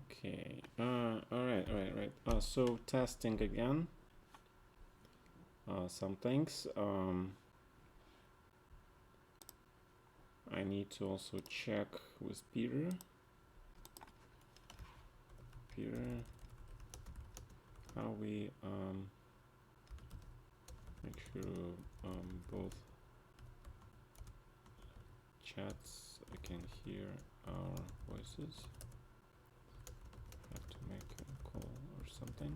Okay. All right. So testing again. Some things. I need to also check with Peter. How we make sure both chats I can hear our voices. Have to make a call or something.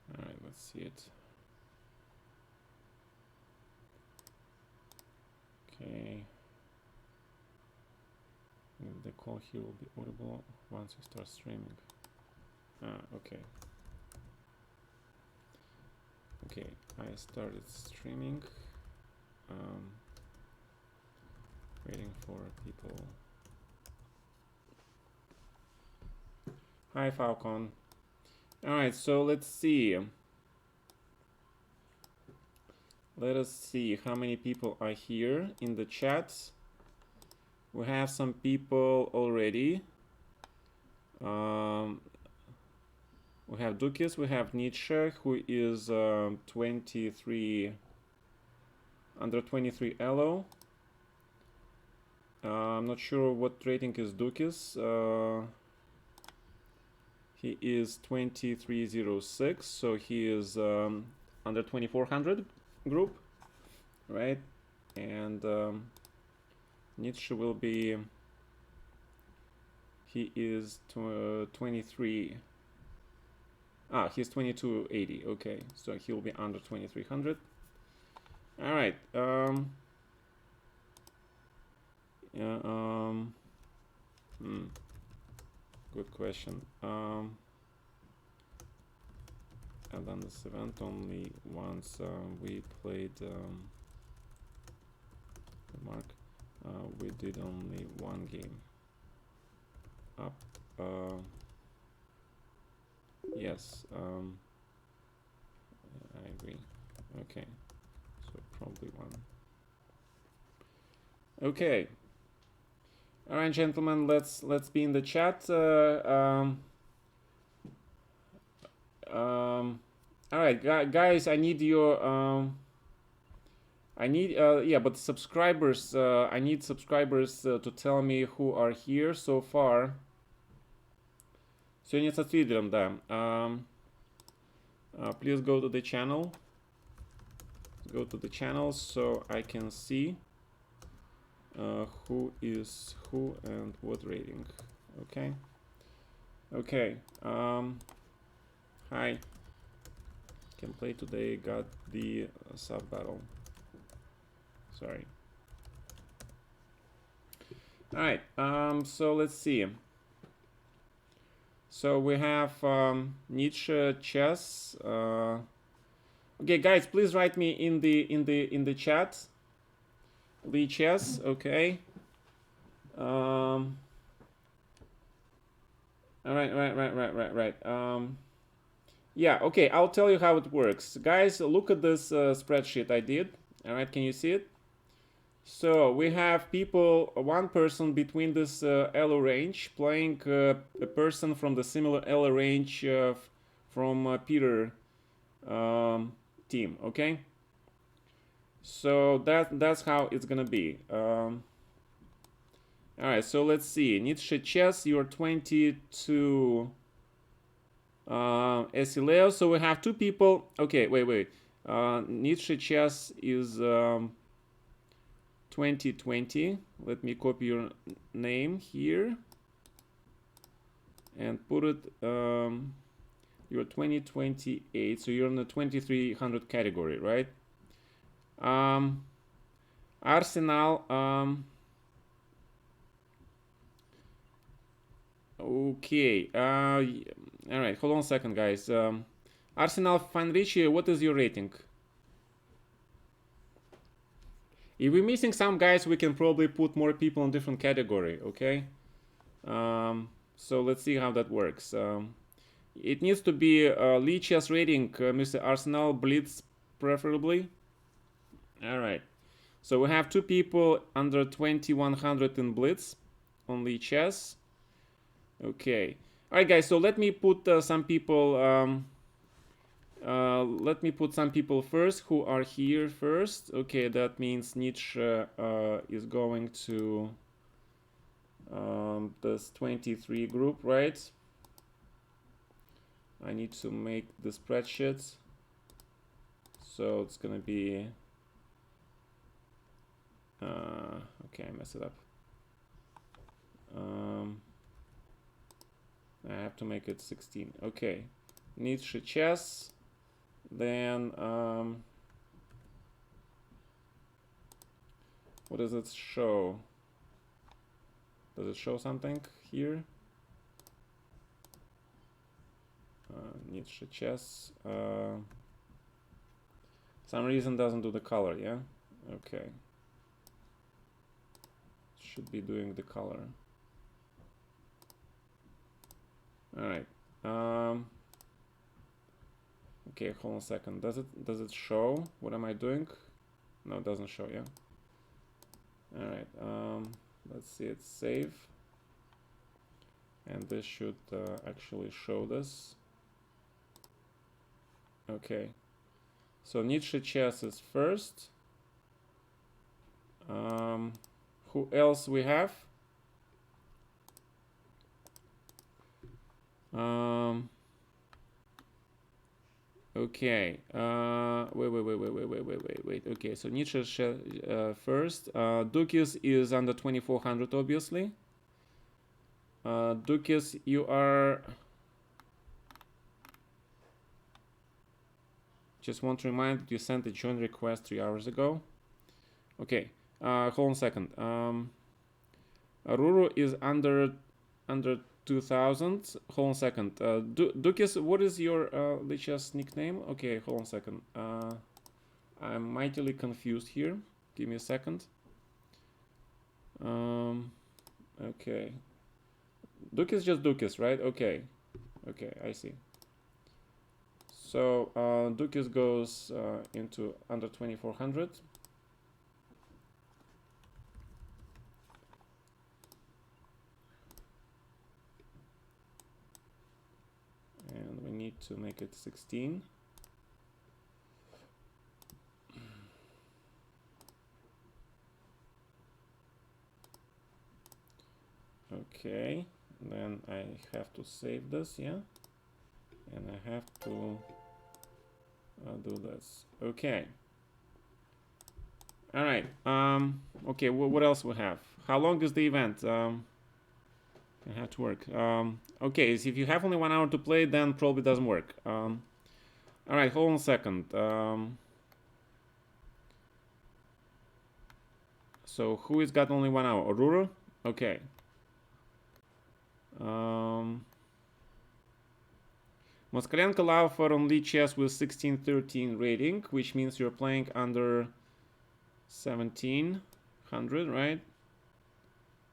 All right, let's see it. Okay. The call here will be audible once you start streaming. Okay. Okay, I started streaming. Waiting for people. Hi, Falcon. All right, so let's see. Let us see how many people are here in the chat. We have some people already. We have Dukis, we have Nietzsche, who is 23, under 23 elo. I'm not sure what rating is Dukis. He is 2306, so he is under 2400 group, right? And Nietzsche will be, he is 23. He's 2280. Okay, so he'll be under 2300. All right. Good question. I've done this event only once. We played Mark. We did only one game. Up. Yes. I agree. Okay. So probably one. Okay. All right, gentlemen. Let's be in the chat. All right, guys. I need your. I need yeah, but subscribers. I need subscribers to tell me who are here so far. Сегодня со Svidler, да. Please go to the channel. Go to the channel so I can see who is who and what rating. Okay. Okay. Hi. Can play today. Got the sub battle. Sorry. All right. So let's see. So we have Nietzsche chess. Okay, guys, please write me in the chat. Lee chess. Okay. All right. Yeah. Okay. I'll tell you how it works, guys. Look at this spreadsheet I did. All right. Can you see it? So we have people, one person between this elo range playing a person from the similar elo range from Peter team. Okay. So that's how it's gonna be. All right. So let's see. Nietzsche chess. You're 22. Esileo. So we have two people. Okay. Wait. Nietzsche chess is 2020. Let me copy your name here and put it. You're 2028, so you're in the 2300 category, right? Arsenal. Okay. All right. Hold on a second, guys. Arsenal Fanrici, what is your rating? If we're missing some guys, we can probably put more people in different category, okay? So let's see how that works. it needs to be lead chess rating, Mr. Arsenal, Blitz preferably. All right. So we have 2 people under 2100 in Blitz on lead chess. Okay. All right, guys. So let me put some people. Let me put some people first who are here first. Okay, that means Nietzsche is going to this 23 group, right? I need to make the spreadsheet. So it's gonna be okay, I messed it up. I have to make it 16. Okay, Nietzsche chess. Then what does it show? Does it show something here? Nietzsche chess. Some reason doesn't do the color, yeah? Okay. Should be doing the color. Alright. Okay, hold on a second. Does it show? What am I doing? No, it doesn't show, yeah. Alright, let's see it save. And this should actually show this. Okay. So Nietzsche chess is first. Who else we have? Okay. Wait. Okay, so Nietzsche first. Dukis is under 2400, obviously. Dukis, you are. Just want to remind that you sent a join request 3 hours ago. Okay. Hold on a second. Ruru is under 2000. Hold on a second. Dukis, what is your Lichess nickname? Okay, hold on a second. I'm mightily confused here. Give me a second. Okay. Dukis just Dukis, right? Okay. Okay, I see. So Dukis goes into under 2400. And we need to make it 16. Okay, then I have to save this, yeah, and I have to do this. Okay. All right. Okay. What else we have? How long is the event? I have to work. Okay. So if you have only 1 hour to play, then probably doesn't work. All right. Hold on a second. So who has got only 1 hour? Aurora? Okay. Moskalenko Laufer on lead chess with 1613 rating, which means you're playing under 1700, right?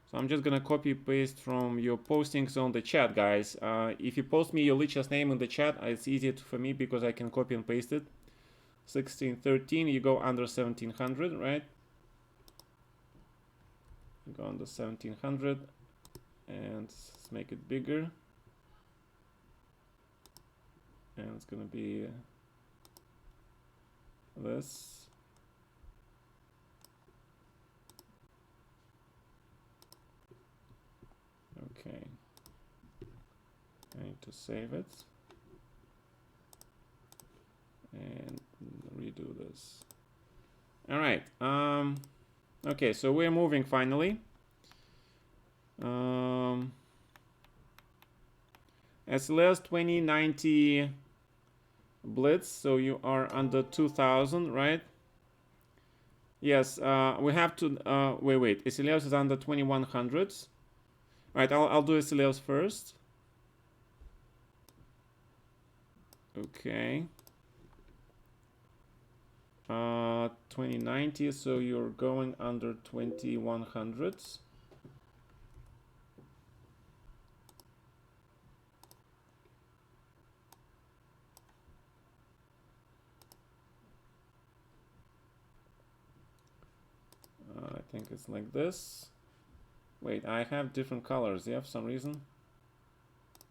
So I'm just gonna copy paste from your postings on the chat, guys. If you post me your lead chess name in the chat, it's easier for me because I can copy and paste it. 1613, you go under 1700, right? You go under 1700 and let's make it bigger. And it's gonna be this. Okay. I need to save it and redo this. All right. Okay, so we're moving finally. SLS 2090 Blitz, so you are under 2000, right? Yes, we have to wait. SLS is under 2100. Right, I'll do SLS first. Okay. 2090, so you're going under 2100s. think it's like this. Wait, I have different colors, yeah, for some reason.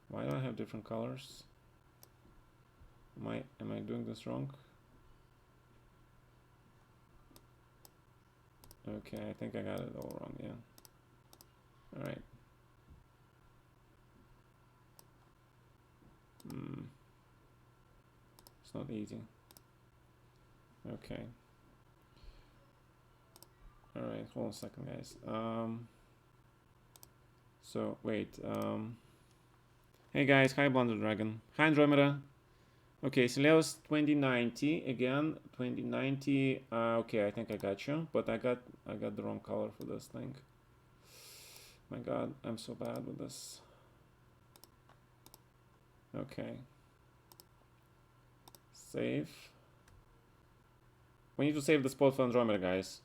Why do I have different colors? Am I doing this wrong? Okay, I think I got it all wrong, yeah. Alright. It's not easy. Okay. Alright, hold on a second, guys. So, wait. Hey guys, hi Blunder Dragon. Hi Andromeda. Okay, Celeos 2090 again. 2090. Okay, I think I got you, but I got the wrong color for this thing. My God, I'm so bad with this. Okay. Save. We need to save the spot for Andromeda, guys.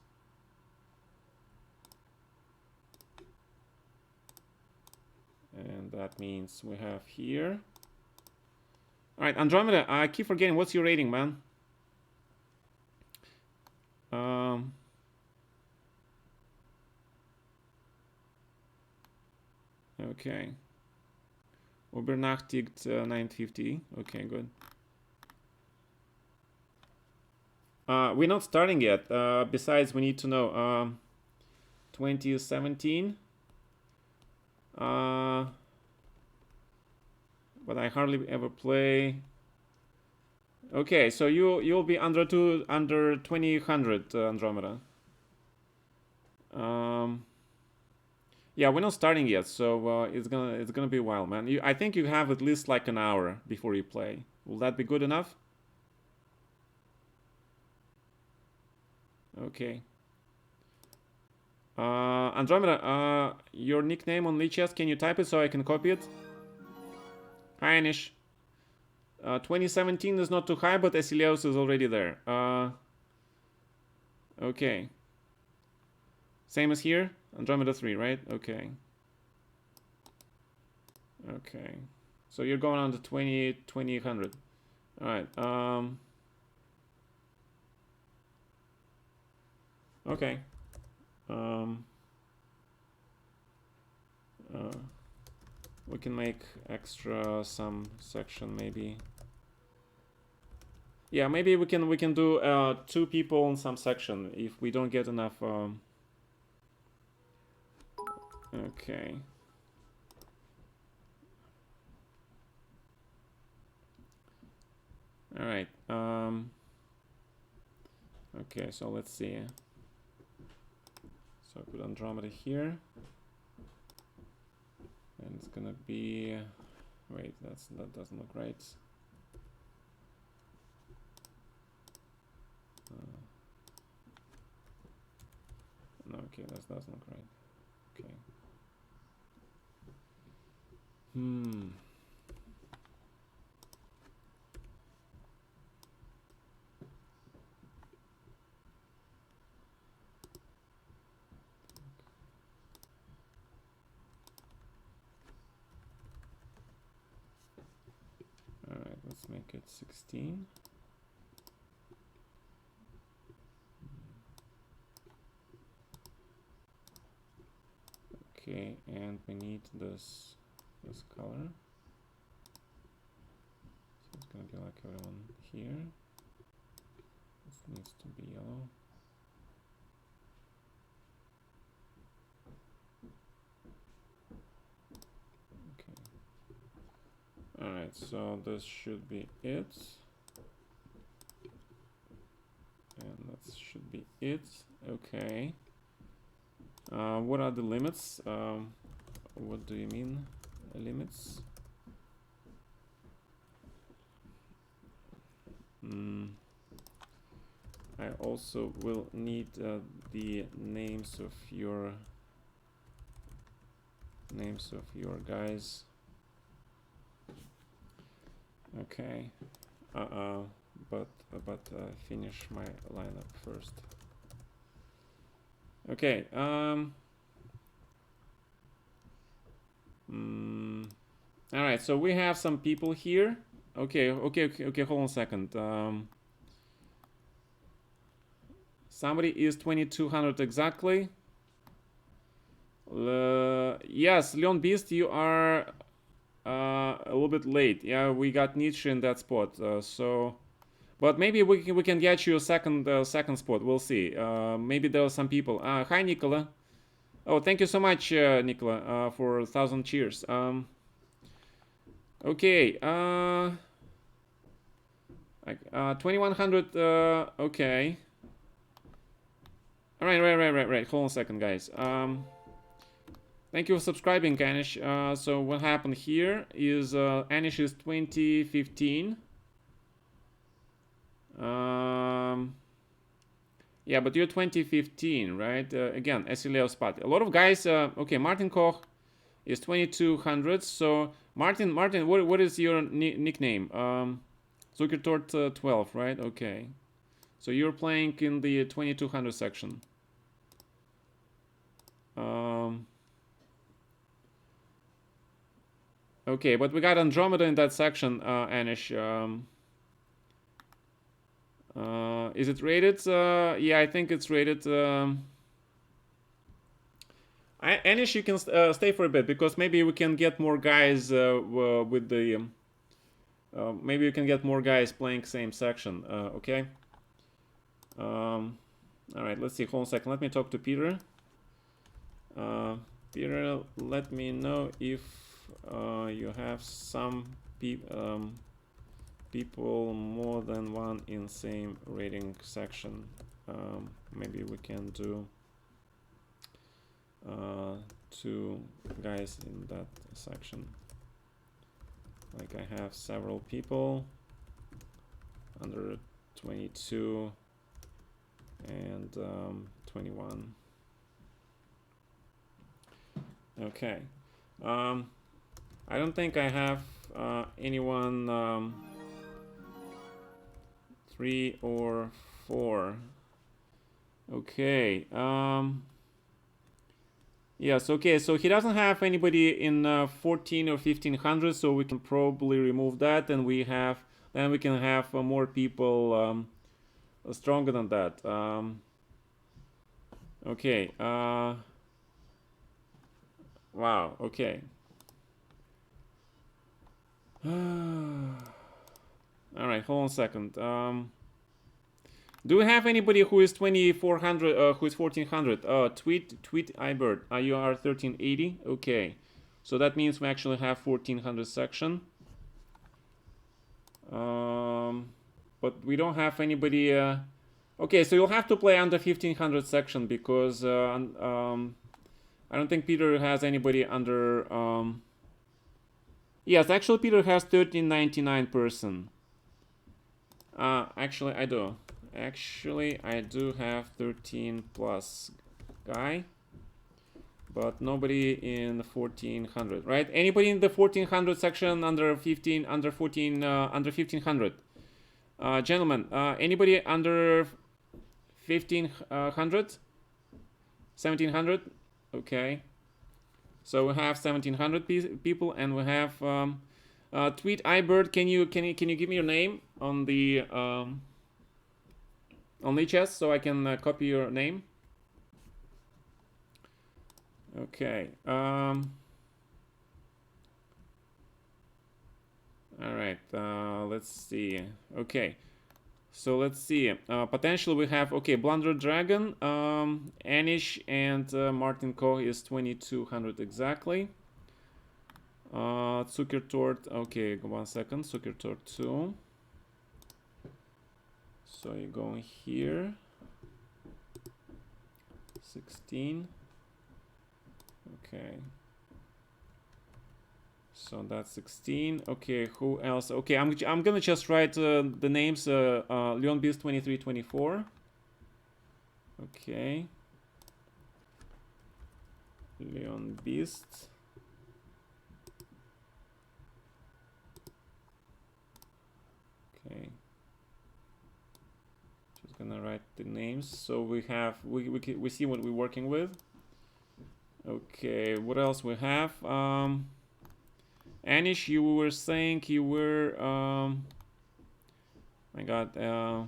And that means we have here. All right, Andromeda, I keep forgetting. What's your rating, man? Okay. Übernachtigt 950. Okay, good. We're not starting yet. Besides, we need to know 2017. But I hardly ever play. Okay, so you'll be under 2000 Andromeda. Yeah, we're not starting yet, so it's gonna be a while, man. I think you have at least like an hour before you play. Will that be good enough? Okay. Andromeda, your nickname on Lichess, can you type it so I can copy it? Hi, Anish. 2017 is not too high, but Asilios is already there. Okay. Same as here? Andromeda 3, right? Okay. Okay. So you're going on to 2000. Alright. Okay. We can make extra some section maybe. Yeah, maybe we can do 2 people in some section if we don't get enough. Okay. All right. Okay, so let's see. So I put Andromeda here. And it's gonna be, wait, that doesn't look right. No, okay, that doesn't look right. Okay. All right, let's make it 16. Okay, and we need this color. So it's gonna be like everyone here. This needs to be yellow. Okay. All right, so this should be it. And that should be it. Okay. What are the limits? What do you mean, limits? I also will need the names of your guys. Okay. But finish my lineup first. Okay. All right. So we have some people here. Okay. Hold on a second. Somebody is 2200 exactly. Yes, Leon Beast, you are a little bit late. Yeah, we got Nietzsche in that spot. So, but maybe we can get you a second spot. We'll see. Maybe there are some people. Hi, Nicola. Oh, thank you so much, Nicola, for 1,000 cheers. Okay. 2100. Okay. All right, right. Hold on a second, guys. Thank you for subscribing, Anish. So what happened here is Anish is 2015. Yeah, but you're 2015, right? Again, Esileo spot. A lot of guys. Okay, Martin Koch is 2200. So Martin, what is your nickname? Zuckertort 12, right? Okay. So you're playing in the 2200 section. Okay, but we got Andromeda in that section, Anish. Is it rated? Yeah, I think it's rated. Anish, you can stay for a bit because maybe we can get more guys with the. Maybe we can get more guys playing same section. Okay. All right. Let's see. Hold on a second. Let me talk to Peter. Peter, let me know if you have some people more than one in same rating section. Maybe we can do 2 guys in that section. Like I have several people under 22 and 21. Okay. I don't think I have anyone 3 or 4. Okay. Yes, okay, so he doesn't have anybody in 14 or 1500, so we can probably remove that, and then we can have more people stronger than that. Okay. Wow. Okay. All right. Hold on a second. Do we have anybody who is 2400? Who is 1400? Tweet iBird. You are 1380. Okay. So that means we actually have 1400 section. But we don't have anybody. Okay, so you'll have to play under 1500 section because I don't think Peter has anybody under. Yes, actually Peter has 1399 person. Actually I do. Actually I do have 13 plus guy, but nobody in the 1400, right? Anybody in the 1400 section under 1500? Gentlemen, anybody under 1500? 1700? Okay. So we have 1700 people, and we have tweet iBird. Can you give me your name on the chest so I can copy your name? Okay. All right. Let's see. Okay. So let's see. Potentially we have, okay, Blunder Dragon, Anish, and Martin Koch is 2200 exactly. Zuckertort, okay, 1 second. Zuckertort 2. So you're going here. 16. Okay. So that's 16. Okay, who else? Okay, I'm gonna just write the names. Leon Beast 2324. Okay. Leon Beast. Okay. Just gonna write the names so we have we see what we're working with. Okay, what else we have? Anish, you were saying you were my god,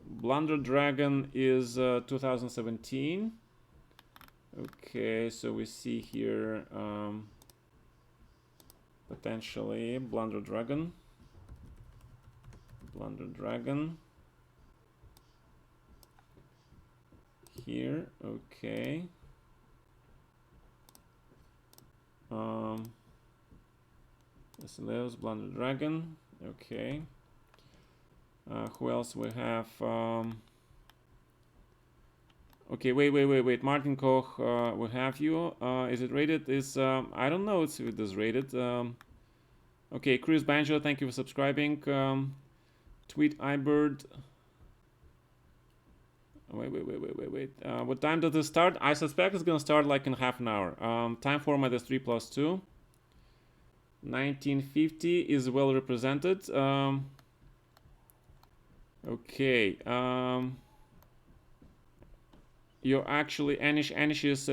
Blunder Dragon is 2017. Okay, so we see here potentially Blunder Dragon. Here, okay. Basileus, Blunder Dragon, okay. Who else we have? Okay, wait. Martin Koch, we have you. Is it rated? I don't know if it is rated. Okay, Chris Banjo, thank you for subscribing. Tweet iBird. Wait. What time does this start? I suspect it's gonna start like in half an hour. Time format is 3+2. 1950 is well represented. Okay. You're actually Anish is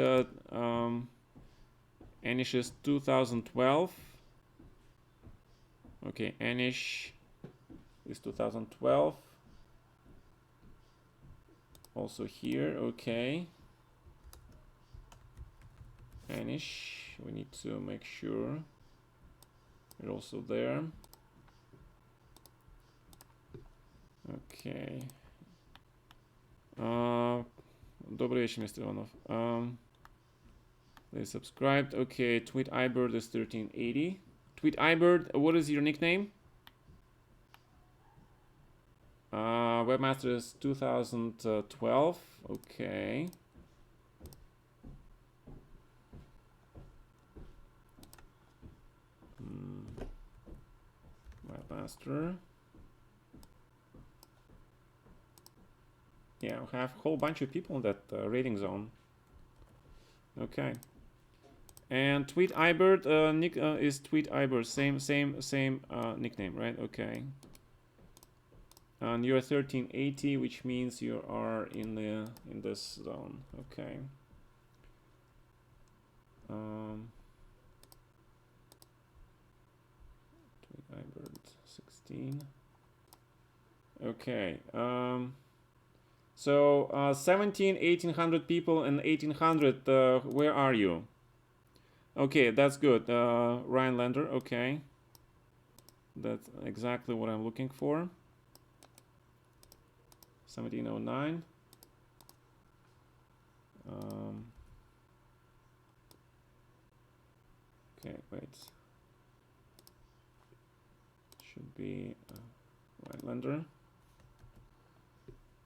2012. Okay, Anish is 2012. Also here, okay. Anish, we need to make sure you're also there. Okay. Добрый вечер, Mr. Ivanov. They subscribed. Okay, Tweet iBird is 1380. Tweet iBird, what is your nickname? Webmaster is 2012. Okay. Webmaster. Yeah, we have a whole bunch of people in that rating zone. Okay. And Tweet iBird, nick is Tweet iBird, same nickname, right? Okay. And you're 1380, which means you are in this zone. Okay. Tweet iBird 16. Okay. So 1800 people and 1800. Where are you? Okay, that's good. Ryan Lander. Okay, that's exactly what I'm looking for. 1709. Okay, wait. Should be Ryan Lander.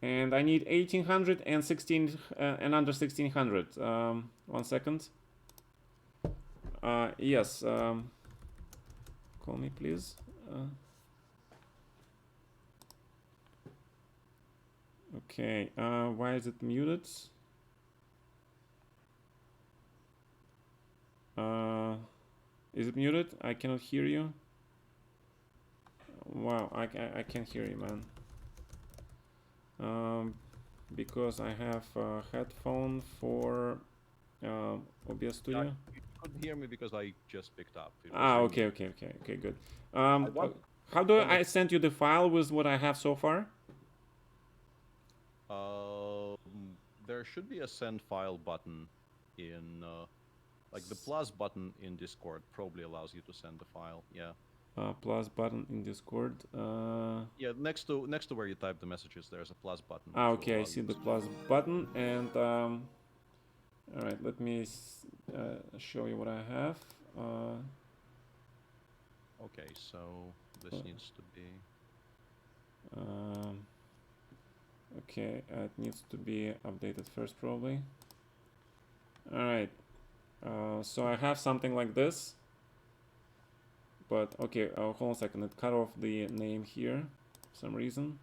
And I need 1800 and 16 and under 1600. 1 second. Yes. Call me, please. Okay. Why is it muted? Is it muted? I cannot hear you. Wow, I can't hear you, man. Because I have a headphone for OBS Studio. You couldn't hear me because I just picked up. Okay, good. How do I send you the file with what I have so far? There should be a send file button in, like the plus button in Discord probably allows you to send the file. Yeah. Plus button in Discord. Yeah, next to where you type the messages, there's a plus button. Okay, I see the plus button, and all right, let me show you what I have. Okay, so this needs to be. Okay, it needs to be updated first, probably. All right, so I have something like this. But okay, hold on a second. It cut off the name here for some reason.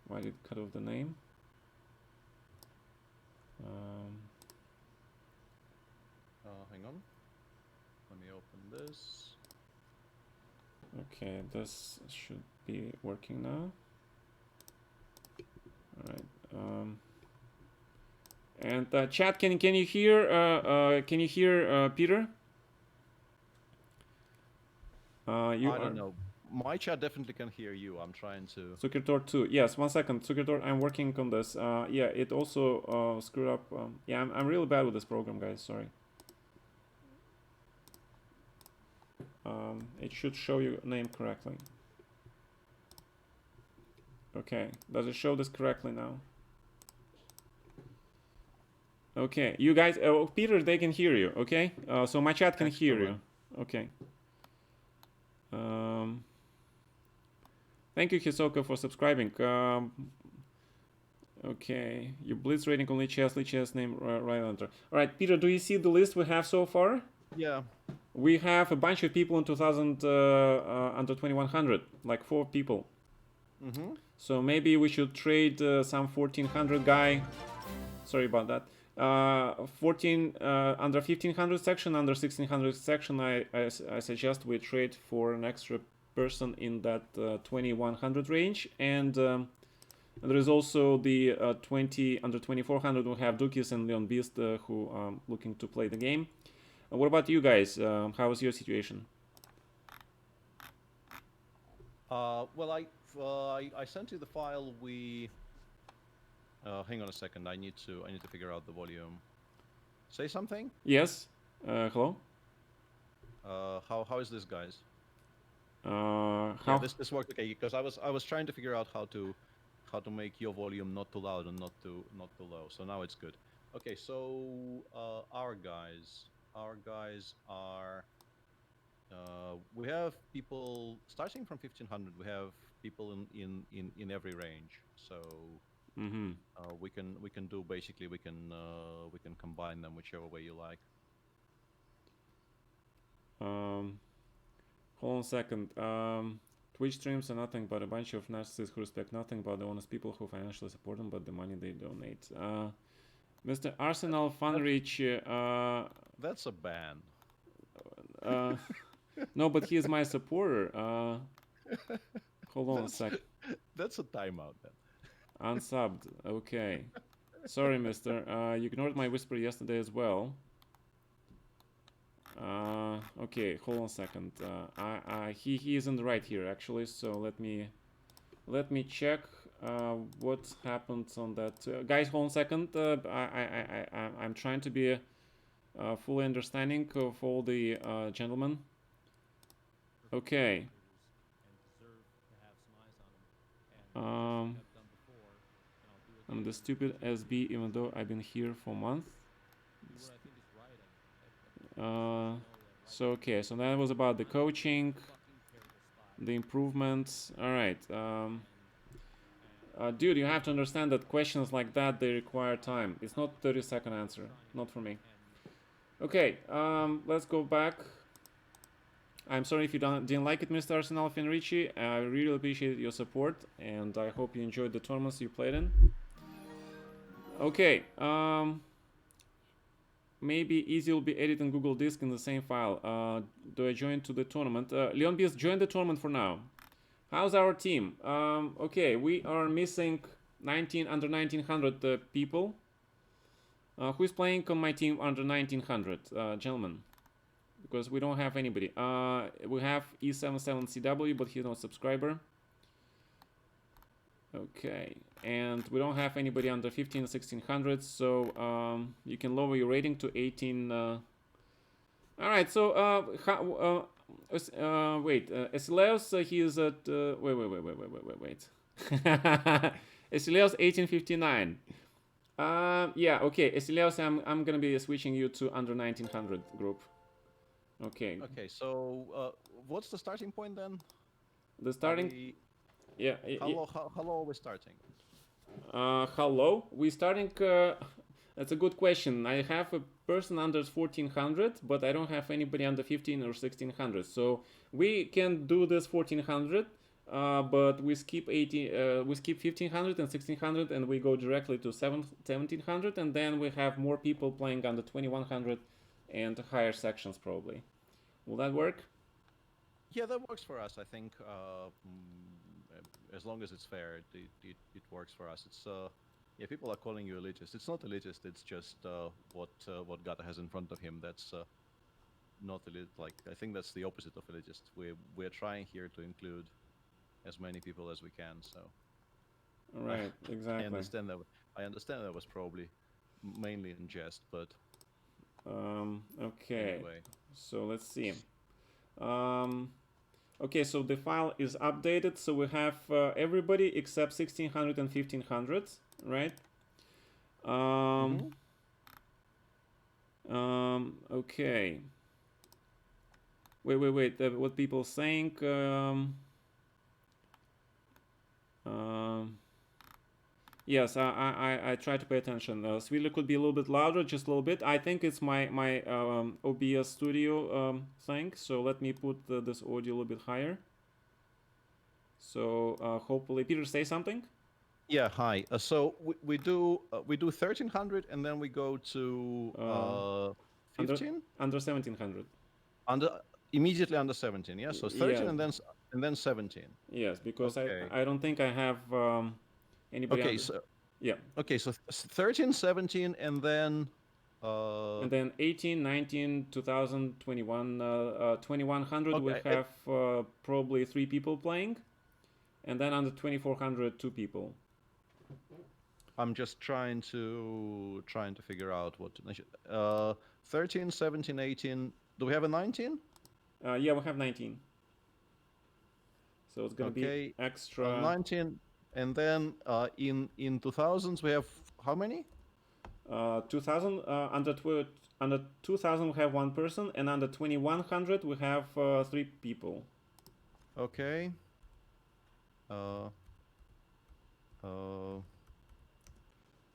Why did it cut off the name? Hang on. Let me open this. Okay, this should be working now. All right. And chat, can you hear? Can you hear Peter? I don't know. my chat definitely can hear you. I'm trying to. Sukitor 2. Yes, 1 second. Sukitor, I'm working on this. Yeah, it also screwed up. Yeah, I'm really bad with this program, guys. Sorry. It should show your name correctly. Okay. Does it show this correctly now? Okay. You guys, Peter, they can hear you. Okay. So my chat can hear you. Okay. Thank you, Hisoka, for subscribing. Okay, your blitz rating only chess name right enter. All right, Peter, do you see the list we have so far? Yeah. We have a bunch of people in 2000 under 2100, like 4 people. Mm-hmm. So maybe we should trade some 1400 guy. Sorry about that. 14 under 1500 section, under 1600 section. I suggest we trade for an extra person in that 2100 range, and there is also the 20 under 2400. We have Dukis and Leon Beast who are looking to play the game. What about you guys? How is your situation? Well, I sent you the file. We. Hang on a second. I need to figure out the volume. Say something. Yes. Hello. How is this, guys? How? Yeah, this worked okay because I was trying to figure out how to make your volume not too loud and not too low. So now it's good. Okay, so our guys are. We have people starting from 1500. We have people in every range. So we can do basically we can combine them whichever way you like. Hold on a second. Twitch streams are nothing but a bunch of narcissists who respect nothing but the honest people who financially support them, but the money they donate. Mr. Arsenal Funrich. That's a ban. No, but he is my supporter. Hold on a sec. That's a timeout then. Unsubbed. Okay. Sorry, mister. You ignored my whisper yesterday as well. Okay, hold on a second. He isn't right here actually. So let me check what happened on that. Guys, hold on a second. I'm trying to be fully understanding of all the gentlemen. Okay. I'm the stupid SB even though I've been here for months. So okay, so that was about the coaching, the improvements. All right, dude, you have to understand that questions like that, they require time. It's not 30-second answer, not for me. Okay, let's go back. I'm sorry if you didn't like it, Mr. Arsenal Fenrici. I really appreciate your support, and I hope you enjoyed the tournaments you played in. Okay, maybe Easy will be edited on Google Disk in the same file. Do I join to the tournament? Leon Beast, join the tournament for now. How's our team? Okay, we are missing under 1900 people. Who is playing on my team under 1900, gentlemen? Because we don't have anybody. We have E77CW, but he's not a subscriber. Okay, and we don't have anybody under 15 1600, so you can lower your rating to 18. All right, so wait, Esileos, he is at wait. Esileos 1859. Yeah, okay, Esileos, I'm gonna be switching you to under 1900 group. Okay. Okay, so what's the starting point then? The starting. Yeah. How low are we starting? How low? We starting. That's a good question. I have a person under 1400, but I don't have anybody under 15 or 1600. So we can do this 1400, but we skip 18. We skip 1500 and 1600, and we go directly to 1700, and then we have more people playing under 2100 and higher sections probably. Will that work? Yeah, that works for us. I think as long as it's fair, it works for us. It's yeah, people are calling you elitist. It's not elitist. It's just what Gata has in front of him. not like I think that's the opposite of elitist. We're trying here to include as many people as we can. So Right, I exactly. understand that. I understand that was probably mainly in jest, but Okay, anyway. so let's see. Okay, so the file is updated, so we have everybody except 1600 and 1500, right? Mm-hmm. Okay. Wait. What people saying? Um, yes, I try to pay attention. Svidler could be a little bit louder, just a little bit. I think it's my OBS Studio thing. So let me put this audio a little bit higher. So hopefully, Peter, say something. Yeah. Hi. So we do 1300, and then we go to Under 15 under 1700. under immediately under 17. Yeah. So 13 Yeah, and then 17. yes, because Okay. I don't think I have anybody Okay. under. So Yeah, 13, 17, and then and then 18, 19, 2000, 21, 2100 we okay. have probably 3 people playing, and then under 2400 2 people. I'm just trying to figure out what to 13, 17, 18. Do we have a 19? Yeah, we have 19, so it's gonna be Okay. extra. 19, and then in 2000s we have how many? 2000 under 2000 we have 1 person, and under 2100 we have 3 people. Okay. Uh, uh,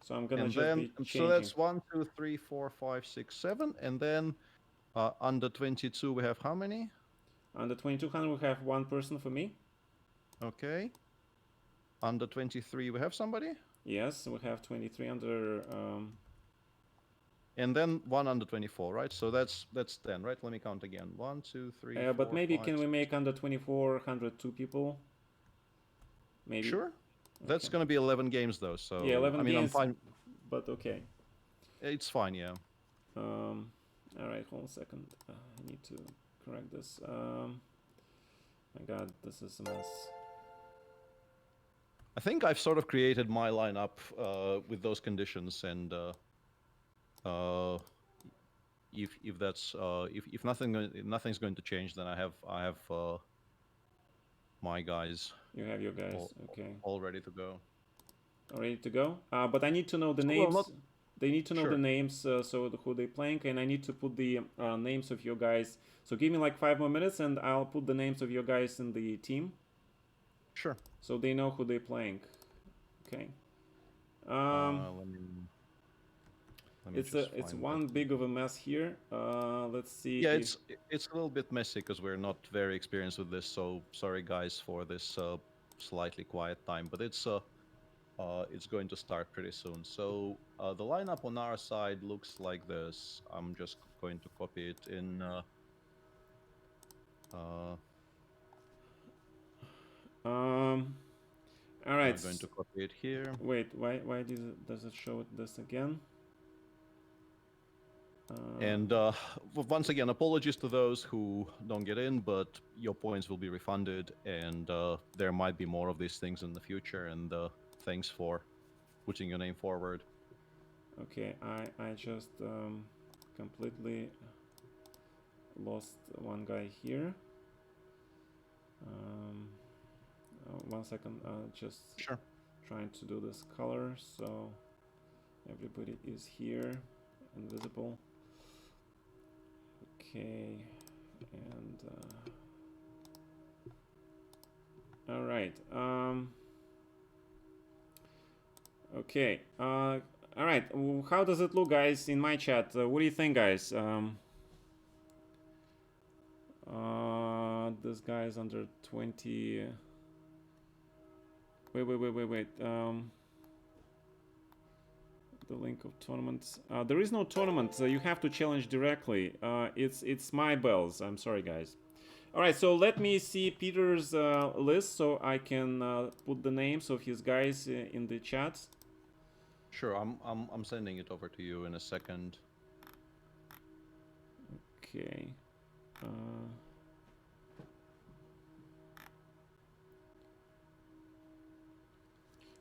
So I'm gonna and just then be so changing. that's 1, 2, 3, 4, 5, 6, 7, and then under 22 we have how many? Under 2200 we have 1 person for me. Okay. Under 23 we have somebody? Yes, we have 23 under. And then one under 24, right? So that's 10, right? Let me count again. 1, 2, 3, But 4, maybe 5, can we 6. make under 2400 2 people? Maybe. Sure. That's Okay. going to be 11 games though. So Yeah, 11 I mean, I'm games, fine. but okay. It's fine, yeah. All right, hold on a second. I need to correct this. My God, this is a mess. I think I've sort of created my lineup with those conditions, and if that's if nothing's going to change, then I have my guys You have your guys. all, Okay. all ready to go. All ready to go. But I need to know the So, well, names. not They need to know the sure. names, so who they playing, and I need to put the names of your guys. So give me like 5 more minutes, and I'll put the names of your guys in the team, Sure. so they know who they're playing. Okay. Let me just It's find that. one big of a mess here. Let's see Yeah, if it's a little bit messy because we're not very experienced with this. So sorry, guys, for this slightly quiet time. But it's going to start pretty soon. So the lineup on our side looks like this. I'm just going to copy it in. all right. I'm going to copy it here. Wait, why does it show this again? And once again, apologies to those who don't get in, but your points will be refunded, and there might be more of these things in the future. And thanks for putting your name forward. Okay, I just completely lost one guy here. 1 second, just Sure. trying to do this color so everybody is here and visible. Okay, and all right. Okay. All right. How does it look, guys, in my chat? What do you think, guys? This guy is under 20. Wait. The link of tournaments. There is no tournament. You have to challenge directly. It's my bells. I'm sorry, guys. All right, so let me see Peter's list so I can put the names of his guys in the chat. Sure, I'm sending it over to you in a second. Okay. Uh,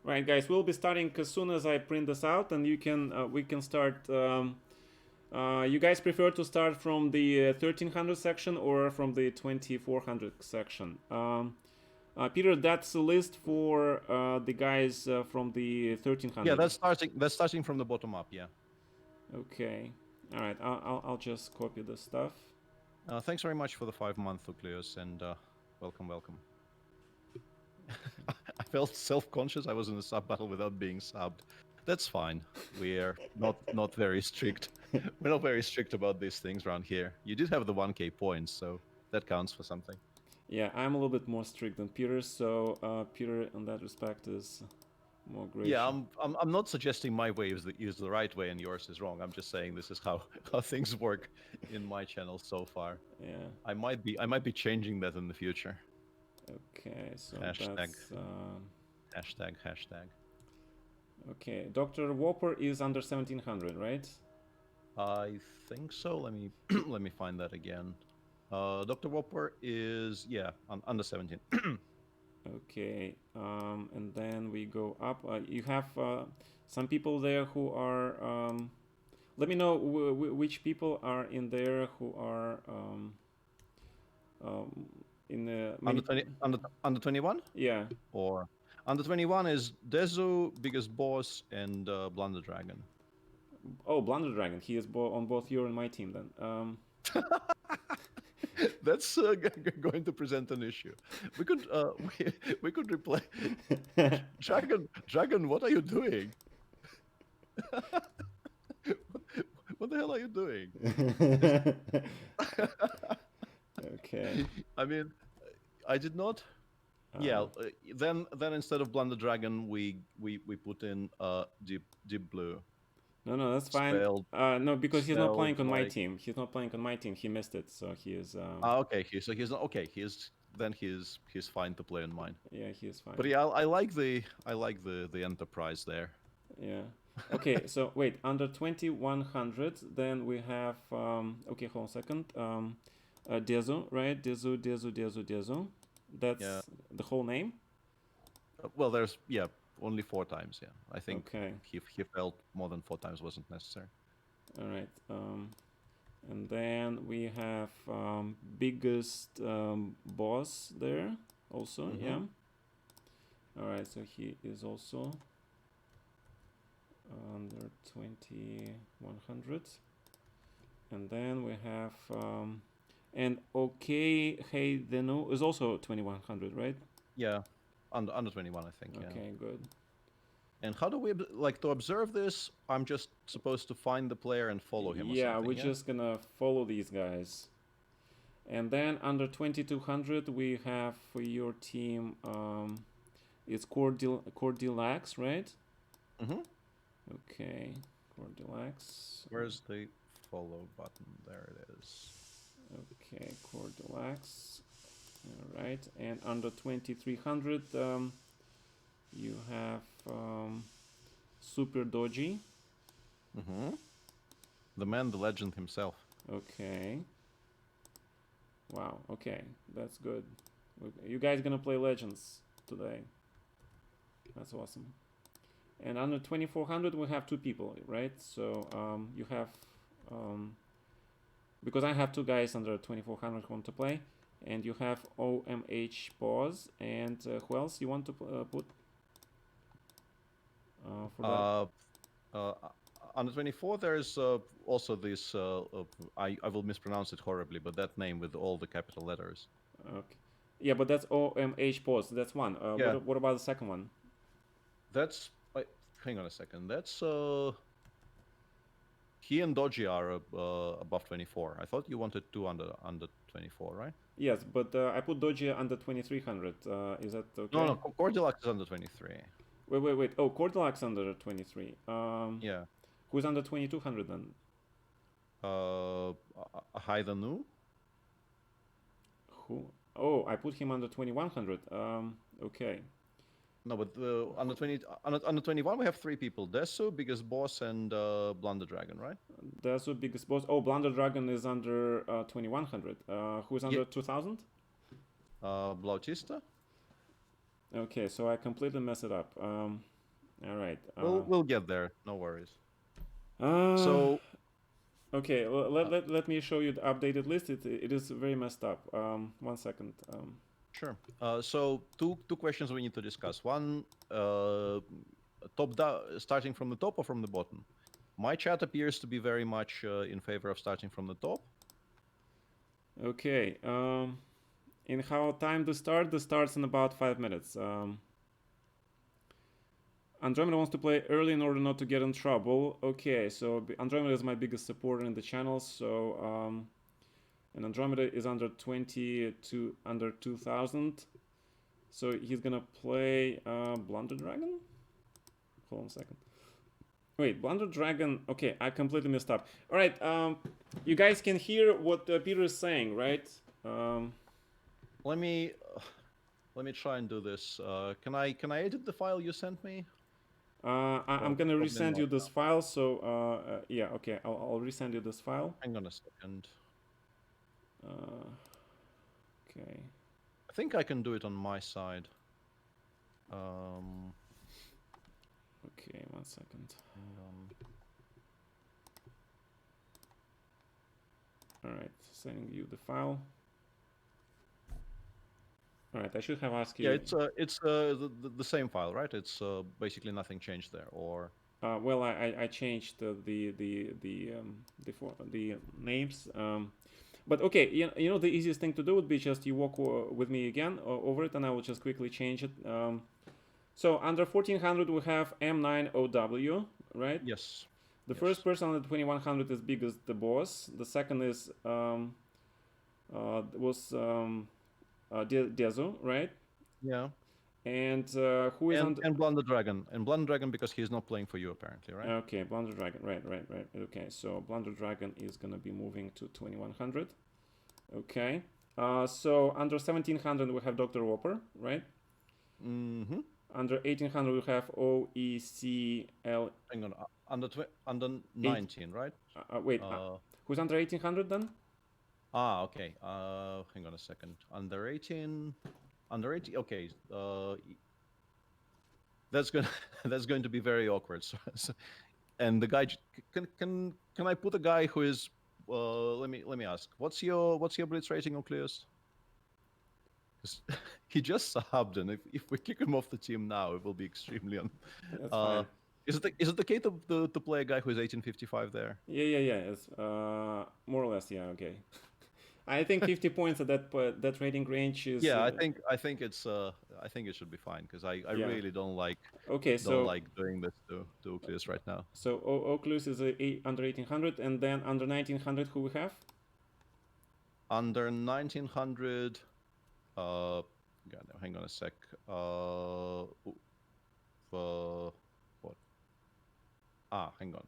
right, guys, we'll be starting as soon as I print this out, and we can start. You guys prefer to start from the 1300 section or from the 2400 section? Peter, that's a list for the guys from the 1300. Yeah, that's starting from the bottom up. Yeah. Okay. All right. I'll just copy the stuff. Thanks very much for the 5-month, Nucleus, and welcome. I felt self-conscious. I was in a sub battle without being subbed. That's fine. We're not very strict. We're not very strict about these things around here. You did have the 1K points, so that counts for something. Yeah, I'm a little bit more strict than Peter, so Peter, in that respect, is more gracious. Yeah, I'm not suggesting my way is the right way and yours is wrong. I'm just saying this is how things work in my channel so far. Yeah. I might be changing that in the future. Okay, so Hashtag. that's Hashtag. okay. Dr. Whopper is under 1700, right? I think so. Let me let me find that again. Dr. Whopper is under 17. Okay, and then we go up. You have some people there who are. Let me know which people are in there who are in the under 21 Yeah. or under 21 is Dezu, Biggest Boss, and Blunder Dragon. Oh, Blunder Dragon. He is on both your and my team then. That's going to present an issue. We could we could replay Dragon. What are you doing? What the hell are you doing? Okay. I mean, I did not. Then instead of Blunder Dragon, we put in Deep Blue. No, that's fine. No, because he's not playing on my team. He's not playing on my team. He missed it, so he is. Okay. He's not okay. He's fine to play on mine. Yeah, he is fine. But yeah, I like the Enterprise there. Yeah. Okay. So wait, under 2100, then we have. Okay, hold on a second. Dezu, right? Dezu. That's the whole name. Well, there's only 4 times. Yeah, I think Okay. he felt more than 4 times wasn't necessary. All right. And then we have biggest boss there also. Yeah. All right. So he is also under 2100. And then we have and okay, hey Deno is also 2100, right? Yeah, under 21, I think. Okay, good. And how do we like to observe this? I'm just supposed to find the player and follow him. Yeah, we're just gonna follow these guys. And then under 2200 we have for your team it's Cordilax, right? Okay, Cordilax. Where's the follow button? There it is. Okay, Cordilax. All right, and under 2300 you have Super Doji. The man, the legend himself. Okay. Wow. Okay, that's good. You guys gonna play Legends today? That's awesome. And under 2400 we have 2 people, right? So you have because I have 2 guys under 2400 who want to play, and you have OMH pause, and who else you want to put for that? Under 24, there's also this. I will mispronounce it horribly, but that name with all the capital letters. Okay. Yeah, but that's OMH pause. That's one. What about the second one? That's. Hang on a second. That's. He and Doji are above 24. I thought you wanted 2 under 24, right? Yes, but I put Doji under 2300. Is that okay? No, Cordilax is under 23. Wait. Oh, Cordilax under 23. Yeah. Who's under 2200 then? Haidanu. Who? Oh, I put him under 2100. Okay. No, but under 21 we have 3 people: Desu, Biggest Boss, and Blunder Dragon, right? That's the biggest boss. Oh, Blunder Dragon is under 2100. Who's Yeah. under 2000? Blautista. Okay, so I completely mess it up. All right. We'll get there. No worries. Uh, So okay, let me show you the updated list. It is very messed up. 1 second. sure. So two questions we need to discuss. One, top down, starting from the top or from the bottom. My chat appears to be very much in favor of starting from the top. Okay. In how time to start? The starts in about 5 minutes. Andromeda wants to play early in order not to get in trouble. Okay, so Andromeda is my biggest supporter in the channel. So and Andromeda is under 20 to under 2000. So he's gonna play Blunder Dragon. Hold on a second. Wait, Blunder Dragon. Okay, I completely messed up. All right, you guys can hear what Peter is saying, right? Let me try and do this. Can I edit the file you sent me? I'm gonna Probably resend not. you this file. So yeah, okay, I'll resend you this file. Hang on a second. Okay. I think I can do it on my side. Okay, 1 second. Hang on. All right, sending you the file. All right, I should have asked you. Yeah, it's the same file, right? It's basically nothing changed there, or Well, I changed the names. But okay, you know the easiest thing to do would be just you walk with me again over it, and I will just quickly change it. So under 1400 we have M9OW, right? yes. The Yes. first person on the 2100 is Biggest the Boss. The second is Dezu, right? Yeah. And who is on? And Blunder Dragon, because he's not playing for you apparently, right? Okay, Blunder Dragon. Right. Okay, so Blunder Dragon is gonna be moving to 2100. Okay. So under 1700 we have Dr. Whopper, right? Mm-hmm. Under 1800 we have OECL. Hang on. Under 19, right? Wait, who's under 1800 then? Okay. Hang on a second. Under 18. Okay. That's going that's going to be very awkward. And the guy can I put a guy who is let me ask. What's your blitz rating, Nucleus? He just subbed, and if we kick him off the team now, it will be extremely That's fine. Is it the case to play a guy who is 1855 there? Yeah. It's more or less, yeah, okay. I think 50 points at that rating range is. Yeah, I think it's I think it should be fine because I Yeah. really don't like Okay, so doing this to Nucleus right now. so Oculus is under 1800, and then under 1900 who we have? Under 1900, God, no, hang on a sec. What? Hang on.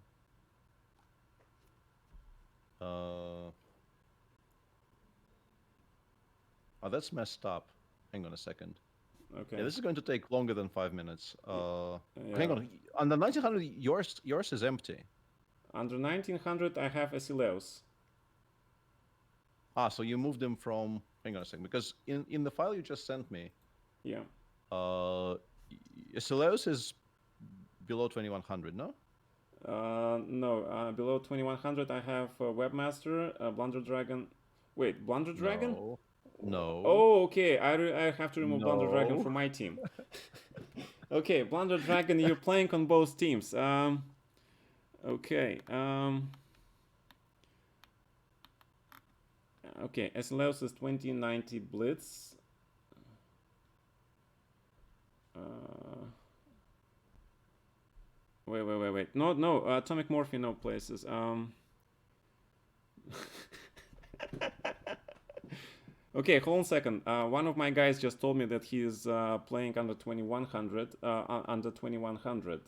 Oh, that's messed up. Hang on a second. Okay. Yeah, this is going to take longer than 5 minutes. Yeah. Hang on. Under 1900, yours is empty. Under 1900, I have Asileus. So you moved him from. Hang on a second, because in the file you just sent me, Yeah. Asileus is below 2100, no? No. Below 2100, I have Webmaster, Blunder Dragon. Wait, Blunder Dragon? No. Oh, okay. I have to remove Blunder Dragon No. from my team. Okay, Blunder Dragon, you're playing on both teams. Okay. Okay, Asileus is 2090 Blitz. Wait. No. Atomic Morphe, no places. Okay, hold on a second. One of my guys just told me that he's playing under 2100. Under 2100.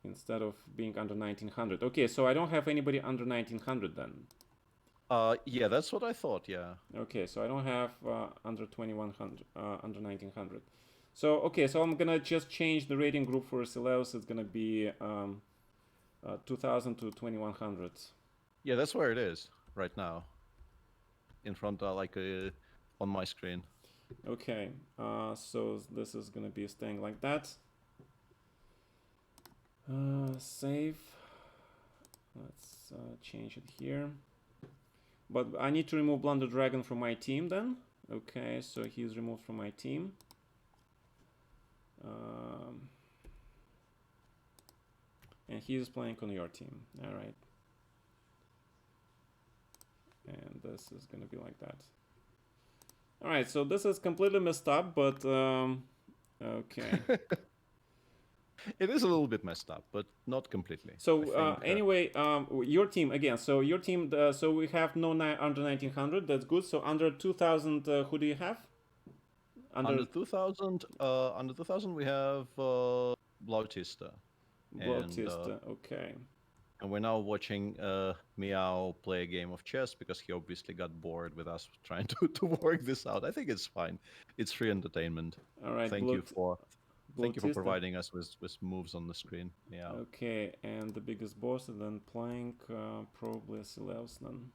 Instead of being under 1900. Okay, so I don't have anybody under 1900 then. Yeah, that's what I thought. Yeah. Okay, so I don't have under 2100, under 1900. So okay, so I'm gonna just change the rating group for Sileus. It's gonna be 2000 to 2100. Yeah, that's where it is right now, in front, on my screen. Okay, so this is gonna be staying like that. Save. Let's change it here. But I need to remove Blunder Dragon from my team then. Okay, so he's removed from my team. And he's playing on your team. All right. And this is gonna be like that. All right, so this is completely messed up, but okay. It is a little bit messed up, but not completely. So anyway, your team again. So your team. So we have no under 1900. That's good. So under 2000, who do you have? Under 2000, we have Blautista. Bautista. Okay. And we're now watching Meow play a game of chess because he obviously got bored with us trying to work this out. I think it's fine. It's free entertainment. All right. Thank you for providing us with moves on the screen. Yeah. Okay, and the biggest boss, and then playing probably Sileus then.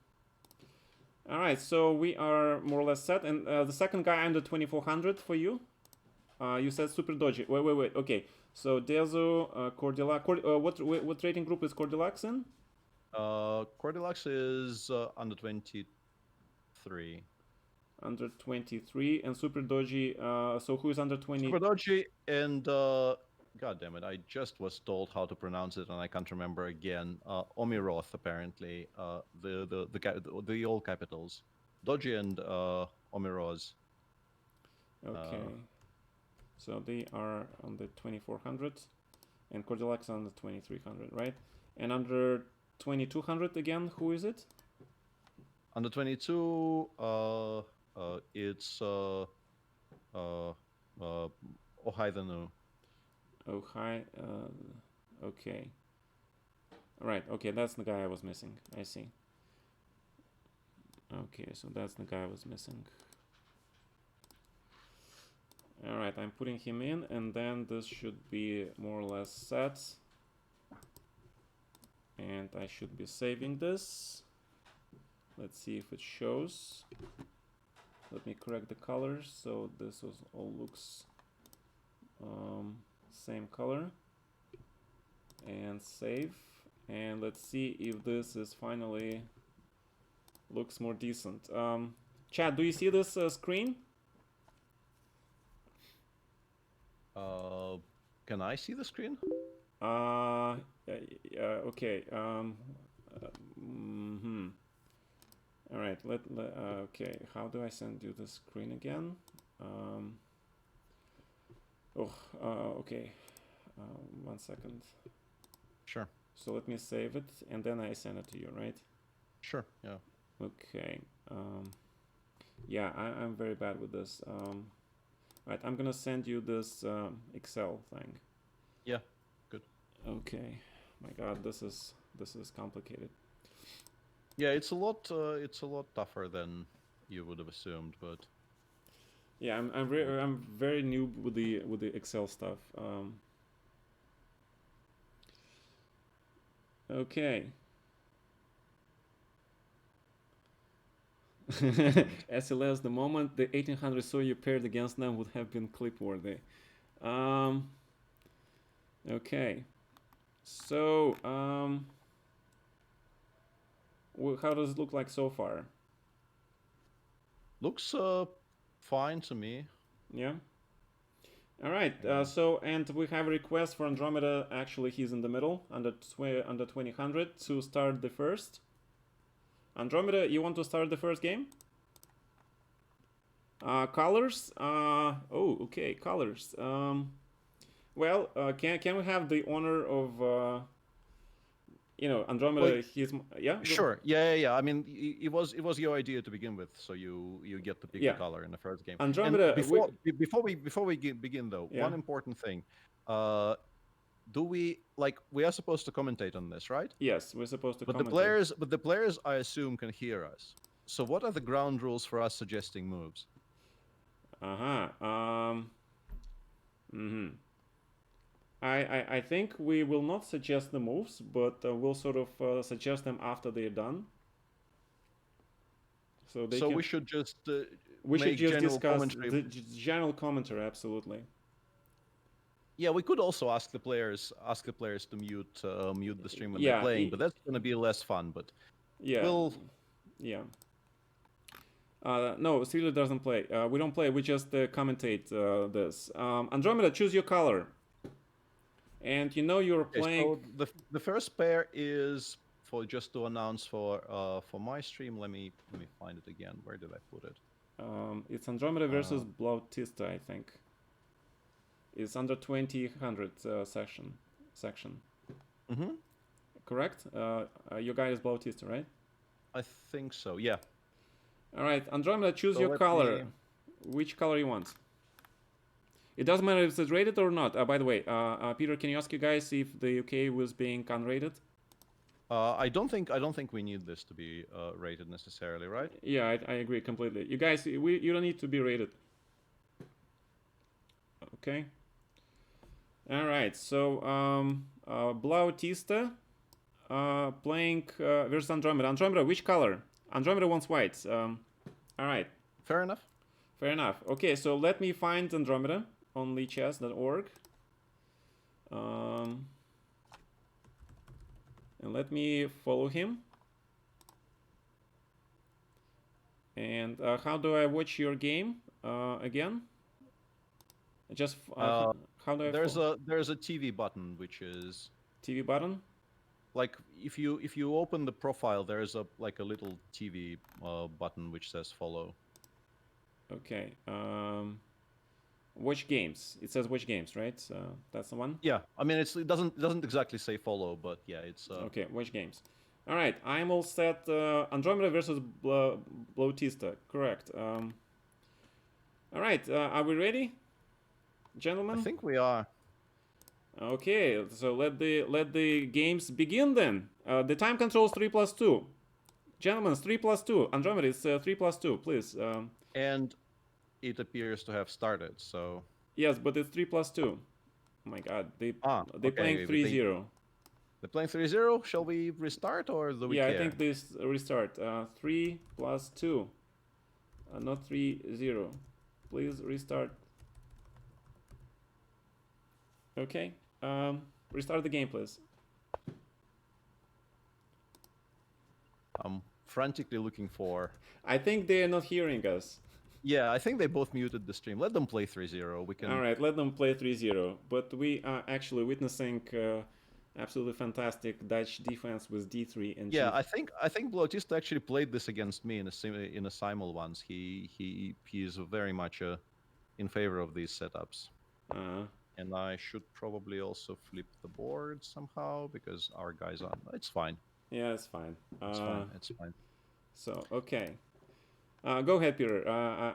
All right, so we are more or less set. And the second guy under 2400 for you. You said Super Doji. Wait. Okay. So Dezo, Cordilac. What rating group is Cordilax in? Cordilax is under 23. Under 23, and Super Doji. So who is under 20? Super Doji and God damn it! I just was told how to pronounce it, and I can't remember again. Omiroth, apparently. The old capitals. Doji and Omiroz. Okay. So they are on the 2400, and Cordilax on the 2300, right? And under 2200 again, who is it? Under 22, it's Ohaidanu. Okay. All right. Okay, that's the guy I was missing. I see. Okay, so that's the guy I was missing. All right, I'm putting him in, and then this should be more or less set. And I should be saving this. Let's see if it shows. Let me correct the colors. So this all looks same color. And save. And let's see if this is finally looks more decent. Chad, do you see this screen? Can I see the screen? Okay. All right. Okay. How do I send you the screen again? Okay. 1 second. Sure. So let me save it, and then I send it to you, right? Sure. Yeah. Okay. Yeah, I'm very bad with this. Right, I'm gonna send you this Excel thing. Yeah. Good. Okay. My God, this is complicated. Yeah, it's a lot tougher than you would have assumed, but yeah, I'm very new with the Excel stuff. Okay. SLS, the moment the 1800 saw you paired against them would have been clip-worthy. Okay. So, how does it look like so far? looks fine to me. Yeah. All right. So, and we have a request for Andromeda. Actually, he's in the middle, under 2000 to start the first. Andromeda, you want to start the first game? Colors. Okay, colors. Well, can we have the honor of Andromeda? Yeah. Sure. Yeah. I mean, it was your idea to begin with, so you get to pick the color in the first game. Andromeda. And before we begin though, one important thing. do we like we are supposed to commentate on this, right? Yes, we're supposed to But the commentate. players, I assume, can hear us. So what are the ground rules for us suggesting moves? Uh-huh. Mm-hmm. I think we will not suggest the moves, but we'll sort of suggest them after they're done. So they So can. we should just We should make just general discuss commentary. the general commentary. Absolutely. Yeah, we could also ask the players to mute the stream when they're Yeah. playing, but that's going to be less fun. But Yeah. we'll Yeah. No, Svidler doesn't play. We don't play. We just commentate this. Andromeda, choose your color. And you know you're okay. playing. So the first pair is for just to announce for my stream. Let me find it again. Where did I put it? It's Andromeda versus Uh, Blautista, I think. It's under 2000 section. mm-hmm. Correct? Your guy is Blautista, right? I think so. Yeah. All right, Andromeda, choose So your let color. me. Which color you want? It doesn't matter if it's rated or not. By the way, Peter, can you ask you guys if the UK was being unrated? I don't think we need this to be rated necessarily, right? Yeah, I agree completely. You guys, you don't need to be rated. Okay. All right. So Blautista playing versus Andromeda. Andromeda, which color? Andromeda wants white. All right. Fair enough. Fair enough. Okay, so let me find Andromeda on lichess.org. And let me follow him. And how do I watch your game again? Just how do I There's a TV button which is TV button? like if you open the profile, there's a like a little TV button which says follow. Okay. Watch games. It says watch games, right? That's the one. Yeah, I mean it doesn't exactly say follow, but yeah, it's Okay, watch games. All right, I'm all set. Andromeda versus Blautista, correct. All right, are we ready, gentlemen? I think we are. Okay, so let the games begin then. The time control is 3+2. Gentlemen, 3+2. Andromeda is 3+2, please. And it appears to have started. So Yes, but it's 3+2. Oh my God, they okay, playing 3-0. They're playing 3-0. Shall we restart or do we Yeah, care? I think this restart. 3+2, not 3-0. Please restart. Okay. Restart the game, please. I'm frantically looking for. I think they are not hearing us. Yeah, I think they both muted the stream. Let them play 3-0. We can. All right, let them play 3-0. But we are actually witnessing absolutely fantastic Dutch defense with d3 and Yeah, g. I think Blautista actually played this against me in a simul once. He's very much in favor of these setups. And I should probably also flip the board somehow because our guy's on. It's fine. Yeah, it's fine. It's fine. It's fine. So okay, go ahead, Peter.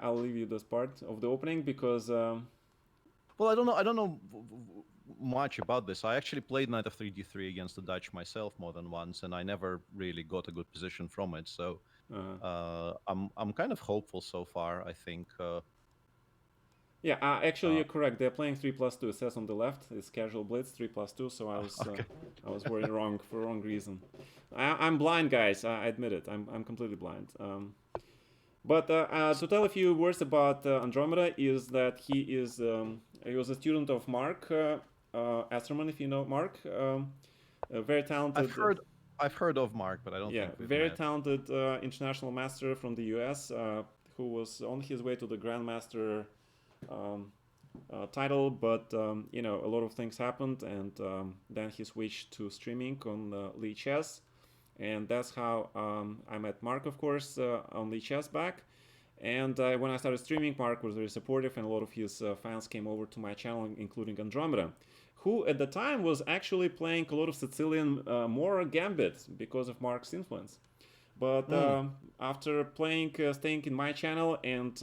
I'll leave you this part of the opening because. Well, I don't know much about this. I actually played knight of 3 d3 against the Dutch myself more than once, and I never really got a good position from it. So I'm kind of hopeful so far. I think. Yeah, actually you're correct. They're playing 3+2. It says on the left it's casual blitz 3+2. So I was Okay. I was worried wrong for wrong reason. I'm blind, guys. I admit it. I'm completely blind. But to tell a few words about Andromeda is that he was a student of Mark Asterman, if you know Mark. Very talented. I've heard of Mark, but I don't think we've very met. talented international master from the U.S. Who was on his way to the Grandmaster title, but you know, a lot of things happened, and then he switched to streaming on lichess, and that's how I met Mark, of course, on lichess back. And when I started streaming, Mark was very supportive, and a lot of his fans came over to my channel, including Andromeda, who at the time was actually playing a lot of Sicilian Moor Gambit because of Mark's influence. But after playing, staying in my channel, and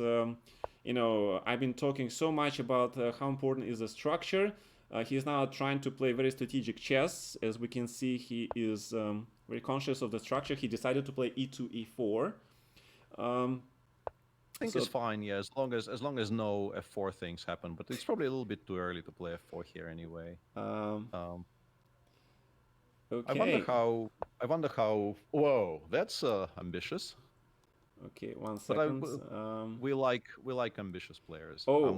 you know, I've been talking so much about how important is the structure. He's now trying to play very strategic chess. As we can see, he is very conscious of the structure. He decided to play e2, e4. I think So it's fine, yeah, as long as no f4 things happen. But it's probably a little bit too early to play f4 here anyway. Um, I wonder okay, how. I wonder how. Whoa, that's ambitious. okay, one But second. we like ambitious players. Oh,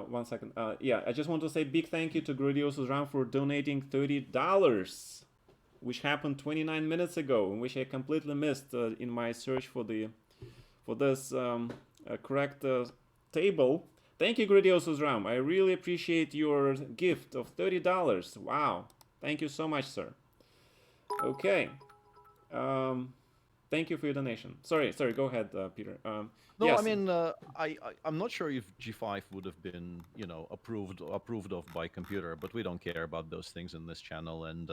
1 second. Yeah, I just want to say big thank you to Gradiosus Ram for donating $30, which happened 29 minutes ago, and which I completely missed in my search for this correct table. Thank you, Gradiosus Ram. I really appreciate your gift of $30. Wow, thank you so much, sir. Okay. Thank you for your donation. Sorry. Go ahead, Peter. No, I Yes. mean, I'm not sure if G5 would have been, approved of by computer, but we don't care about those things in this channel, and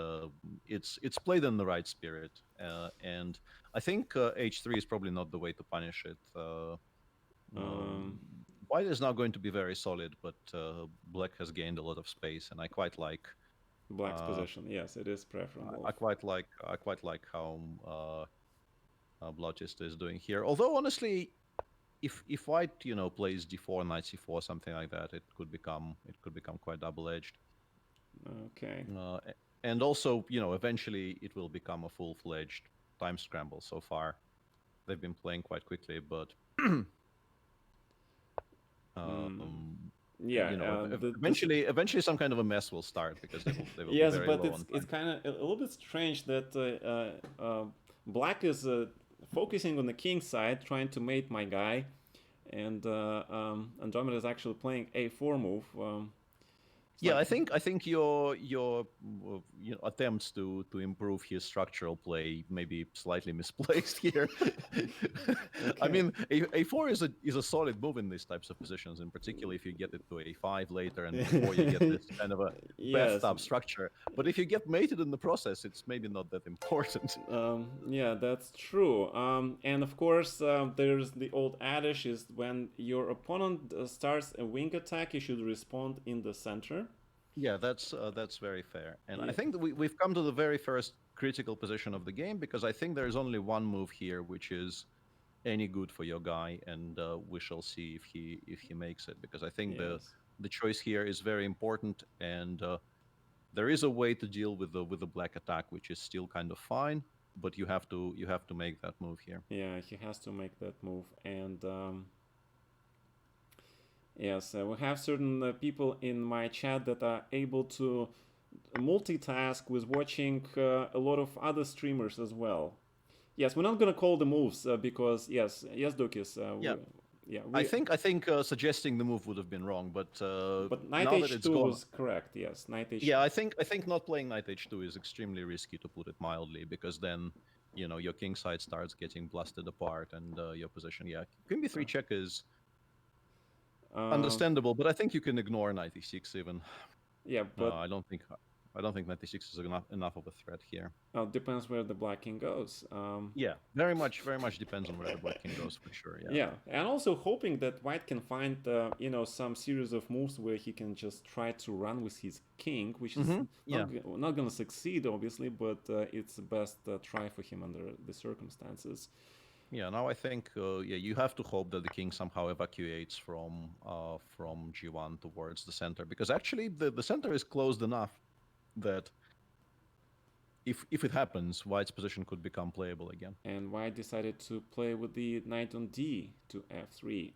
it's played in the right spirit. And I think H3 is probably not the way to punish it. Um, White is now going to be very solid, but Black has gained a lot of space, and I quite like. Black's Uh, position. Yes, it is preferable. I quite like how Bloutist is doing here. Although honestly, if white plays d4 knight c4 something like that, it could become quite double-edged. Okay. And also eventually it will become a full-fledged time scramble. So far they've been playing quite quickly, but Yeah. eventually some kind of a mess will start because they will be Yes, very but low it's on it's time. kind of a little bit strange that Black is focusing on the king side, trying to mate my guy, and Andromeda is actually playing a4 move. It's Yeah, like I think your attempts to improve his structural play may be slightly misplaced here. I okay. mean, a4 is a solid move in these types of positions, in particular if you get it to a5 later and before you get this kind of a Yes. bathtub structure. But if you get mated in the process, it's maybe not that important. Yeah, that's true. And of course, there's the old adage: is when your opponent starts a wing attack, you should respond in the center. Yeah, that's very fair. And I Yeah. think that we've come to the very first critical position of the game because I think there's only one move here which is any good for your guy, and we shall see if he makes it because I think the Yes. the choice here is very important, and there is a way to deal with the black attack which is still kind of fine, but you have to make that move here. Yeah, he has to make that move, and yes, we have certain people in my chat that are able to multitask with watching a lot of other streamers as well. Yes, we're not gonna call the moves because yes, Dukis, Yeah, yeah, I we. think I think suggesting the move would have been wrong, but But knight now that it's h2 gone. was correct. Yes, knight Yeah, h2. I think not playing knight h2 is extremely risky, to put it mildly, because then your king side starts getting blasted apart, and your position. Yeah, queen b3 check is Um, understandable, but I think you can ignore knight e6 even. yeah, but I don't think knight e6 is enough of a threat here. depends where the black king goes. Yeah, very much depends on where the black king goes for sure. Yeah. Yeah, and also hoping that White can find some series of moves where he can just try to run with his king, which is Yeah. not gonna succeed obviously, but it's the best try for him under the circumstances. Yeah, now I think you have to hope that the king somehow evacuates from g1 towards the center, because actually the center is closed enough that if it happens, White's position could become playable again. And White decided to play with the knight on d to f3.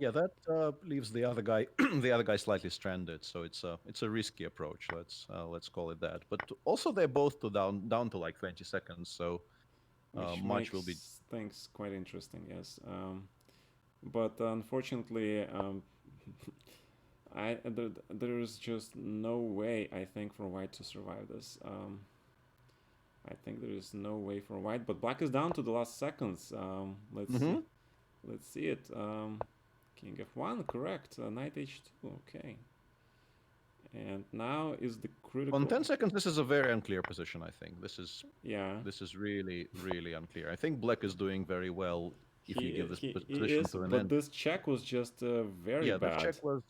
Yeah, that leaves the other guy the other guy slightly stranded, so it's a risky approach. Let's call it that. But also they're both down to like 20 seconds, so Which much will be. makes things quite interesting, yes. But unfortunately, there's just no way, I think, for White to survive this. I think there is no way for White, but Black is down to the last seconds. Let's see it. King f1, correct. Knight h2, okay. And now is the critical. On 10 seconds, this is a very unclear position. I think Yeah. this is really really unclear. I think Black is doing very well if you give this He position is, to an but end. this check was just very Yeah, the check bad. was.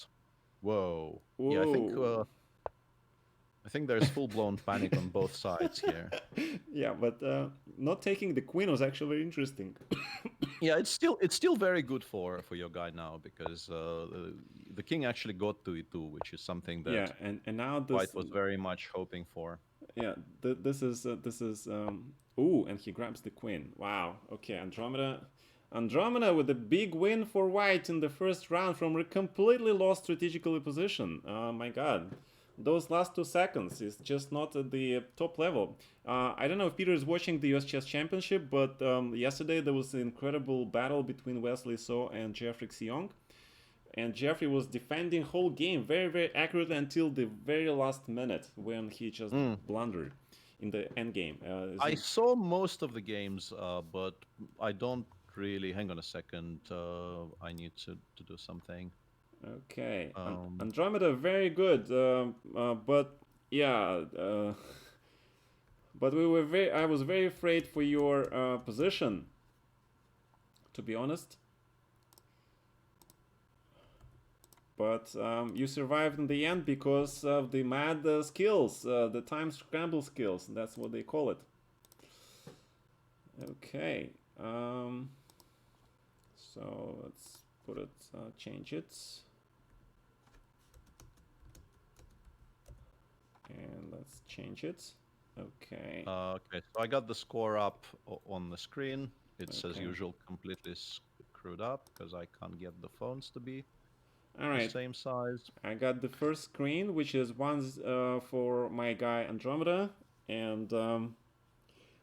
Whoa. Yeah, I think Whoa. I think there's full-blown panic on both sides here. Yeah, but not taking the queen was actually very interesting. Yeah, it's still very good for your guy now because the king actually got to e2, which is something Yeah, that and now White this, was very much hoping for. yeah, this is ooh, and he grabs the queen. Wow. Okay, Andromeda with a big win for White in the first round from a completely lost strategically position. Oh my god. Those last 2 seconds is just not at the top level. I don't know if Peter is watching the US Chess Championship, but yesterday there was an incredible battle between Wesley So and Jeffrey Xiong. And Jeffrey was defending whole game very, very accurately until the very last minute when he just Mm. blundered in the end game. I saw most of the games, but I don't really. Hang on a second. I need to do something. Okay, Um, Andromeda very good, but yeah, but we were very. I was very afraid for your position, to be honest. But you survived in the end because of the mad skills, the time scramble skills. That's what they call it. Okay. So let's put it, change it. And let's change it. Okay. okay, so I got the score up on the screen. It's as Okay. usual completely screwed up because I can't get the phones to be All the right. same size. I got the first screen, which is one for my guy Andromeda. And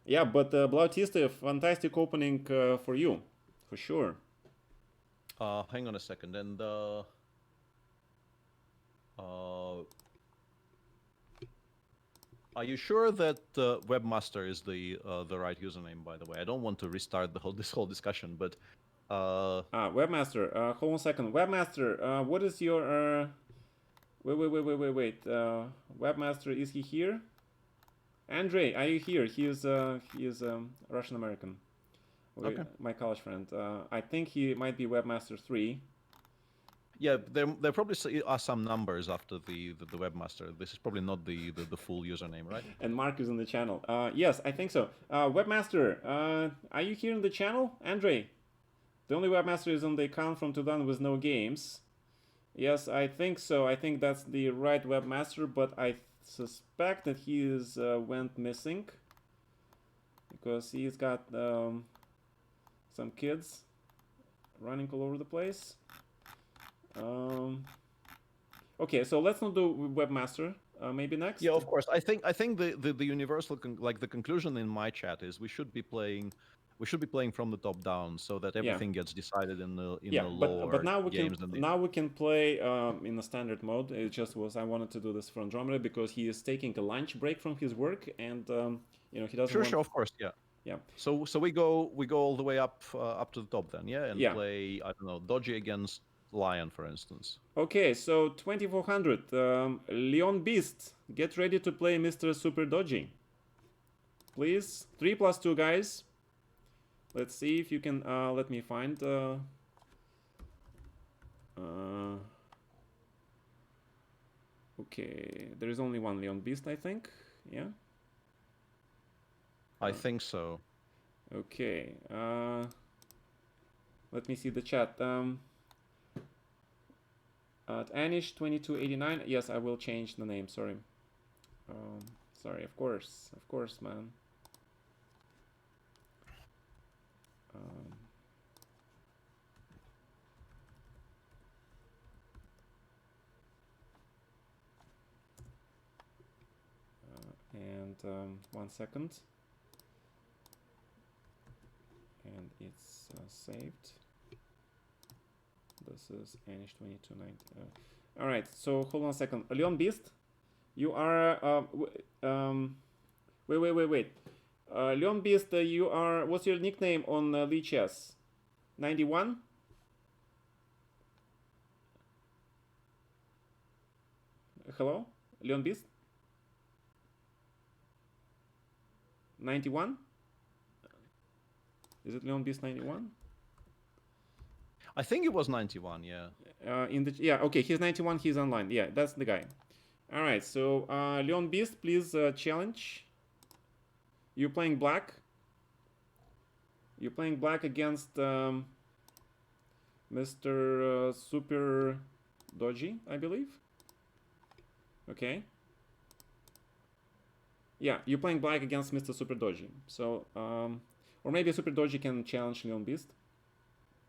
yeah, but Blautista, fantastic opening for you, for sure. Hang on a second, and are you sure that webmaster is the right username? By the way, I don't want to restart this whole discussion, but Webmaster. Hold on a second. Webmaster, what is your wait. Webmaster, is he here? Andre, are you here? He is Russian American. Okay. My college friend. I think he might be Webmaster 3. Yeah, there probably are some numbers after the webmaster. This is probably not the full username, right? And Mark is in the channel. Yes, I think so. Webmaster, are you here in the channel? Andre, the only Webmaster is on the account from Tudan with no games. Yes, I think so. I think that's the right Webmaster, but I suspect that he is went missing because he's got some kids running all over the place. Okay, so let's not do Webmaster. Maybe next. Yeah, of course. I think the universal like the conclusion in my chat is we should be playing from the top down so that everything gets decided in the Yeah, but lower now we games. can play in a standard mode. It just was I wanted to do this for Andromeda because he is taking a lunch break from his work and he doesn't want. Sure, of course, yeah. Yeah. So we go all the way up to the top then, yeah, and Yeah. play I don't know Dodgy against Lion, for instance. Okay, so 2400. Leon Beast, get ready to play Mr. Super Dodgy. Please, 3+2 guys. Let's see if you can let me find. Okay, there is only one Leon Beast, I think. Yeah. I think so. Okay. Let me see the chat. At Anish 2289. Yes, I will change the name. Sorry. Sorry. Of course, man. And 1 second. And it's saved. This is Anish 2290. All right, so hold on a second. Leon Beast, you are wait. Leon Beast, you are, what's your nickname on Lichess? 91? Hello? Leon Beast? 91? Is it Leon Beast 91? I think it was 91, yeah. Okay, he's 91, he's online. Yeah, that's the guy. All right, so Leon Beast, please challenge. You're playing black. You're playing black against Mr. Super Dodgy, I believe. Okay. Yeah, you're playing black against Mr. Super Dodgy. So, or maybe Super Dodgy can challenge Leon Beast.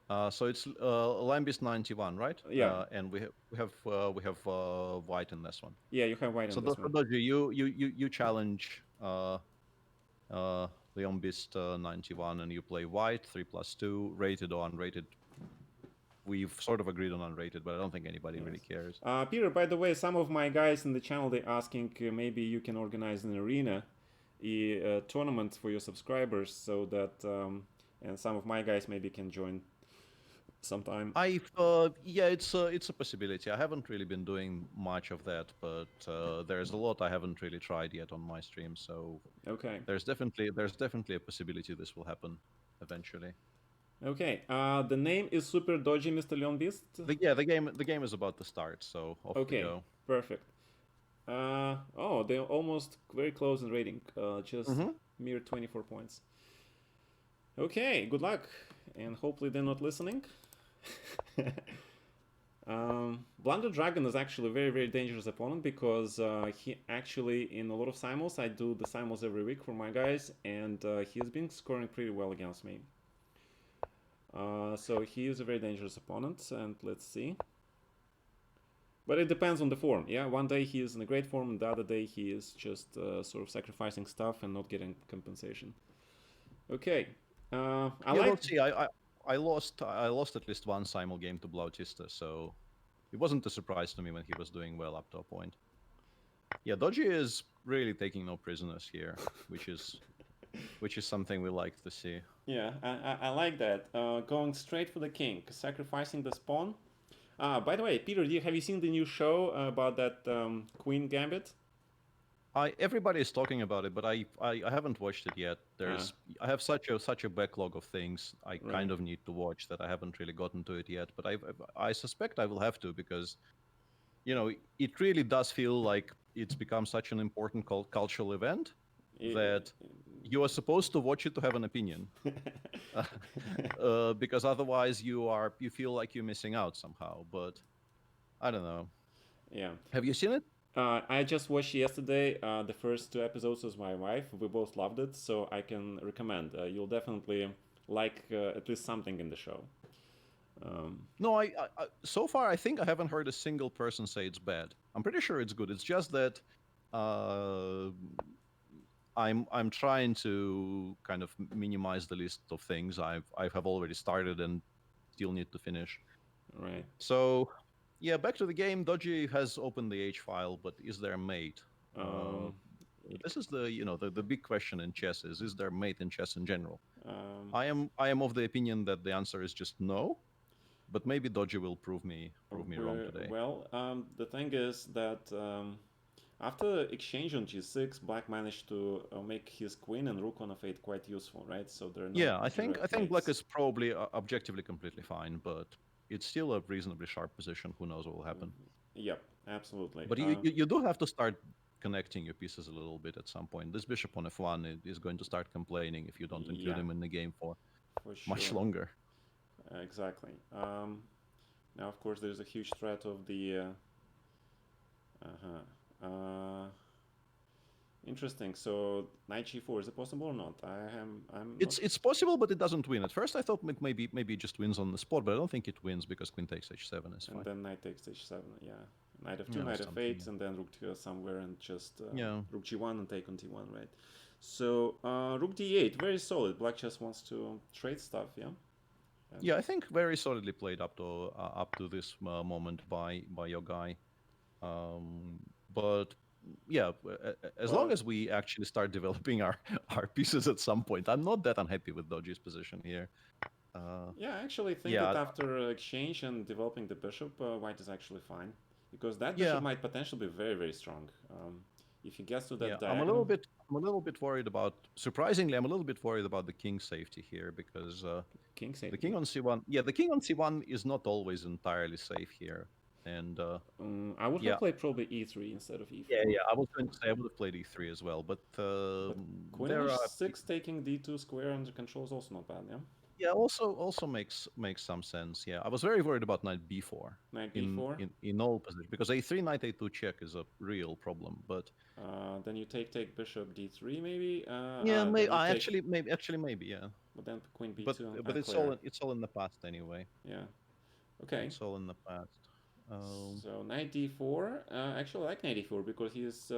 So it's Lambis 91, right? Yeah. And we have white in this one. Yeah, you have white So on this one. Doji, you challenge Leon Beast 91, and you play white 3+2, rated or unrated. We've sort of agreed on unrated, but I don't think anybody really cares. Peter, by the way, some of my guys in the channel they asking maybe you can organize an arena tournament for your subscribers so that and some of my guys maybe can join sometime. Yeah, it's a possibility. I haven't really been doing much of that, but there's a lot I haven't really tried yet on my stream. So Okay. there's definitely a possibility this will happen eventually. Okay. The name is Super Dodgy, Mr. Leon Beast. The game is about to start, so off we Okay. go. Perfect. Oh, they're almost very close in rating. Just mere 24 points. Okay. Good luck, and hopefully they're not listening. Blunder Dragon is actually a very, very dangerous opponent because he actually, in a lot of simuls, I do the simuls every week for my guys, and he's been scoring pretty well against me. So he is a very dangerous opponent, and let's see. But it depends on the form, yeah? One day he is in a great form, and the other day he is just sort of sacrificing stuff and not getting compensation. Okay. We'll see. I lost at least one simul game to Blautista, so it wasn't a surprise to me when he was doing well up to a point. Yeah, Dodgy is really taking no prisoners here, which is something we like to see. Yeah, I like that. Going straight for the king, sacrificing the spawn. By the way, Peter, have you seen the new show about that Queen Gambit? Everybody is talking about it, but I haven't watched it yet. I have such a backlog of things I kind of need to watch that I haven't really gotten to it yet. But I suspect I will have to because, it really does feel like it's become such an important cultural event that you are supposed to watch it to have an opinion, because otherwise you feel like you're missing out somehow. But I don't know. Yeah. Have you seen it? I just watched yesterday the first two episodes with my wife. We both loved it, so I can recommend. You'll definitely like at least something in the show. No, I so far I think I haven't heard a single person say it's bad. I'm pretty sure it's good. It's just that I'm trying to kind of minimize the list of things I have already started and still need to finish. Right. So, yeah, back to the game. Dodgy has opened the H file, but is there mate? This is the big question in chess: is there mate in chess in general? I am of the opinion that the answer is just no, but maybe Dodgy will prove me wrong today. Well, the thing is that after exchange on g6, Black managed to make his queen and rook on f8 quite useful, right? So they're not. Yeah, I think Black is probably objectively completely fine, but it's still a reasonably sharp position. Who knows what will happen? Yep, absolutely. But you do have to start connecting your pieces a little bit at some point. This bishop on f1 is going to start complaining if you don't include him in the game for much longer. Exactly. Now, of course, there's a huge threat of the. Interesting. So knight g4, is it possible or not? It's possible, but it doesn't win. At first, I thought maybe it just wins on the spot, but I don't think it wins because queen takes h7 is fine. And then knight takes h7. Yeah, knight f2, knight f8, and then rook to somewhere and just rook g1 and take on t1, right? So rook d8, very solid. Black just wants to trade stuff, yeah. Yeah, I think very solidly played up to this moment by your guy, but yeah, as long as we actually start developing our pieces at some point, I'm not that unhappy with Dodgy's position here. Yeah, I actually think that after exchange and developing the bishop, white is actually fine because that bishop might potentially be very, very strong. If he gets to that diagonal. I'm a little bit worried about. Surprisingly, I'm a little bit worried about the king's safety here because king safety. The king on c1. Yeah, the king on c1 is not always entirely safe here. And I would yeah, have played probably e3 instead of e4. yeah. I was going to say I would have played e3 as well, but But queen there are h6 taking d2 square under control is also not bad, yeah? yeah. Also makes some sense. Yeah, I was very worried about knight b4 Knight in b4. in all positions because a3 knight a2 check is a real problem. But Then you take bishop d3 maybe. yeah, Then you I take, maybe yeah. but then queen But b2. it's Clear. it's all in the past anyway. Yeah. Okay. It's all in the past. So knight d4. Actually, I like knight d4 because he's,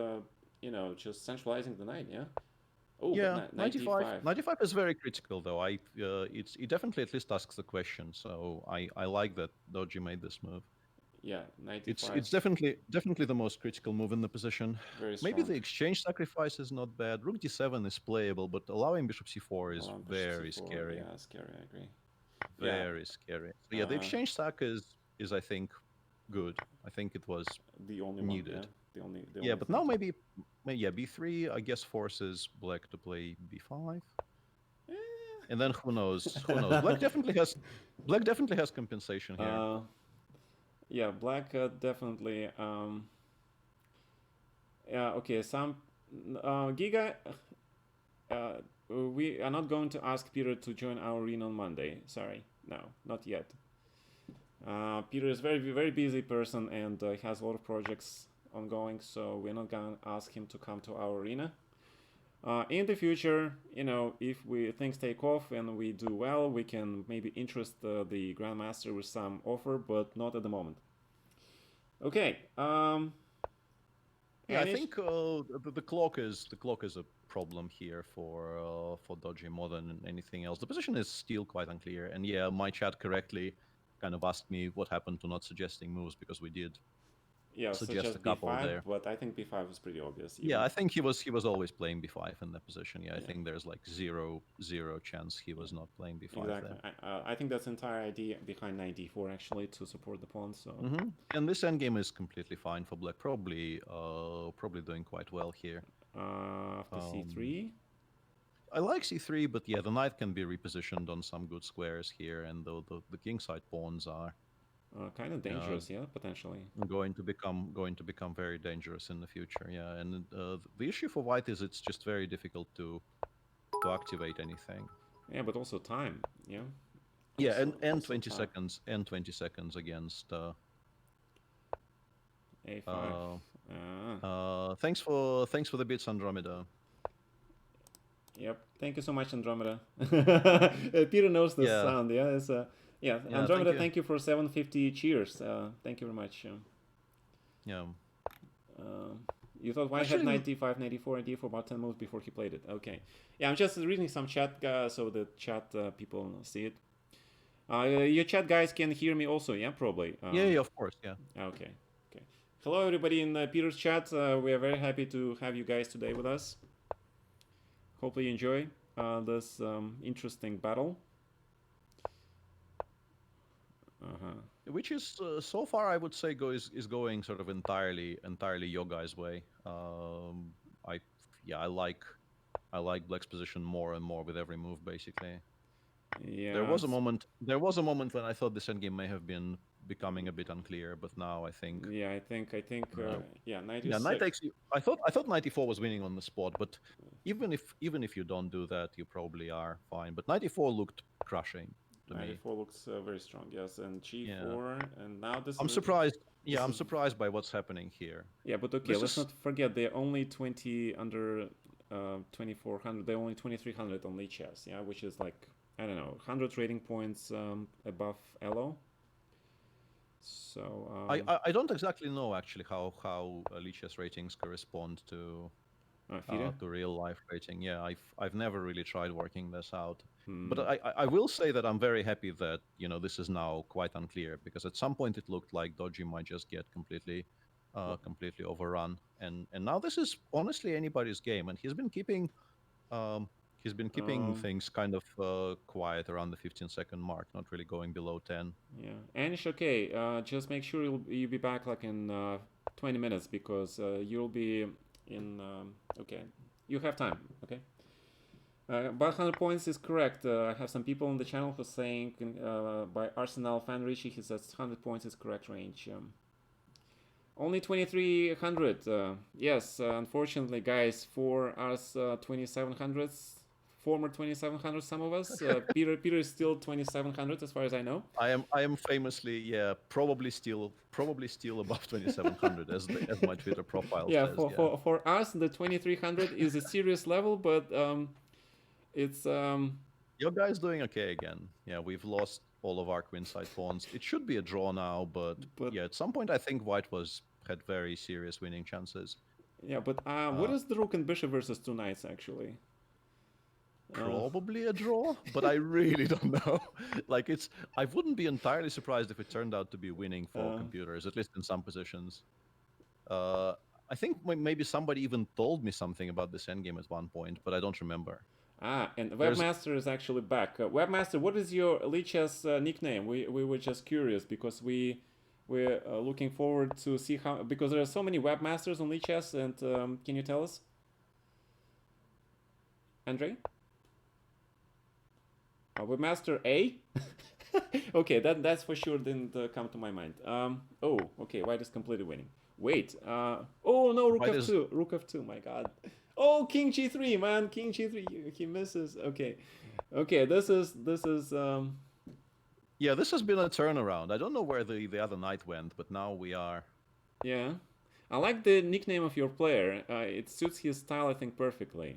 just centralizing the knight. Yeah. Oh, but Yeah, knight d5. 95 is very critical though. It definitely at least asks the question. So I like that Doji made this move. Yeah, knight d5. It's definitely the most critical move in the position. Very Maybe strong. the exchange sacrifice is not bad. Rook d7 is playable, but allowing bishop c4 is Bishop very c4. scary. Yeah, scary. I agree. Yeah. Very scary. So yeah, the Uh, exchange sack is I think good. I think it was the only one. Yeah. needed. The Yeah, only but thing now to. maybe yeah, b3 I guess forces black to play b5. Eh. And then who knows? Who knows? Black definitely has compensation here. Yeah, black definitely. Yeah, okay. Giga. We are not going to ask Peter to join our arena on Monday. Sorry, no, not yet. Peter is very busy person and has a lot of projects ongoing, so we're not gonna ask him to come to our arena. In the future, if things take off and we do well, we can maybe interest the Grandmaster with some offer, but not at the moment. Okay. Yeah, I think the clock is a problem here for Dodgy more than anything else. The position is still quite unclear, and yeah, my chat correctly kind of asked me what happened to not suggesting moves because we did Yeah, suggest a suggest couple b5, there. but I think b5 is pretty obvious. Yeah, Even I think he was always playing b5 in that position. Yeah, I yeah, think there's like zero chance he was not playing b5 exactly. there. I think that's the entire idea behind knight d4 actually to support the pawn. So And this endgame is completely fine for black. Probably doing quite well here. after Um, c3, I like c3, but yeah, the knight can be repositioned on some good squares here, and the kingside pawns are kind of uh, dangerous. Yeah, potentially. going to become very dangerous in the future. Yeah, and the issue for white is it's just very difficult to activate anything. Yeah, but also time. Yeah. Yeah, and Also 20 time. seconds against a5. thanks for the bits, Andromeda. Yep. Thank you so much, Andromeda. Peter knows this Yeah, sound. Yeah. Yeah. yeah, thank Andromeda, you. thank you for 750 cheers. Thank you very much. Yeah. Uh, you thought why had Actually, knight d5, knight d4, and d4 about 10 moves before he played it. Okay. Yeah, I'm just reading some chat so the chat people see it. Your chat guys can hear me also, yeah, probably. yeah, of course, yeah. Okay. Okay. Hello, everybody in Peter's chat. We are very happy to have you guys today with us. Hopefully, you enjoy this interesting battle. Which is so far I would say is going sort of entirely your guys' way. I yeah I like Black's position more and more with every move basically. Yeah. There was a moment when I thought this endgame may have been becoming a bit unclear, but now I think Yeah, I think. uh, Yeah, knight yeah, knight e6. takes you. I thought 94 was winning on the spot, but even if you don't do that, you probably are fine. But 94 looked crushing to Knight me. e4 looks very strong. Yes, and Yeah. g4, and now this I'm is surprised. this Yeah, I'm is surprised by what's happening here. yeah, but okay, This let's is not forget they're only 20 under 2400. They're only 2300 on lichess, yeah, which is like I don't know 100 rating points above Elo. So I don't exactly know actually how Lichess ratings correspond FIDE. to real life rating. Yeah, I've never really tried working this out. But Hmm. I will say that I'm very happy that this is now quite unclear because at some point it looked like Dodgy might just get completely overrun, and now this is honestly anybody's game, and um, he's been keeping Um, things kind of quiet around the 15-second mark, not really going below 10. yeah, Anish, okay, just make sure you'll be back like in 20 minutes because you'll be in. Okay, you have time. Okay. But 100 points is correct. I have some people on the channel who saying by Arsenal fan Richie, he says 100 points is correct range. Only 2300. Yes, unfortunately, guys, for us 2700s, former 2700, some of us. Peter is still 2700 as far as I know. I am famously, yeah, probably still above 2700 as my Twitter profile Yeah, says. for, Yeah. for, for us, the 2300 is a serious level, but it's Your guy's doing okay again. Yeah, we've lost all of our queenside pawns. It should be a draw now, but but yeah, at some point I think white had very serious winning chances. yeah, but what Uh, is the rook and bishop versus two knights actually? Uh, Probably a draw, but I really don't know. Like I wouldn't be entirely surprised if it turned out to be winning for uh, computers, at least in some positions. Uh, I think maybe somebody even told me something about this endgame at one point, but I don't remember. and There's Webmaster is actually back. Webmaster, what is your Lichess nickname? We were just curious because we're looking forward to see how, because there are so many webmasters on Lichess, and can you tell us, Andre? Webmaster A. Okay, that's for sure didn't come to my mind. Oh, okay, white is completely winning. Wait, oh no, rook White is f2, rook f2, my god. Oh, king g3, man, king g3, he misses. Okay, okay, this is yeah, this has been a turnaround. I don't know where the other knight went, but now we are. yeah. I like the nickname of your player. It suits his style, I think, perfectly.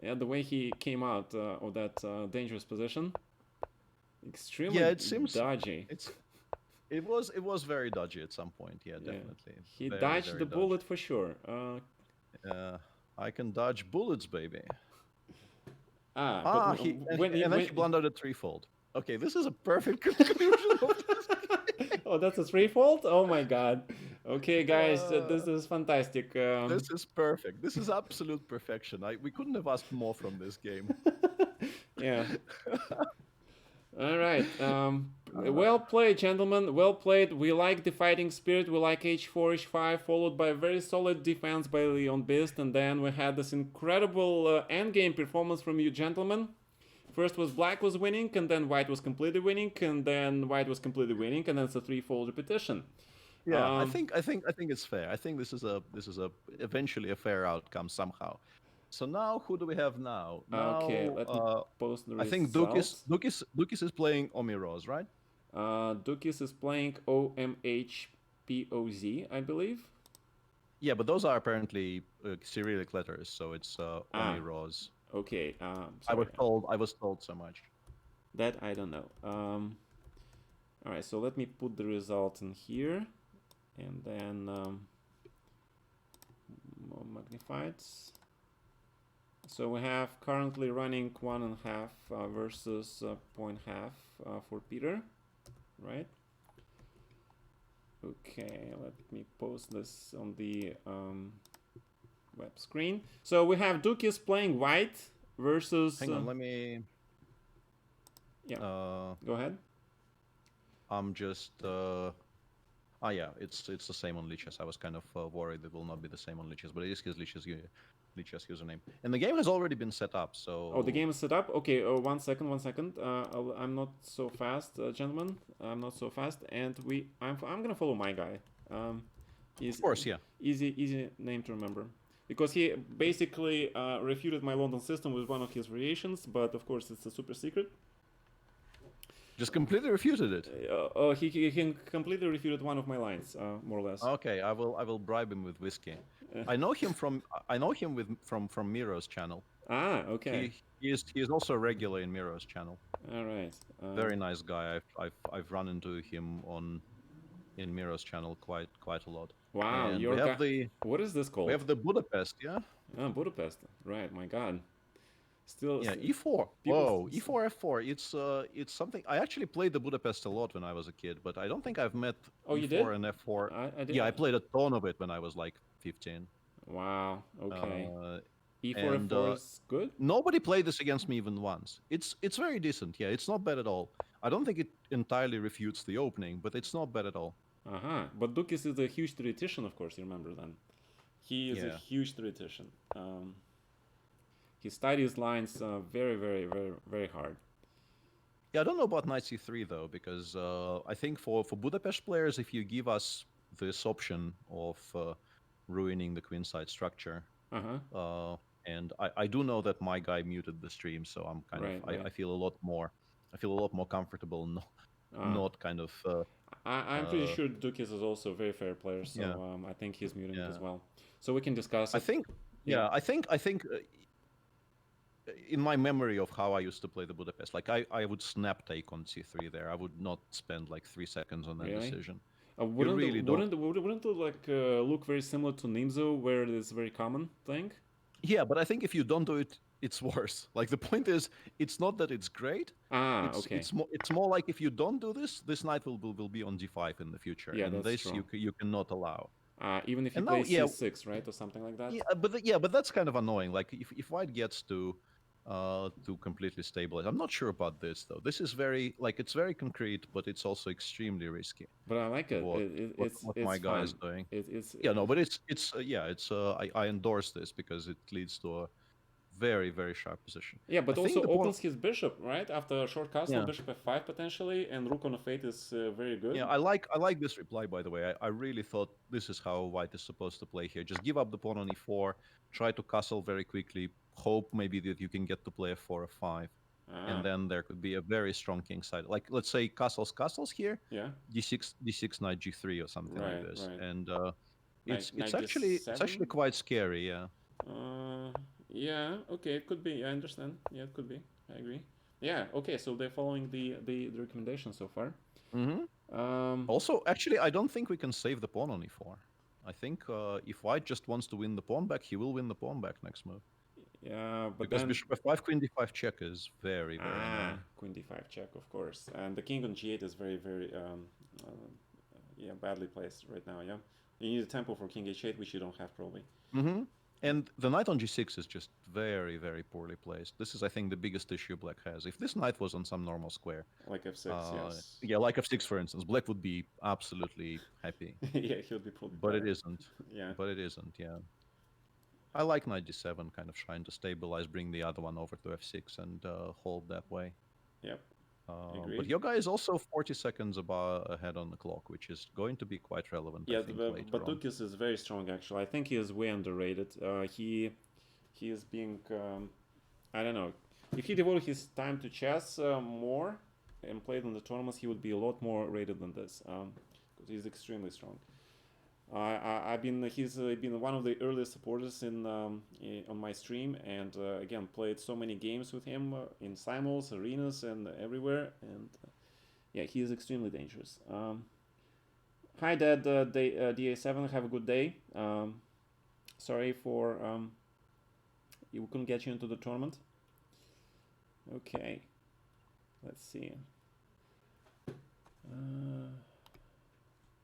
Yeah, the way he came out of that dangerous position, Yeah, extremely it seems dodgy. it's it was very dodgy at some point. Yeah, Yeah, definitely, he very dodged very the dodgy. bullet for sure. I can dodge bullets, baby. But Ah, he and then when he blundered a threefold. Okay, this is a perfect conclusion of this. oh, that's a threefold. Oh my god. Okay, guys, this Uh, is fantastic. this is perfect. This is absolute perfection. We couldn't have asked more from this game. Yeah. All right. Uh, Well played, gentlemen. Well played. We like the fighting spirit. We like h4, h5, followed by a very solid defense by Leon Bist, and then we had this incredible endgame performance from you, gentlemen. First was black was winning, and then white was completely winning, and then white was completely winning, and then it's a threefold repetition. yeah, I Um, think I think I think it's fair. I think this is a eventually a fair outcome somehow. So now who do we have now? okay, Now let me post the I think Dukis results. Dukis Dukis is playing Omiroz, right? Dukis is playing OMHPOZ, I believe. Yeah, but those are apparently Cyrillic letters, so it's Ah, Omiroz. okay. I Sorry, was told so much. that I don't know. All right, so let me put the result in here, and then more magnified. So we have currently running 1.5 versus 0.5 for Peter, right? Okay, let me post this on the web screen. So we have Dukis playing white versus. Hang on, let me. Yeah, Uh, go ahead. I'm just. Yeah, it's the same on Lichess. I was kind of worried it will not be the same on Lichess, but it is his Lichess username. And the game has already been set up, Oh, the so game is set up. Okay, 1 second, 1 second. I'm not so fast, gentlemen. I'm not so fast, and I'm gonna follow my guy. of He's course, yeah. easy name to remember because he basically refuted my London system with one of his variations, but of course it's a super secret. Just completely refuted it. He completely refuted one of my lines, more or less. Okay, I will bribe him with whiskey. Uh, I know him from Miro's channel. okay. He is also a regular in Miro's channel. All right. Very nice guy. I've run into him in Miro's channel quite a lot. Wow, And your guy. What is this we called? have the Budapest, yeah? Budapest. Right. My God. Still, Yeah, E4. people. Whoa, E4 F4. It's something I actually played the Budapest a lot when I was a kid, but I don't think I've met Oh, you did? E4 and F4. I did. Yeah, I played a ton of it when I was like 15. Wow. Okay. Uh, E4 and F4 is good. nobody played this against me even once. It's very decent. Yeah, it's not bad at all. I don't think it entirely refutes the opening, but it's not bad at all. But Dukis is a huge theoretician, of course. You remember then. He is a Yeah. huge theoretician. He studies lines very hard. Yeah, I don't know about knight c3 though, because I think for Budapest players, if you give us this option of ruining the queenside structure. Uh-huh. And I do know that my guy muted the stream, so I'm kind of Right, right. I feel a lot more comfortable Uh, not kind of I'm pretty uh, sure Dukis is also a very fair player, yeah, so I think he's muting it as yeah. well. So we can discuss I it. think Yeah. yeah, I think in my memory of how I used to play the Budapest, like I would snap take on c3 there. I would not spend like 3 seconds on that Really? decision. You Wouldn't really don't. wouldn't it like look very similar to Nimzo, where it is a very common thing? Yeah, but I think if you don't do it, it's worse. Like the point is, it's not that it's great. Ah, It's okay. it's more it's more like if you don't do this, this knight will be on d5 in the future, Yeah, and that's this true. you cannot allow. Even if you And play now, yeah, C6, right, or something like that. yeah, but that's kind of annoying. Like if white gets to completely stabilize, I'm not sure about this though. This is very like it's very concrete, but it's also extremely risky. But I like it. What what It's my guy is fun. doing. It's Yeah, no, but it's yeah, it's I endorse this because it leads to a very very sharp position. yeah, I but think also the point. opens his bishop, right? After a short castle, Yeah. bishop f5 potentially, and rook on f8 is very Yeah, good. I like this reply by the way. I really thought this is how white is supposed to play here. Just give up the pawn on e4, try to castle very quickly, hope maybe that you can get to play f4 f5, and Ah, then there could be a very strong king side. Like let's say castles here, yeah, d6 knight g3 or something like right, this. right. And Knight, it's knight actually d7. quite scary, yeah. Uh, yeah, okay, it could be. I understand. Yeah, it could be. I agree. Yeah, okay. So they're following the recommendation so far. Hmm. Um, Also, actually, I don't think we can save the pawn on e4. I think if white just wants to win the pawn back, he will win the pawn back next move. yeah, but Because then bishop f5, queen d5 check is very, very annoying. queen d5 check, of course, and the king on g8 is very yeah, badly placed right now. Yeah, you need a tempo for king h8, which you don't have probably. Hmm. Yeah, And the knight on g6 is just very, very poorly placed. This is, I think, the biggest issue black has. If this knight was on some normal square, like f6. Yes. yeah, like f6, for instance, black would be absolutely happy. Yeah, he'll be probably But it proud. isn't. Yeah. But it isn't, yeah. I like knight d7, kind of trying to stabilize, bring the other one over to f6 and hold that way. Yep. But Agreed. your guy is also 40 seconds ahead on the clock, which is going to be quite relevant, I Yeah, think, later on. Batukis is very strong actually. I think he is way underrated. He is being I don't know. If he devoted his time to chess more and played in the tournaments, he would be a lot more rated than this. Because he's extremely strong. I've been he's been one of the earliest supporters on my stream, and again played so many games with him in simuls, arenas, and everywhere. And yeah, he is extremely dangerous. Hi, Dad. DA7. Have a good day. Sorry for we couldn't get you into the tournament. Okay, let's see.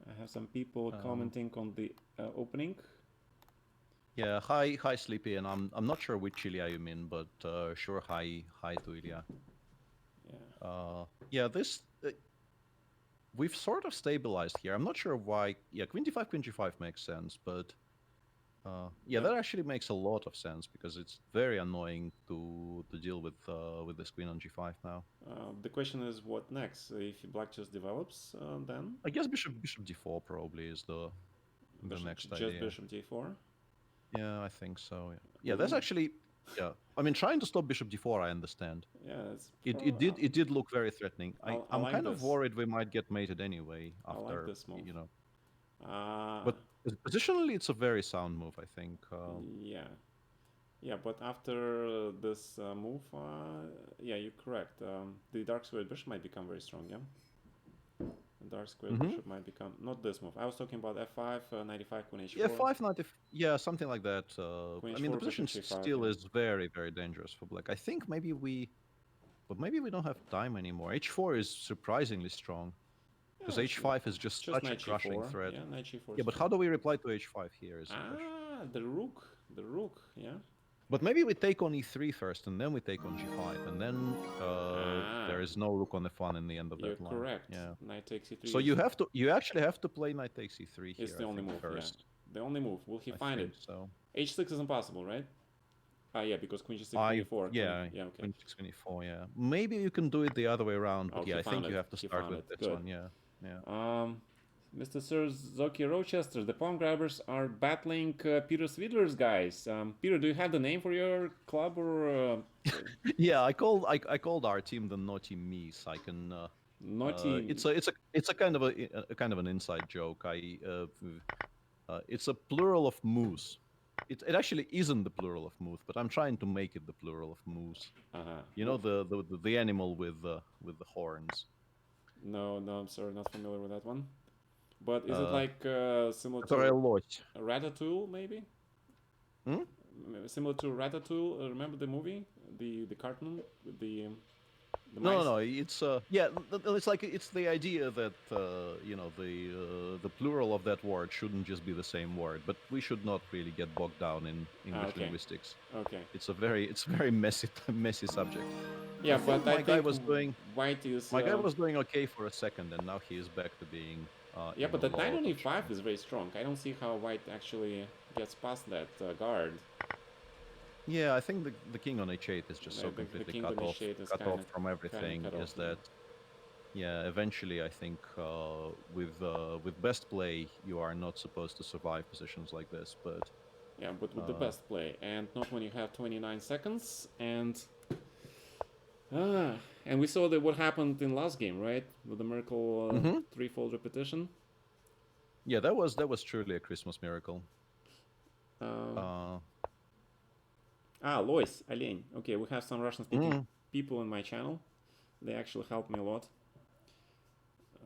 I have some people Um, commenting on the opening. yeah, hi, Sleepy, and I'm not sure which Ilya you mean, but sure, hi to Ilya. Yeah. Yeah, this we've sort of stabilized here. I'm not sure why. Yeah, queen d5, queen g5 makes sense, but yeah, that actually makes a lot of sense because it's very annoying to deal with this queen on g5 now. The question is, what next? If black just develops, then I guess bishop d4 probably is the next just idea. bishop d4. Yeah, I think so. Yeah, yeah. That's Ooh, actually yeah. I mean, trying to stop bishop d4, I understand. yeah, it's It did look very threatening. I I'm like kind of this. worried we might get mated anyway I like after this move. you know. Uh, But positionally, it's a very sound move, I think. yeah, yeah, but after this move, yeah, you're correct. The dark square bishop might become very strong. Yeah, the dark square Hmm. bishop might become not this move. I was talking about f5, 95, queen Yeah, h4, 5 knight. If yeah, something like that. queen I mean, the h4, position bishop c5. still Yeah. is very, very dangerous for black. I think but maybe we don't have time anymore. H4 is surprisingly strong because Yeah, H5 is just just such a knight crushing g4. threat. Yeah, knight g4 Yeah, is but fine. how do we reply to H5 here is the question. The rook. The rook, yeah. But maybe we take on E3 first, and then we take on G5, and then Ah, there is no rook on F1 in the end of you're that line. correct. Yeah. Knight takes So e3 is you actually have to play knight takes E3 is here, the I only think, move, yeah. first. The only move. Will he I find it? think so. H6 is impossible, right? Ah, yeah, because queen g6, queen e4. Yeah, Yeah, okay. queen 6, queen e4, yeah. Maybe you can do it the other way around, Oh, but yeah, he I think found you it. have to He start found with it. this Good. one, yeah. Yeah. Um, Mr. Sir Zoki Rochester, the Pawn Grabbers are battling Peter Svidler's guys. Peter, do you have the name for your club or Yeah, I called our team the Naughty Me's. I can. naughty? It's a kind of a kind of an inside joke. It's a plural of moose. It actually isn't the plural of moose, but I'm trying to make it the plural of moose. Uh-huh. You know the animal with the horns. No, no, I'm sorry, not familiar with that one. But is it Uh, like similar Которая to лось. Ratatouille, maybe? Hmm? Similar to Ratatouille. Remember the movie, the cartoon with the No, no, mice? no. It's it's like it's the idea that the plural of that word shouldn't just be the same word, but we should not really get bogged down in Ah, English okay, linguistics. okay. It's a very messy messy subject. I Yeah, think but I think white is. my guy was doing okay for a second, and now he is back to being Yeah, in but the that knight lower on e5 position. is very strong. I don't see how white actually gets past that guard. Yeah, I think the king on h8 is just so The completely king on e8 is cut kind off of from everything. cut Is off. that yeah? Eventually, I think with best play, you are not supposed to survive positions like this. But Yeah, but with the uh, best play, and not when you have 29 seconds. And we saw that what happened in last game, right? With the miracle mhm. threefold repetition. Yeah, that was truly a Christmas miracle. Uh, Uh, Lois, Олень. Okay, we have some Russian-speaking mm. people in my channel. They actually helped me a lot.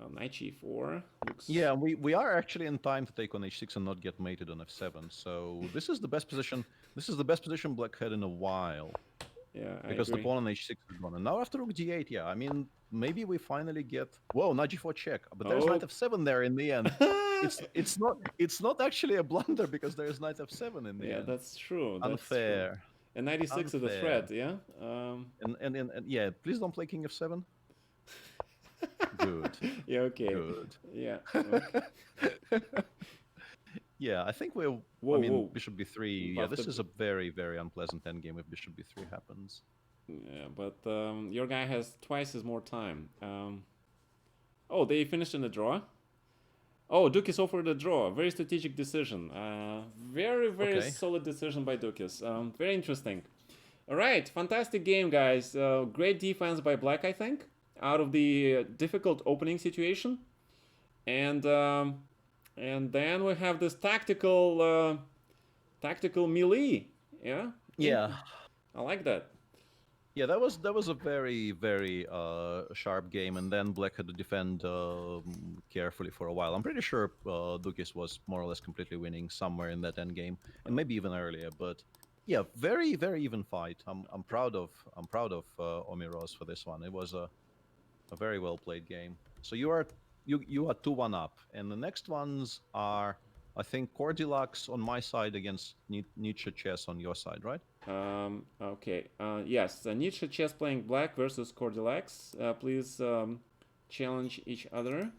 Knight g4 looks. Yeah, we are actually in time to take on h6 and not get mated on f7. So this is the best position. This is the best position Black had in a while Yeah, I because the agree. pawn on h6 is gone. And now after rook d8, yeah, I mean maybe we finally get whoa knight g4 check, but there's knight Oh. f7 there in the end. It's not actually a blunder because there's knight f7 in the Yeah, end. that's true. That's true. Unfair, And 96 is the unfair. threat, yeah? And yeah, please don't play king f7. Good, Yeah, okay. good. Yeah, okay. Yeah, I think we're. I Whoa, mean, whoa. bishop b3. Yeah, After. this is a very, very unpleasant endgame if bishop b3 happens. Yeah, but your guy has twice as more time. Oh, they finished in a draw? Oh, Dukis offered a draw. Very strategic decision. Very, very Okay. solid decision by Dukis. Very interesting. All right, fantastic game, guys. Great defense by Black, I think, out of the difficult opening situation. And then we have this tactical melee. Yeah, Yeah, I like that. yeah. That was a very, very sharp game, and then Black had to defend carefully for a while. I'm pretty sure Dukis was more or less completely winning somewhere in that endgame, and maybe even earlier. But yeah, very, very even fight. I'm proud of Omiros for this one. It was a very well played game. So you are 2-1 up, and the next ones are I think Cordilux on my side against Nietzsche Chess on your side, right? Okay. Yes, Nietzsche chess playing Black versus Cordilex. Please challenge each other.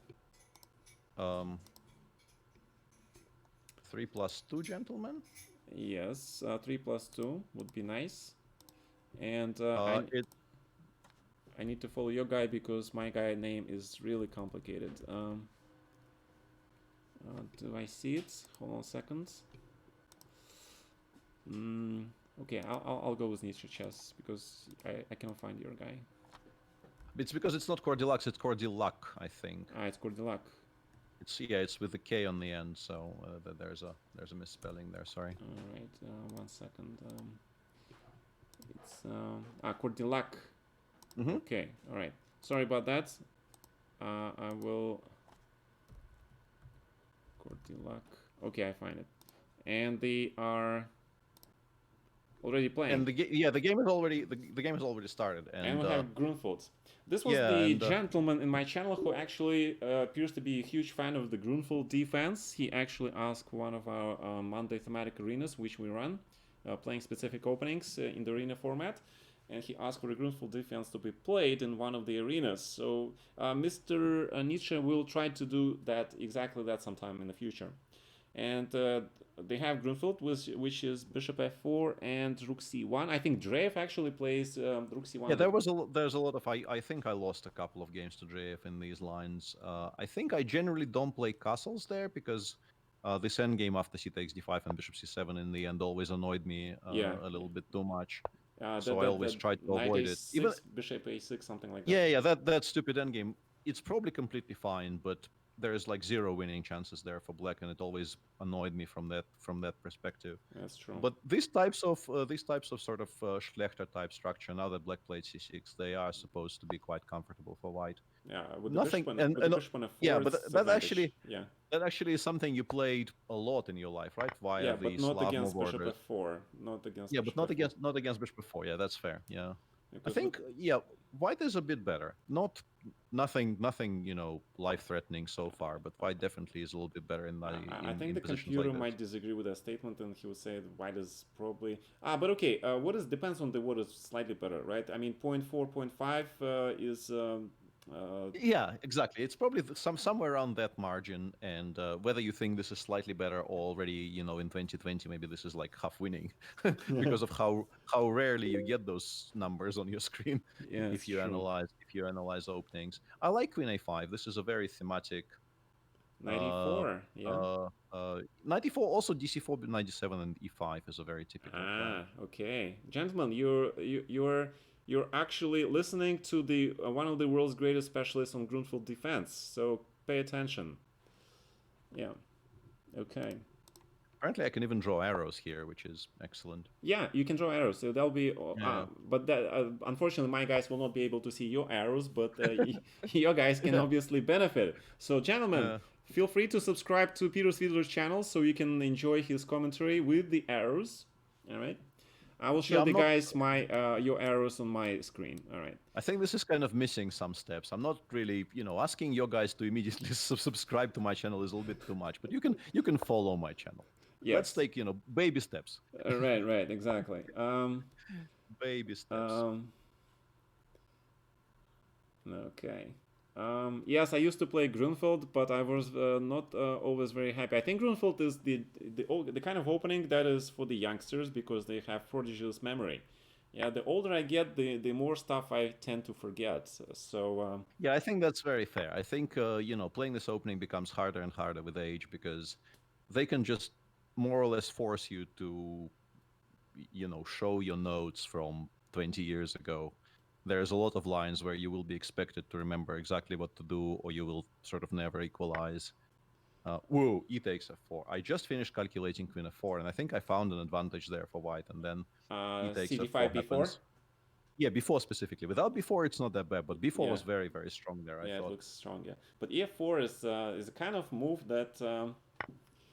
Um, 3+2, gentlemen. Yes, 3+2 would be nice. And It I need to follow your guy because my guy name is really complicated. Do I see it? Hold on a second. Okay, I'll go with Nietzsche chess because I cannot find your guy. it's because it's not Cordilux, it's Cordilac, I think. It's Cordilac. It's with the K on the end, so there's a misspelling there. Sorry. All right, 1 second. It's Cordilac. Mm-hmm. Okay, all right. Sorry about that. I will. Cordilac. Okay, I find it. And they are already playing. And the game is already the game has already started. And we have Grunfeld. This was yeah, the and, gentleman in my channel who actually appears to be a huge fan of the Grunfeld defense. He actually asked one of our Monday thematic arenas, which we run, playing specific openings in the arena format. And he asked for the Grunfeld defense to be played in one of the arenas. So Mr. Nietzsche will try to do that exactly that sometime in the future. and they have Grunfeld, which is bishop f4 and rook c1. I think Dreyev actually plays rook c1. Yeah, there's a lot of I think I lost a couple of games to JF in these lines. I think I generally don't play castles there because this endgame after c takes d5 and bishop c7 in the end always annoyed me Yeah, a little bit too much. So that I that always that try to knight avoid it. Even a6, bishop a6, something like that. yeah, that stupid endgame. It's probably completely fine, but there's like zero winning chances there for black, and it always annoyed me from that perspective. That's true. But these types of sort of Schlechter type structure, now that black played c6, they are supposed to be quite comfortable for white. Yeah, Nothing with the bishop on yeah, f4, but it's that advantage. actually Yeah, is something you played a lot in your life, right? Via yeah, but the not Slavmo against bishop borders. f4. Not against Yeah, but bishop f4. not against bishop before. Yeah, that's fair. Yeah. I Because with think yeah, white is a bit better. Nothing, life threatening so far, but white definitely is a little bit better in I think in the positions computer like this. might disagree with that statement, and he would say that white is probably but okay. What is depends on the what is slightly better, right? I mean, point 4, point 5 is Yeah, exactly. It's probably somewhere around that margin, and whether you think this is slightly better or already, in 2020, maybe this is like half winning because of how rarely you get those numbers on your screen yeah, it's true. if you analyze openings. I like Queen A5. This is a very thematic. Uh, 94, yeah. 94 also DC4, but 97 and E5 is a very typical play. Okay, gentlemen, you're actually listening to the one of the world's greatest specialists on Grunfeld defense. So pay attention. Yeah. Okay. Apparently, I can even draw arrows here, which is excellent. Yeah, you can draw arrows. So that'll be, Yeah. but that unfortunately my guys will not be able to see your arrows, but your guys can Yeah. obviously benefit. So gentlemen, Yeah. feel free to subscribe to Peter Svidler's channel so you can enjoy his commentary with the arrows. All right. I will show Yeah, I'm the not. guys my your arrows on my screen. All right. I think this is kind of missing some steps. I'm not really, asking your guys to immediately subscribe to my channel is a little bit too much, but you can follow my channel. Let's Yes. take, baby steps. Right. Exactly. Baby steps. Um, okay. Yes, I used to play Grunfeld, but I was not always very happy. I think Grunfeld is the kind of opening that is for the youngsters because they have prodigious memory. Yeah, the older I get, the more stuff I tend to forget. So Yeah, I think that's very fair. I think, playing this opening becomes harder and harder with age because they can just more or less force you to, show your notes from 20 years ago. There's a lot of lines where you will be expected to remember exactly what to do, or you will sort of never equalize. Whoa, e takes f4. I just finished calculating queen f4, and I think I found an advantage there for white, and then e takes f4 CD5 before. happens. Yeah, before specifically. Without before, it's not that bad, but before Yeah, was very, very strong there, I yeah, it thought. looks strong. Yeah, but EF4 is a kind of move that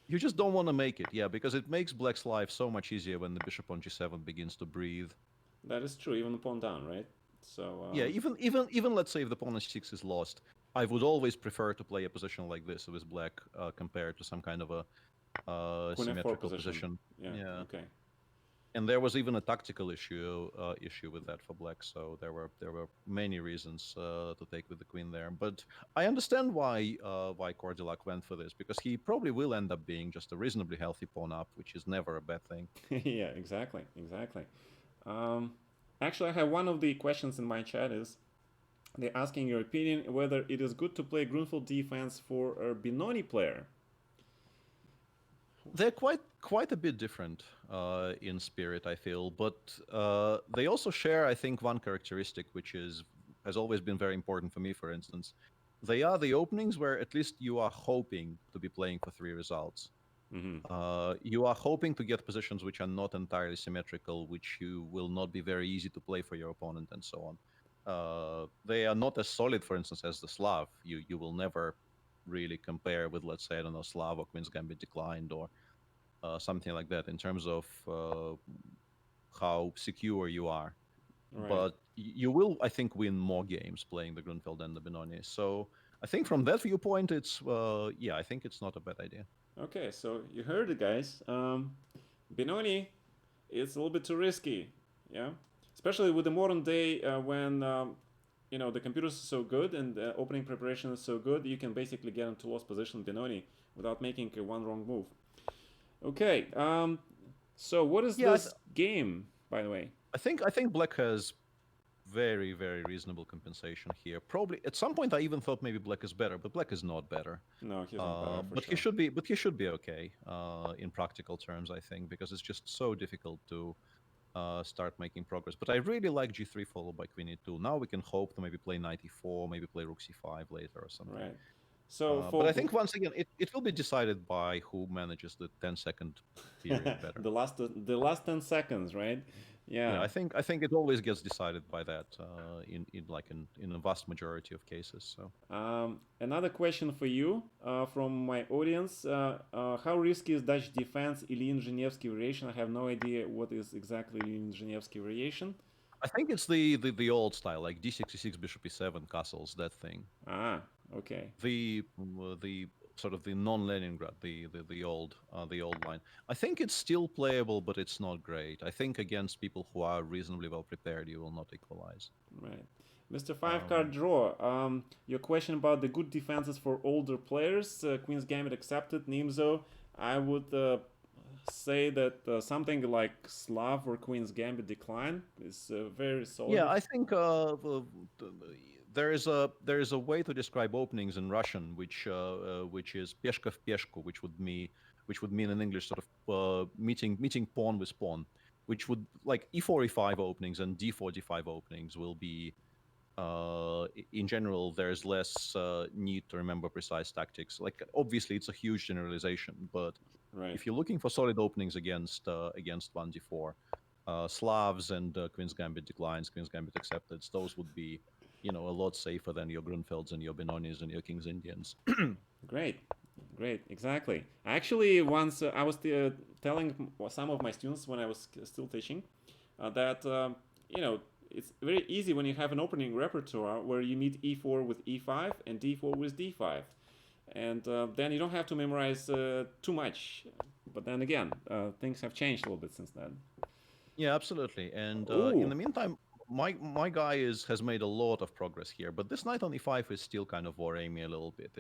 You just don't want to make it, yeah, because it makes black's life so much easier when the bishop on g7 begins to breathe. that is true. Even pawn down, right? So Yeah, even let's say if the pawn on 6 is lost, I would always prefer to play a position like this with black compared to some kind of a Queen F4 symmetrical position. position. Yeah. Yeah, Okay. and there was even a tactical issue with that for black. So there were many reasons to take with the queen there. But I understand why Cordillac went for this because he probably will end up being just a reasonably healthy pawn up, which is never a bad thing. Yeah. Exactly. Exactly. Um, actually, I have one of the questions in my chat is they're asking your opinion whether it is good to play Grunfeld defense for a Benoni player. They're quite a bit different in spirit, I feel, but they also share, I think, one characteristic which has always been very important for me. For instance, they are the openings where at least you are hoping to be playing for 3 results. Mm-hmm. You are hoping to get positions which are not entirely symmetrical, which you will not be very easy to play for your opponent, and so on. They are not as solid, for instance, as the Slav. You will never really compare with, let's say, I don't know, Slav or Queen's Gambit Declined or something like that in terms of how secure you are. Right. But you will, I think, win more games playing the Grunfeld than the Benoni. So I think from that viewpoint, it's yeah, I think it's not a bad idea. Okay. So you heard it, guys. Benoni, it's a little bit too risky. Yeah. Especially with the modern day when the computers are so good and the opening preparation is so good, you can basically get into lost position Benoni without making one wrong move. Okay. So what is Yeah, this game, by the way? I think Black has very, very reasonable compensation here. Probably at some point I even thought maybe Black is better, but Black is not better. No, he's not better for But he sure. should be. But he should be okay in practical terms, I think, because it's just so difficult to start making progress. But I really like G3 followed by Queen E2. Now we can hope to maybe play Knight E4, maybe play Rook C5 later or something. Right. So But for I think once again, it will be decided by who manages the 10-second period better. the last 10 seconds, right? Yeah, Yeah. I think it always gets decided by that in a vast majority of cases. So Another question for you from my audience. How risky is Dutch defense Ilyin Zhenevsky variation? I have no idea what is exactly Ilyin Zhenevsky variation. I think it's the old style, like D66, Bishop E7, castles, that thing. Ah, okay. The sort of the non-Leningrad, the old line. I think it's still playable, but it's not great. I think against people who are reasonably well prepared, you will not equalize. Right. Mr. Five Card Um, Draw, your question about the good defenses for older players, Queen's Gambit accepted, Nimzo. I would say that something like Slav or Queen's Gambit decline is very yeah, solid. I think there is a way to describe openings in Russian, which is peshka v peshku, which would mean in English sort of meeting pawn with pawn, which would like e4 e5 openings and d4 d5 openings will be in general there's less need to remember precise tactics. Like obviously it's a huge generalization, but Right. if you're looking for solid openings against 1d4, Slavs and Queen's Gambit declines, Queen's Gambit accepted, those would be a lot safer than your Grunfelds and your Benonis and your King's Indians. Great. Great. Exactly. Actually, once I was telling some of my students when I was still teaching that, it's very easy when you have an opening repertoire where you meet e4 with e5 and d4 with d5. And then you don't have to memorize too much. But then again, things have changed a little bit since then. Yeah, absolutely. And in Ooh, the meantime, my guy has made a lot of progress here, but this knight on e5 is still kind of worrying me a little bit.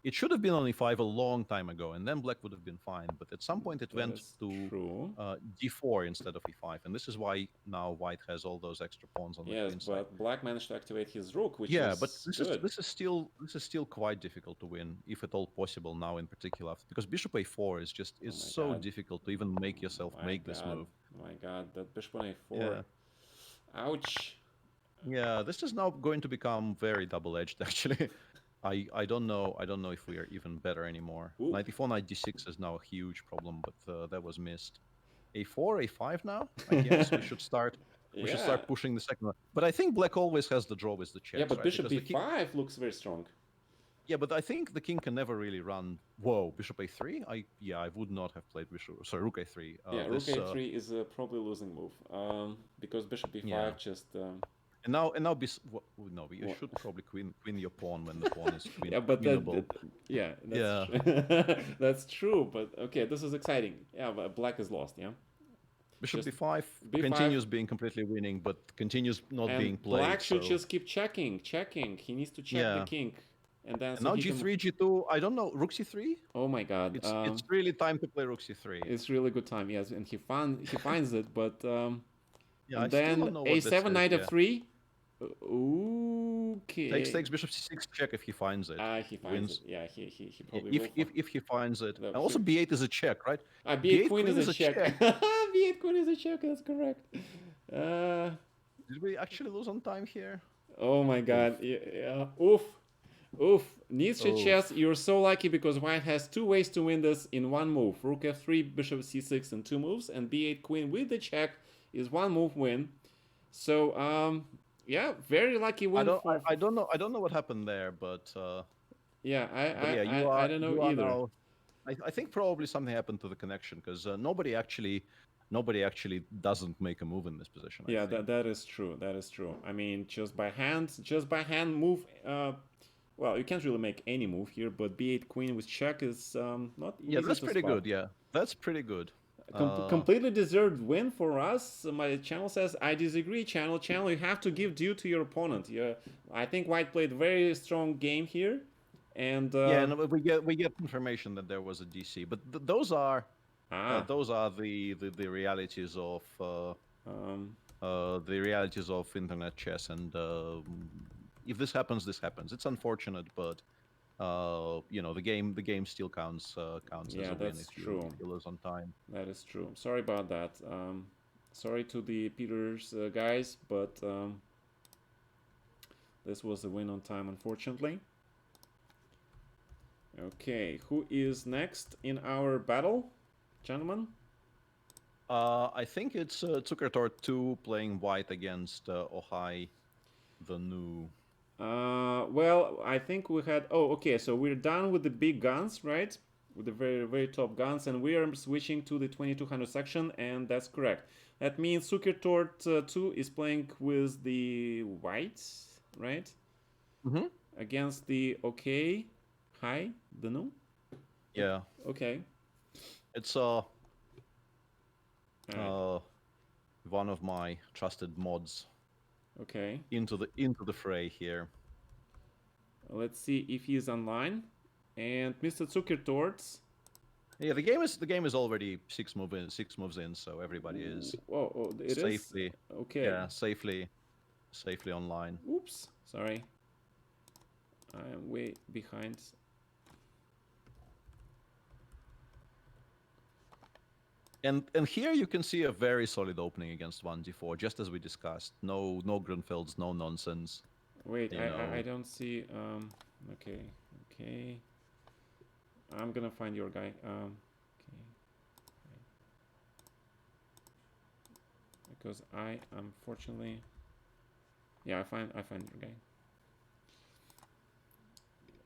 It should have been on e5 a long time ago, and then black would have been fine. But at some point, it that went is to true. d4 instead of e5, and this is why now white has all those extra pawns on the Yes, queen side. but black managed to activate his rook, which Yeah, but is this is good. this is still this is still quite difficult to win, if at all possible now in particular, because bishop a4 is Oh my so god. difficult to even make yourself My make this god. move. My god. That bishop on a4. Yeah. Ouch. Yeah, this is now going to become very double-edged actually. I don't know if we are even better anymore. Ooh. 94 knight d6 is now a huge problem, but that was missed. A4, a5 now? I guess we should start we should Yeah. start pushing the second one. But I think black always has the draw with the Yeah, checks, but right? bishop Because the king. b5 looks very strong. Yeah, but I think the king can never really run. Whoa, bishop a3. I would not have played bishop. Sorry, rook a3. Yeah, rook This a3 is probably losing move. Because bishop yeah. b5 just. And now no, you should probably queen your pawn when the pawn is Yeah, but queenable. yeah, that's Yeah. that's true. But okay, this is exciting. Yeah, but black is lost. Yeah, Bishop just b5 b5, continues being completely winning, but continues not and being played. black should So just keep checking. He needs to check the yeah. king, and then And so now he can. g3, g2. I don't know. Rook c3. Oh my god, It's really time to play rook c3. it's really good time. Yes, and he finds it, but Yeah, I and still then don't know what this a7 is. knight Yeah. f3. Takes Okay. bishop c6 check if he finds it. He finds it. Wins. Yeah, he Yeah, probably If will. if if he finds it. No, And also b8 is a check, right? b8 b8 queen is queen a is a check. check. b8 queen is a check. That's correct. Uh, Did we actually lose on time here? oh my Oof. god. Yeah. Oof. Oof. Nietzsche chess, Oof. you're so lucky because white has two ways to win this in one move. Rook f3, bishop c6 in two moves, and b8 queen with the check is one move win. So, yeah, very lucky I win don't for. I don't know what happened there, but Yeah, but yeah, you I are don't know you are either. now. I think probably something happened to the connection because nobody actually doesn't make a move in this position. I Yeah, think. that is true. That is true. I mean, just by hand move. Well, you can't really make any move here, but b8 queen with check is not Yeah, easy that's to pretty spot. good. Yeah, that's pretty good. Completely deserved win for us. My channel says I disagree. Channel, you have to give due to your opponent. Yeah, I think White played very strong game here, and Yeah, and we get information that there was a DC, but those are Ah. Those are the realities of Um, the realities of internet chess, and if this happens, this happens. It's unfortunate, but the game still counts as yeah, a win that's if you true. lose on time. That is true. Sorry about that. Sorry to the Peters guys, but this was a win on time, unfortunately. Okay, who is next in our battle, gentlemen? I think it's Zuckertor 2 playing white against Ohai the new. Well, I think we had. Oh, okay. So we're done with the big guns, right? With the very, very top guns, and we are switching to the 2200 section, and that's correct. That means Sukertort 2 is playing with the whites, right? Mm-hmm. Against the okay, hi, the no. Yeah, Okay. it's All right. uh one of my trusted mods Okay. into the fray here. Let's see if he's online. And Mr. Zukertorts. Yeah, the game is already six moves in, so everybody is Oh, it is? safely, Okay. yeah, safely online. Oops. Sorry. I am way behind. And here you can see a very solid opening against 1d4, just as we discussed. No Grunfelds, no nonsense. Wait, You I know. don't see. Okay, okay. I'm gonna find your guy. Okay, because I unfortunately, yeah, I find your guy,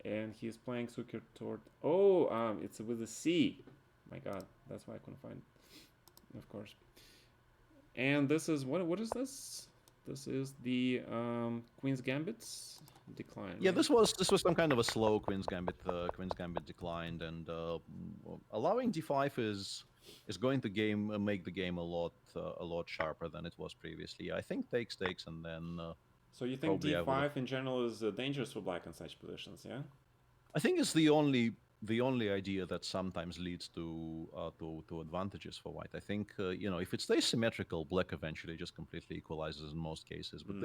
and he's playing Suker Tort. Oh, it's with a C. My God, that's why I couldn't find. Of course. And this is what is this? This is the Queen's Gambit's decline, Yeah, right? this was some kind of a slow Queen's Gambit. Queen's Gambit declined, and allowing d5 is going to make the game a lot sharper than it was previously. I think takes, and then So you think probably I would have. d5 in general is dangerous for black in such positions, yeah? I think it's the only idea that sometimes leads to advantages for white. I think if it stays symmetrical, black eventually just completely equalizes in most cases. But Mm,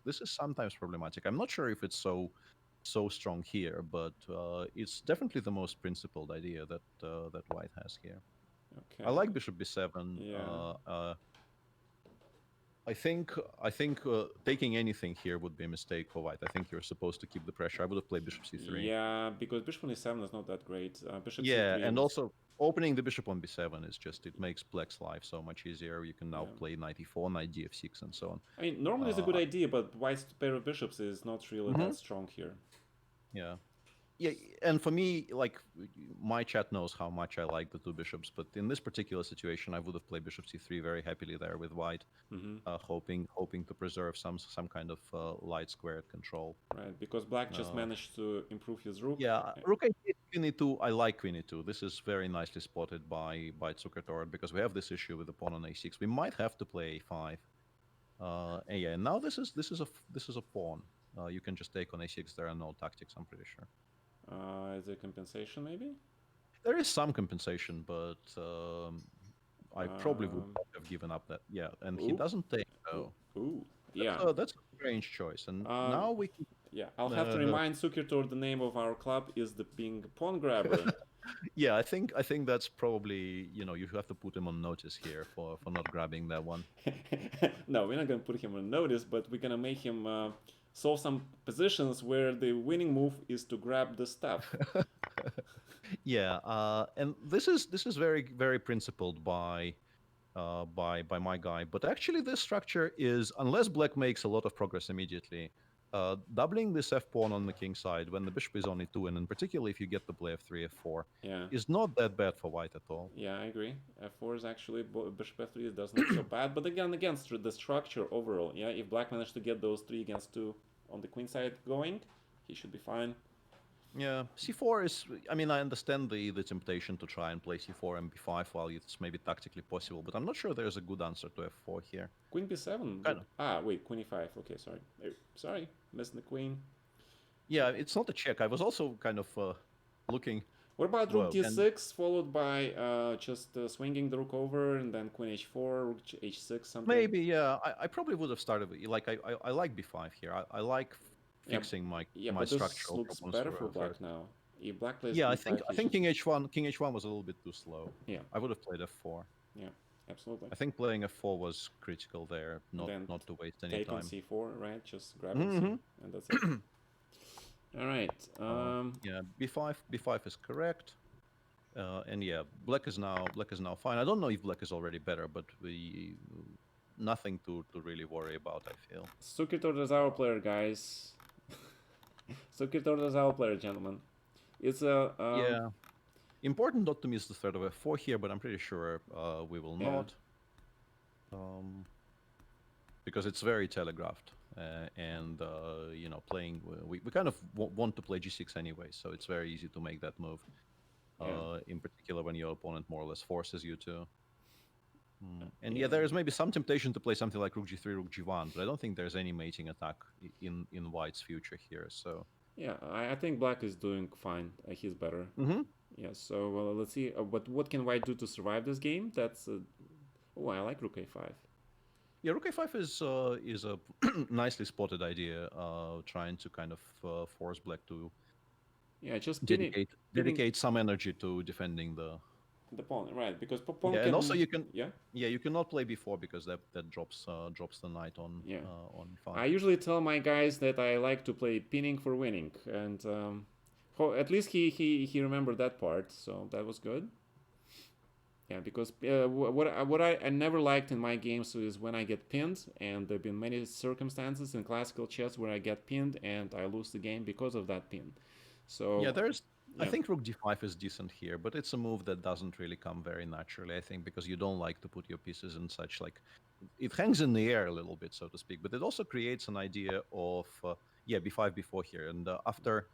this is sometimes problematic. I'm not sure if it's so strong here, but it's definitely the most principled idea that white has here. I okay. like bishop b7. Yeah. I think taking anything here would be a mistake for white. I think you're supposed to keep the pressure. I would have played bishop c3. Yeah, because bishop on e7 is not that great. Bishop Yeah, c3 and was. also opening the bishop on b7 is just it makes black's life so much easier. You can now Yeah. play knight e4, knight df6, and so on. I mean, normally it's a good idea, but white's pair of bishops is not really Mhm. that strong here. Yeah, yeah, and for me, like my chat knows how much I like the two bishops, but in this particular situation, I would have played bishop c3 very happily there with white, Mm-hmm. hoping to preserve some kind of light squared control. Right, because black just Uh, managed to improve his rook. Yeah, rook a8, queen e2. I like queen e2. This is very nicely spotted by Zukertort because we have this issue with the pawn on a6. We might have to play a5. And yeah, now this is a pawn. You can just take on a6. There are no tactics. I'm pretty sure Is there compensation maybe? there is some compensation, but I probably would Um, not have given up that. Yeah, and he ooh, doesn't take ooh, though. ooh. That's Yeah. a strange choice. And Um, now we can. yeah, I'll have to Uh, remind Sukertor the name of our club is the Ping Pawn Grabber. Yeah, I think that's probably you have to put him on notice here for not grabbing that one. No, we're not gonna put him on notice, but we're gonna make him solve some positions where the winning move is to grab the stuff. Yeah, and this is very very principled by my guy. But actually, this structure is unless black makes a lot of progress immediately. Doubling this f pawn on the king side when the bishop is only two, and in particular if you get the play f3, f4, Yeah, is not that bad for white at all. yeah, I agree. F4 is actually bishop f3 doesn't look so bad, but again, against the structure overall, yeah, if black managed to get those 3 against 2 on the queen side going, he should be fine. Yeah, c4 is. I mean, I understand the temptation to try and play c4 and b5 while it's maybe tactically possible, but I'm not sure there's a good answer to f4 here. Queen b7 Kind would. of. Wait, queen e5. Okay, sorry. Sorry, missing the queen. Yeah, it's not a check. I was also kind of looking What about rook Whoa, and d6 followed by just swinging the rook over and then queen h4, rook h6 something? maybe, yeah, I probably would have started with, like, I like b5 here. I like Yeah, fixing yeah, my but this structural looks problems better for first. black now. If black plays Yeah, b5, I he think should. king h1 was a little bit too slow. Yeah, I would have played f4. yeah, absolutely. I think playing f4 was critical there, And then not to waste any take on time. c4, right? Just grab on c, Hmm. and that's it. All right. Yeah, b5 is correct. And yeah, black is now fine. I don't know if black is already better, but we nothing to really worry about, I feel. Sukitor is our player, guys. Sukitor is our player, gentlemen. It's a Yeah, important not to miss the threat of f4 here, but I'm pretty sure we will yeah. not, because it's very telegraphed. And you know, playing we kind of want to play g6 anyway, so it's very easy to make that move. Yeah. In particular, when your opponent more or less forces you to. And yeah, Yeah. there is maybe some temptation to play something like rook g3, rook g1, but I don't think there's any mating attack in white's future here. So. Yeah, I think black is doing fine. He's better. Hmm. Yeah, so let's see. But what can white do to survive this game? That's. Oh, I like rook a5. Yeah, rook a5 is a nicely spotted idea, trying to kind of force black to Yeah, just pinning dedicate some energy to defending the. the pawn, right? Because pawn Yeah, and also can. you can. Yeah, Yeah, you cannot play b4 because that drops the knight yeah. on e5. I usually tell my guys that I like to play pinning for winning, and at least he remembered that part, so that was good. Yeah, because what I never liked in my games is when I get pinned, and there've been many circumstances in classical chess where I get pinned and I lose the game because of that pin. Yeah, So there's. I yeah, think rook d5 is decent here, but it's a move that doesn't really come very naturally. I think because you don't like to put your pieces in such like it hangs in the air a little bit, so to speak. But it also creates an idea of yeah, b5 before here, and after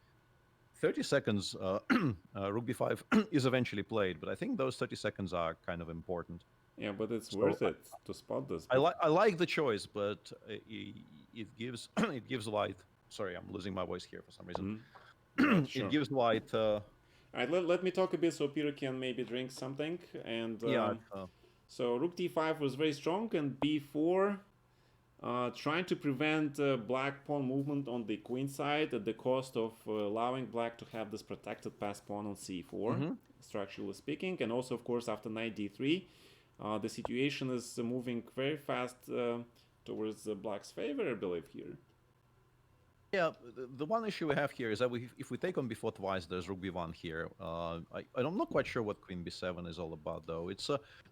30 seconds, rook b5 is eventually played. But I think those 30 seconds are kind of important. yeah, but it's So worth it to spot this. I like the choice, but it gives it gives white. Sorry, I'm losing my voice here for some reason. Right, It sure. gives white. All right, let me talk a bit so Peter can maybe drink something. And Yeah. so rook d5 was very strong, and b4 trying to prevent black pawn movement on the queen side at the cost of allowing black to have this protected passed pawn on c4, Hmm. structurally speaking. And also, of course, after knight d3, the situation is moving very fast towards black's favor, I believe, here. Yeah, the one issue we have here is that if we take on b4 twice, there's rook b1 here. I'm not quite sure what queen b7 is all about, though.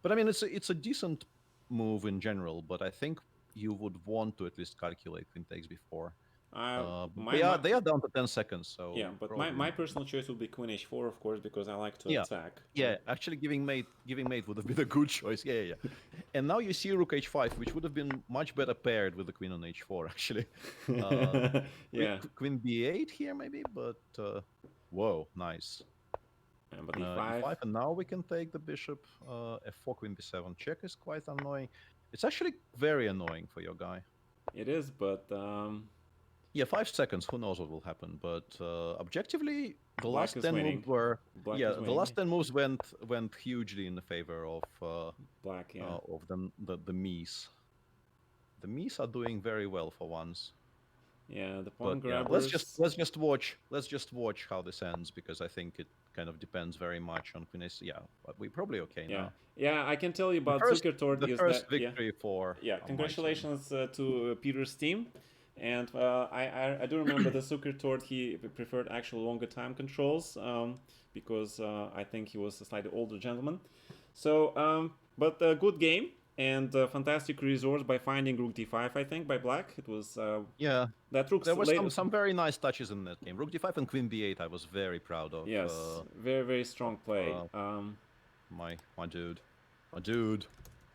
But I mean, it's a decent move in general. But I think you would want to at least calculate queen takes before. My, my They are down to 10 seconds, Yeah, so but probably. my personal choice would be queen h4, of course, because I like to Yeah, attack. yeah. Actually, giving mate would have been a good choice. Yeah, yeah, yeah. And now you see rook h5, which would have been much better paired with the queen on h4. Actually, Yeah, queen b8 here maybe, but whoa, nice. but e5. E5, and now we can take the bishop. F4, queen b7 check is quite annoying. It's actually very annoying for your guy. It is, but Yeah, 5 seconds. Who knows what will happen? But objectively, the black last is 10 winning. moves were Black is the winning. last 10 moves went hugely in the favor Black, yeah. of the Mies. The Mies are doing very well for once. Yeah, the But pawn yeah, grabbers. let's just watch how this ends, because I think it kind of depends very much on Queen Ace. Yeah, but we're probably okay Yeah, now. yeah. I can tell you about Zuckertort The is first that yeah, victory for yeah. my team. Congratulations to Peter's team, and I do remember the Zuckertort. He preferred actual longer time controls because I think he was a slightly older gentleman. So, but a good game and fantastic resource by finding rook d5. I think by black it was Yeah, that rook's there was late. some very nice touches in that game. Rook d5 and Queen b8. I was very proud of. Yes, very strong play. My dude, my dude.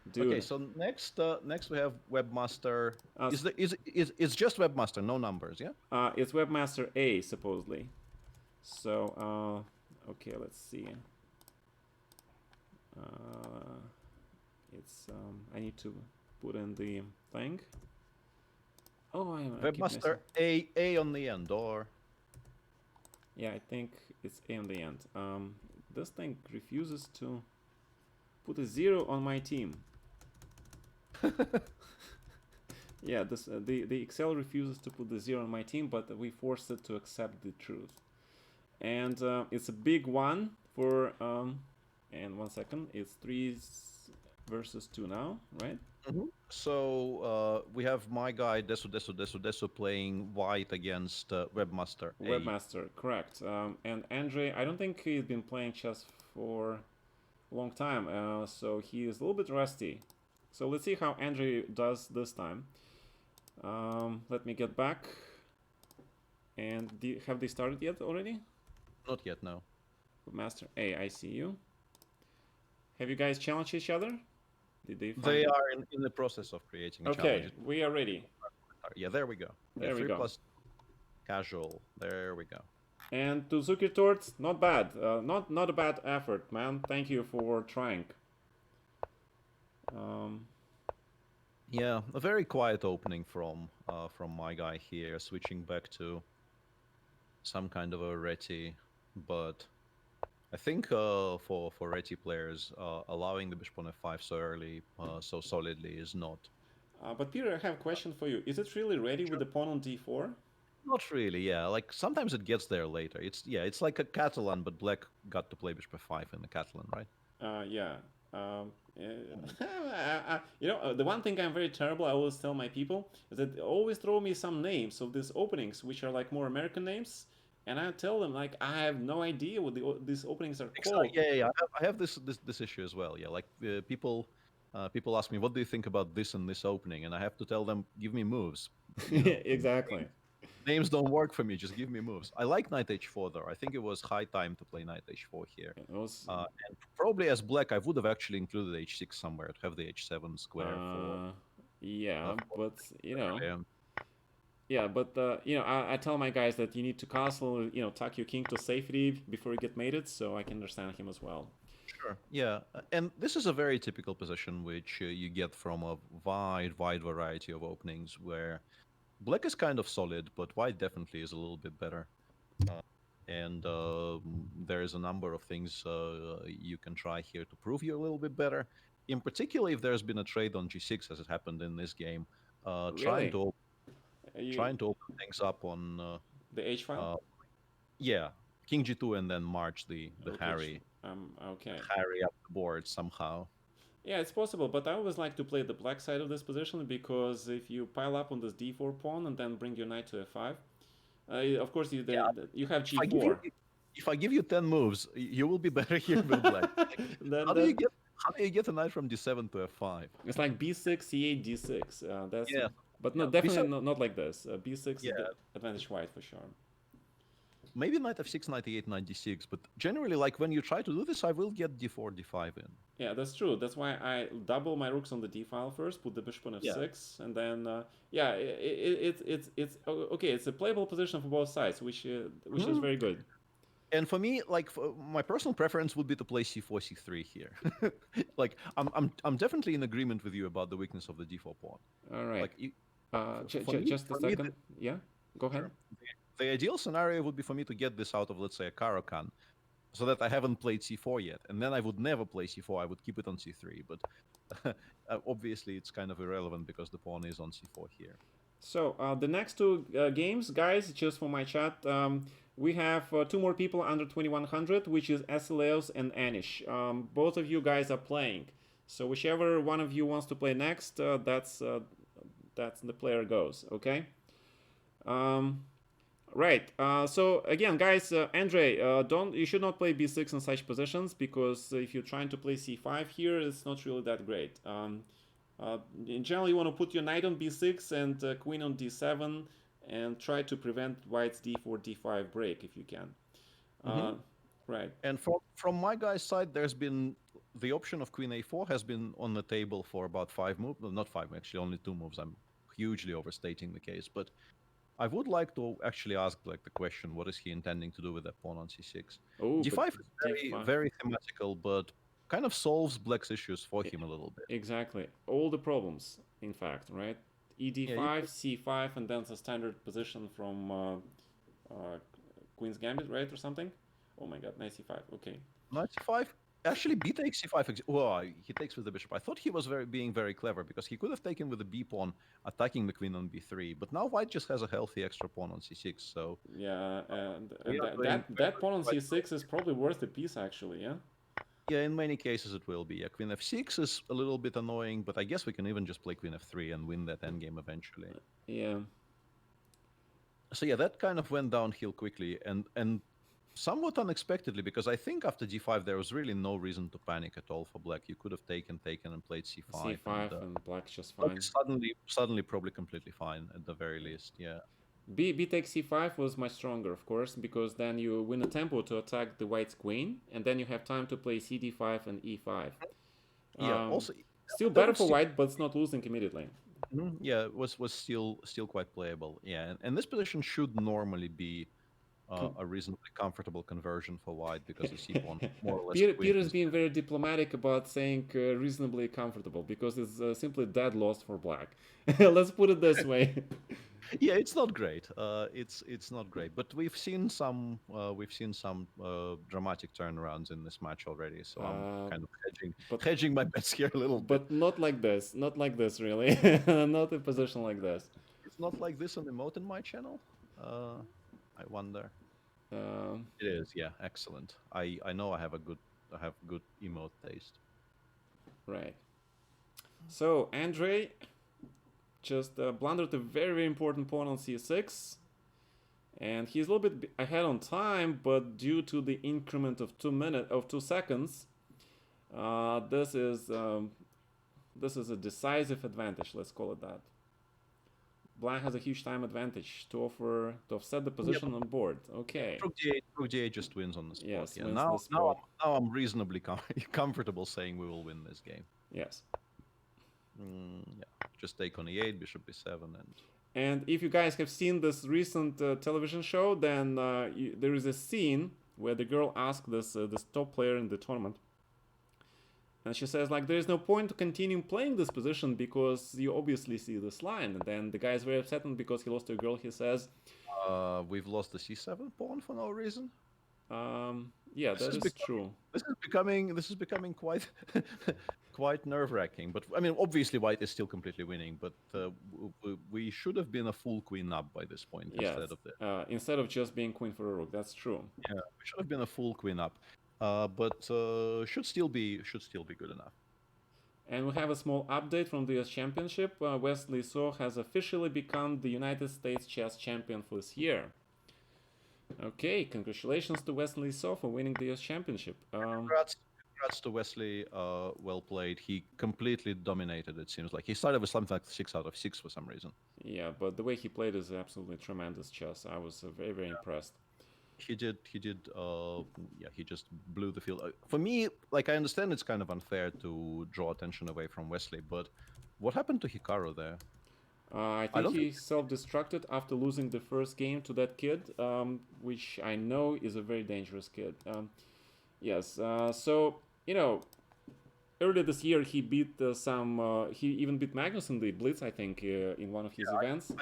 Okay, Dude, so next we have Webmaster. uh, It's just Webmaster, no numbers, yeah? it's Webmaster A supposedly. So okay, let's see. It's I need to put in the thing. Oh, I keep Webmaster missing. A on the end, or Yeah, I think it's A on the end. This thing refuses to put a 0 on my team. Yeah, the Excel refuses to put the 0 on my team, but we forced it to accept the truth. And it's a big one for and 1 second, it's 3 versus 2 now, right? So we have my guy Desu playing white against Webmaster A. Webmaster, correct. And Andre, I don't think he's been playing chess for a long time, so he is a little bit rusty. So let's see how Andre does this time. Let me get back. And have they started yet already? Not yet, no. Webmaster A, I see you. Have you guys challenged each other? Did they find They are in the process of creating a Okay, challenge. we are ready. Yeah, there we go. There we 3 go. plus casual. There we go. And to Zuki Tort, not bad. Not a bad effort, man. Thank you for trying. Yeah, a very quiet opening from my guy here, switching back to some kind of a Reti, but I think for Reti players, allowing the bishop on f5 so early, so solidly is not. But Peter, I have a question for you. Is it really ready with the pawn on d4? Not really, yeah. Like sometimes it gets there later. It's like a Catalan, but Black got to play bishop f5 in the Catalan, right? Yeah. The one thing I'm very terrible, I always tell my people, is that they always throw me some names of these openings, which are like more American names, and I tell them like I have no idea what these openings are called. Exactly. Yeah. I have this issue as well. Yeah, like people ask me, what do you think about this and this opening, and I have to tell them, give me moves. Exactly. Names don't work for me. Just give me moves. I like knight h4 though. I think it was high time to play knight h4 here. It was, And probably as Black, I would have actually included h6 somewhere to have the h7 square for. yeah, For but early. yeah, but I tell my guys that you need to castle, tuck your king to safety before you get mated, so I can understand him as well. Sure. Yeah, and this is a very typical position which you get from a wide variety of openings where Black is kind of solid, but White definitely is a little bit better. And there is a number of things you can try here to prove you're a little bit better. In particular, if there's been a trade on g6, as it happened in this game, trying Really? to You, open things up on the H file? yeah, King g2 and then march the Okay, Harry okay. Harry up the board somehow. Yeah, it's possible, but I always like to play the black side of this position because if you pile up on this d4 pawn and then bring your knight to f5, of course you have g4. If I give you 10 moves, you will be better here with Black. then How do you get a knight from d7 to f5? It's like b6, c8, d6. That's Yeah. but no, definitely not like this. B6 Yeah. is the advantage white for sure. Maybe knight f6, knight e8, knight d6, but generally, like when you try to do this, I will get d4, d5 in. Yeah, that's true. That's why I double my rooks on the d file first, put the bishop on f6, and then it's okay. It's a playable position for both sides, which is very good. And for me, like my personal preference would be to play c4, c3 here. Like I'm definitely in agreement with you about the weakness of the d4 pawn. All right. Like, just a second. Yeah, go ahead. The ideal scenario would be for me to get this out of, let's say, a Caro-Kann, so that I haven't played c4 yet, and then I would never play c4. I would keep it on c3, but obviously it's kind of irrelevant because the pawn is on c4 here. So the next two games, guys, just for my chat, we have two more people under 2100, which is Asileos and Anish. Both of you guys are playing, so whichever one of you wants to play next, that's the player goes. Okay. Right. So again, guys, Andre, you should not play b6 in such positions because if you're trying to play c5 here, it's not really that great. In general, you want to put your knight on b6 and queen on d7 and try to prevent white's d4, d5 break if you can. Right. And from my guy's side, there's been the option of queen a4 has been on the table for about 5 moves. Well, not 5, actually, only 2 moves. I'm hugely overstating the case, but I would like to actually ask Black the question: what is he intending to do with that pawn on c6? Oh, d5 is very thematical, but kind of solves Black's issues for him a little bit. Exactly. All the problems, in fact, right? ED5, c5, and then the standard position from Queen's Gambit, right, or something? Oh my god, knight c5. Okay. Knight c5. Actually, b takes c5. Well, he takes with the bishop. I thought he was being very clever because he could have taken with the b pawn, attacking the queen on b3. But now white just has a healthy extra pawn on c6. So Yeah, and we are that doing that pawn on quite c6 is probably worth a piece actually. Yeah. yeah, in many cases it will be. Queen f6 is a little bit annoying, but I guess we can even just play queen f3 and win that endgame eventually. Yeah. So yeah, that kind of went downhill quickly and somewhat unexpectedly because I think after d5 there was really no reason to panic at all for black. You could have taken and played c5 c5 and black's just black fine. is suddenly probably completely fine at the very least. Yeah. B takes c5 was much stronger, of course, because then you win a tempo to attack the white's queen, and then you have time to play cd5 and e5. Yeah. Also, Still that better would for still, white, but it's not losing immediately. yeah, it was still quite playable. Yeah, and this position should normally be a reasonably comfortable conversion for white because the c pawn more or less Peter's wins. being very diplomatic about saying reasonably comfortable because it's simply dead loss for black. Let's put it this way. Yeah, it's not great. It's not great, but we've seen some dramatic turnarounds in this match already. So I'm Uh, kind of but hedging my bets here a little bit. but not like this. Not like this, really. Not a position like this. It's not like this on emote in my channel. I wonder. Um, It is, yeah, excellent. I know I have good emote taste. right. So Andre just blundered a very, very important pawn on c6. And he's a little bit ahead on time, but due to the increment of 2 seconds, uh, this is um, this is a decisive advantage. Let's call it that. Black has a huge time advantage to offset the position on board. Okay. Rook d8 just wins on the spot. Yes, Yeah, wins the spot. now I'm reasonably comfortable saying we will win this game. Yes. Yeah, just take on e8, bishop b7, and And if you guys have seen this recent television show, then there is a scene where the girl asks this top player in the tournament, and she says like, "There is no point to continue playing this position because you obviously see this line." And then the guy is very upset, and because he lost to a girl, he says, we've lost the c7 pawn for no reason. "Yeah, that is true." This is becoming quite quite nerve-wracking. But I mean, obviously, white is still completely winning. But we should have been a full queen up by this point Yes, instead of just being queen for a rook. That's true. Yeah, we should have been a full queen up. But should still be good enough. And we have a small update from the US Championship. Wesley So has officially become the United States chess champion for this year. Okay, congratulations to Wesley So for winning the US Championship. Congrats to Wesley. Well played. He completely dominated. It seems like he started with something like 6 out of 6 for some reason. Yeah, but the way he played is absolutely tremendous chess. I was very, very impressed. He did. Yeah, he just blew the field. For me, like, I understand it's kind of unfair to draw attention away from Wesley, but what happened to Hikaru there? I think he self-destructed after losing the first game to that kid, which I know is a very dangerous kid. Yes, so, earlier this year he beat he even beat Magnus in the Blitz, I think, in one of his events.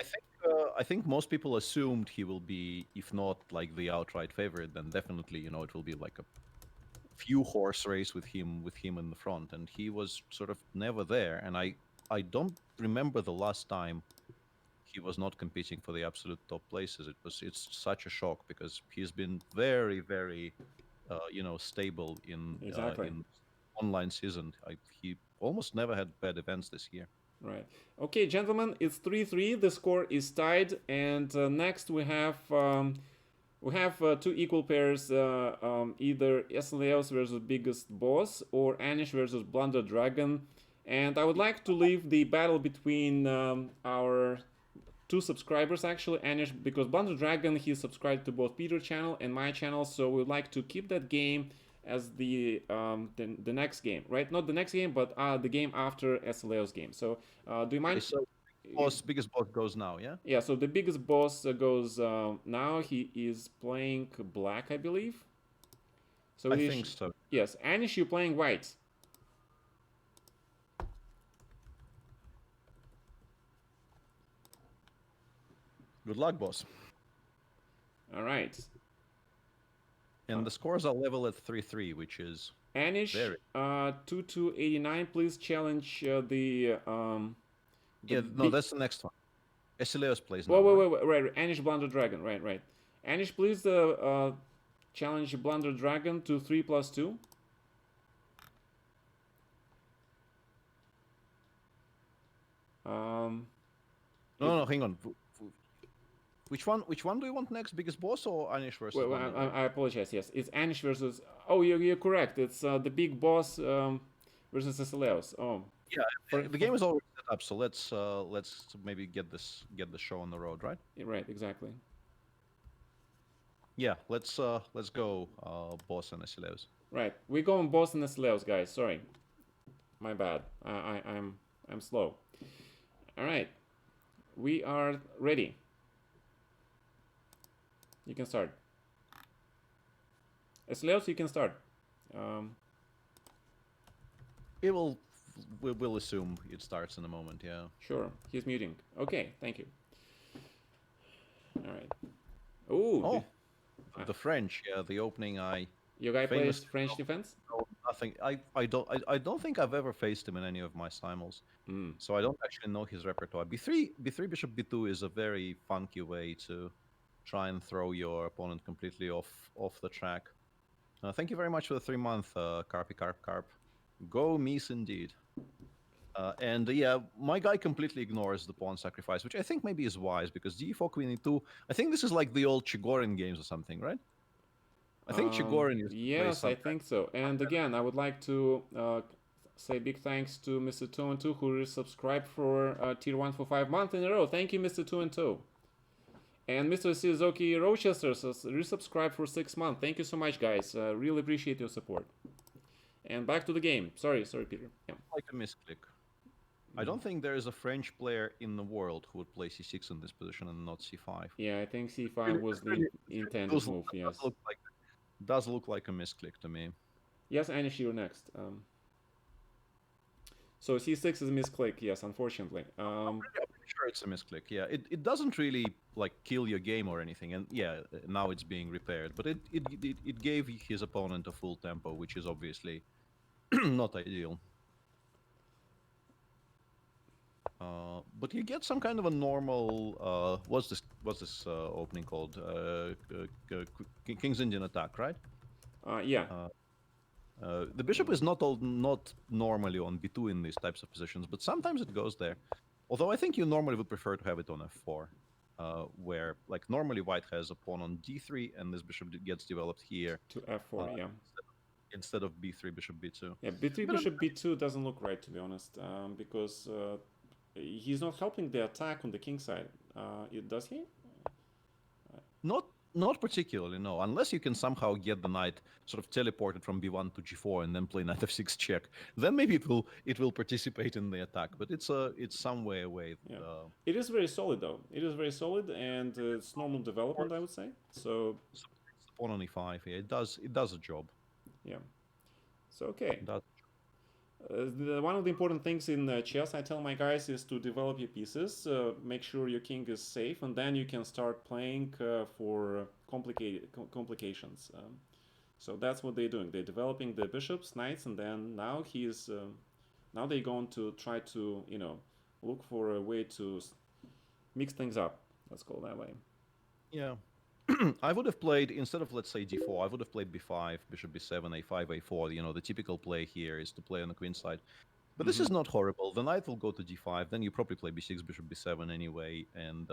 I think most people assumed he will be, if not like the outright favorite, then definitely, it will be like a few horse race with him in the front, and he was sort of never there. And I don't remember the last time he was not competing for the absolute top places. It's such a shock because he's been very, very stable in online season. He almost never had bad events this year. Right. Okay, gentlemen, it's 3-3. The score is tied, and next we have two equal pairs, either Esleos versus Biggest Boss or Anish versus Blunder Dragon. And I would like to leave the battle between our two subscribers, actually, Anish, because Blunder Dragon, he subscribed to both Peter's channel and my channel, so we would like to keep that game as the next game, right? Not the next game, but the game after Esleo's game. So do you mind? So biggest boss goes now, yeah? Yeah, so the biggest boss goes now. He is playing black, I believe. So I think so. Yes, Anish, you're playing white. Good luck, boss. All right. And the scores are level at 3-3, which is Anish, very. 2289, please challenge the Yeah, no, big. that's the next one. Esileus plays Whoa, now, wait, right? wait, wait, right. Anish Blunder Dragon, right, right. Anish, please challenge Blunder Dragon to 3+2. No, If no, hang on. Which one? Which one do you want next? Biggest boss or Anish versus well, Blunder Dragon? I apologize. Yes, it's Anish versus. Oh, you're correct. It's the big boss versus Asileus. Oh, Yeah, the for game is already set up, so let's maybe get the show on the road, right? right, exactly. Yeah, let's go, boss and Asileus. Right, we're going boss and Asileus, guys. Sorry, my bad. I'm slow. All right, we are ready. You can start. Asileus, you can start. Um, It will. We'll assume it starts in a moment. Yeah. sure, he's muting. Okay, thank you. All right. Ooh, Oh, the French. Yeah, the opening. I your guy plays famously French defense. know nothing. I don't think I've ever faced him in any of my simuls, Mm. so I don't actually know his repertoire. B3 Bishop B2 is a very funky way to try and throw your opponent completely off the track. Thank you very much for the 3 month, Carpy Carp Carp. Go Mies indeed. And yeah, my guy completely ignores the pawn sacrifice, which I think maybe is wise because d4 queen e2. I think this is like the old Chigorin games or something, right? I think Chigorin used to play Yes, I some. think so. And again, I would like to say big thanks to Mr. Two and Two who subscribed for Tier 1 for 5 months in a row. Thank you, Mr. Two and Two. And Mr. Suzuki Rochester resubscribed for 6 months. Thank you so much, guys. Really appreciate your support. And back to the game. Sorry, Peter. Yeah. Like a misclick. I don't think there is a French player in the world who would play c6 in this position and not c5. Yeah, I think C5 was the intended move. Yes. Does look like a misclick to me. Yes, Anish, you're next. So C6 is a misclick. Yes, unfortunately. I'm pretty sure it's a misclick. Yeah, it doesn't really like kill your game or anything, and yeah, now it's being repaired. But it gave his opponent a full tempo, which is obviously not ideal. But you get some kind of a normal. What's this opening called? King's Indian attack, right? Yeah. The bishop is not normally on b2 in these types of positions, but sometimes it goes there. Although I think you normally would prefer to have it on f4, where like normally white has a pawn on d3 and this bishop gets developed here To F4, yeah. instead of b3 bishop b2. Yeah, B3 bishop B2 doesn't look right, to be honest, because he's not helping the attack on the king side. Does he? Not particularly, no. Unless you can somehow get the knight sort of teleported from b1 to g4 and then play knight f6 check, then maybe it will participate in the attack. But it's some way away. Yeah, it is very solid though. It is very solid, and it's normal development, I would say. So it's the pawn on e5. Yeah, it does a job. Yeah. So okay. It does. One of the important things in chess, I tell my guys, is to develop your pieces, make sure your king is safe, and then you can start playing for complications. So that's what they're doing. They're developing the bishops, knights, and then now now they're going to try to look for a way to mix things up. Let's call it that way. Yeah. I would have played, instead of, let's say, d4, I would have played b5, bishop b7, a5, a4. You know, the typical play here is to play on the queen side. But this is not horrible. The knight will go to d5, then you probably play b6, bishop b7 anyway, and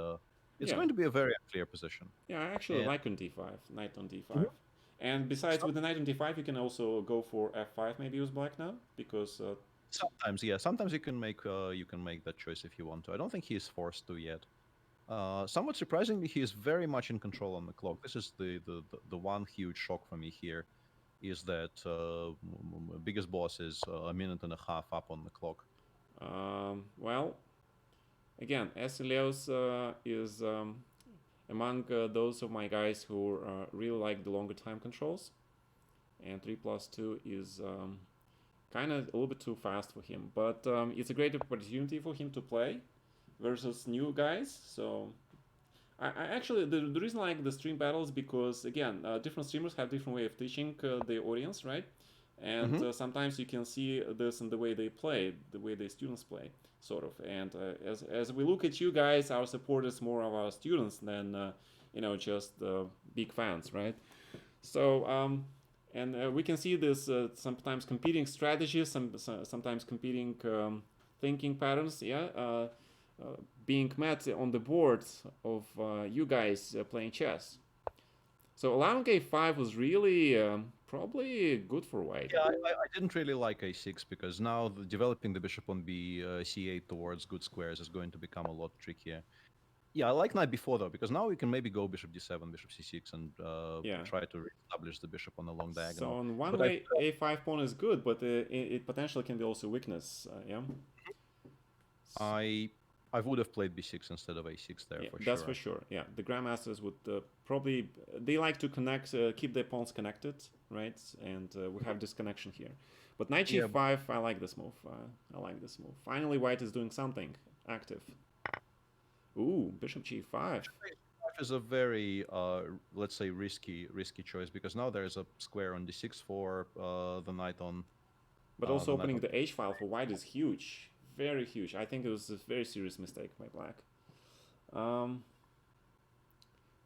it's going to be a very unclear position. Yeah, I actually like on d5, knight on d5. And besides, with the knight on d5, you can also go for f5, maybe use black now, because... sometimes, yeah. Sometimes you can make that choice if you want to. I don't think he is forced to yet. Somewhat surprisingly, he is very much in control on the clock. This is the one huge shock for me here, is that biggest boss is a minute and a half up on the clock. Well, again, Asileus is among those of my guys who really like the longer time controls, and 3+2 is kind of a little bit too fast for him. But it's a great opportunity for him to play versus new guys, so I actually the reason I like the stream battles because again, different streamers have different way of teaching their audience, right? And Hmm. sometimes you can see this in the way they play, the way the students play, sort of. And as we look at you guys, our supporters more of our students than just big fans, right? So and we can see this sometimes competing strategies, sometimes competing thinking patterns, yeah, being met on the board of you guys playing chess. So allowing a5 was really probably good for white. Yeah, I didn't really like a6 because now developing the bishop on c8 towards good squares is going to become a lot trickier. Yeah, I like knight b4 though, because now we can maybe go bishop d7, bishop c6, and Yeah. try to reestablish the bishop on a long So diagonal. in one But I way, a5 pawn is good, but it potentially can be also weakness. Yeah. I I would have played b6 instead of a6 there Yeah, for that's for sure. sure. Yeah, the grandmasters would probably they like to connect, keep their pawns connected, right? And we have this connection here. But knight Yeah, g5, I like this move. I like this move. Finally, white is doing something active. Ooh, bishop g5, bishop a5 is a very let's say risky choice because now there's a square on d6 for the knight on but also the knight opening on. the h file for white is huge, very huge. I think it was a very serious mistake by black. Um,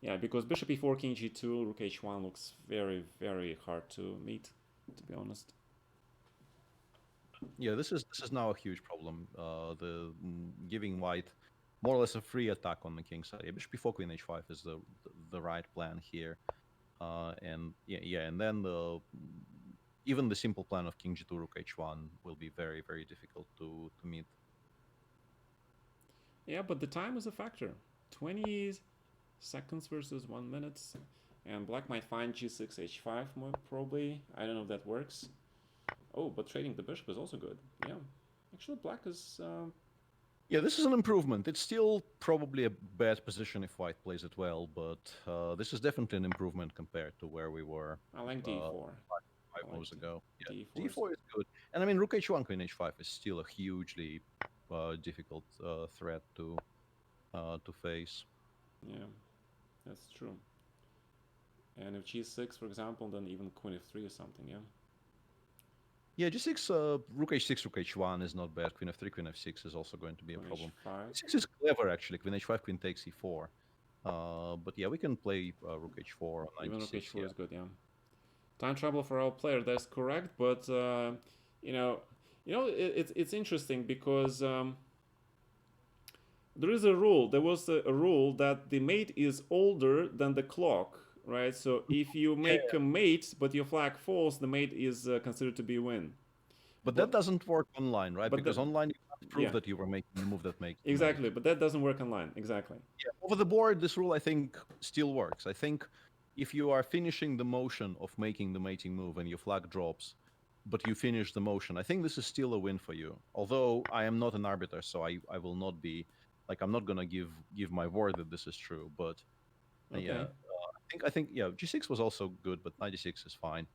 yeah, because bishop e4, king g2, rook h1 looks very hard to meet, to be honest. Yeah, this is now a huge problem. Giving white more or less a free attack on the king side. Yeah, bishop before queen h5 is the right plan here. And yeah, and then even the simple plan of king g2 rook h1 will be very difficult to meet. Yeah, but the time is a factor. 20 seconds versus 1 minute. And black might find g6, h5 more probably. I don't know if that works. Oh, but trading the bishop is also good. Yeah. Actually, black is... Yeah, this is an improvement. It's still probably a bad position if white plays it well, but this is definitely an improvement compared to where we were I like uh, d4. five I like moves ago. Yeah, d4 is... d4 is good, and I mean rook h1 queen h5 is still a hugely difficult threat to face. Yeah, that's true. And if g6, for example, then even queen f3 or something, yeah? Yeah, g6, rook h6, rook h1 is not bad. Queen f3, queen f6 is also going to be a Queen problem. h5. Queen 6 is clever actually. Queen h5, queen takes e4. But yeah, we can play rook h4 on knight Even rook d6. h4 Yeah. is good, yeah. Time travel for our player, that's correct, but you know, it's interesting because there is a rule. There was a rule that the mate is older than the clock, right? So if you Yeah, make a mate but your flag falls, the mate is considered to be a win. but that But doesn't work online, right? but Because that online you have to prove yeah, that you were making the move that makes the mate. exactly. But that doesn't work online. Exactly. Yeah, over the board, this rule I think still works. I think if you are finishing the motion of making the mating move and your flag drops, but you finish the motion, I think this is still a win for you. Although I am not an arbiter, so I will not be like I'm not gonna give my word that this is true. But yeah, Okay. I think yeah, g6 was also good, but 96 is fine.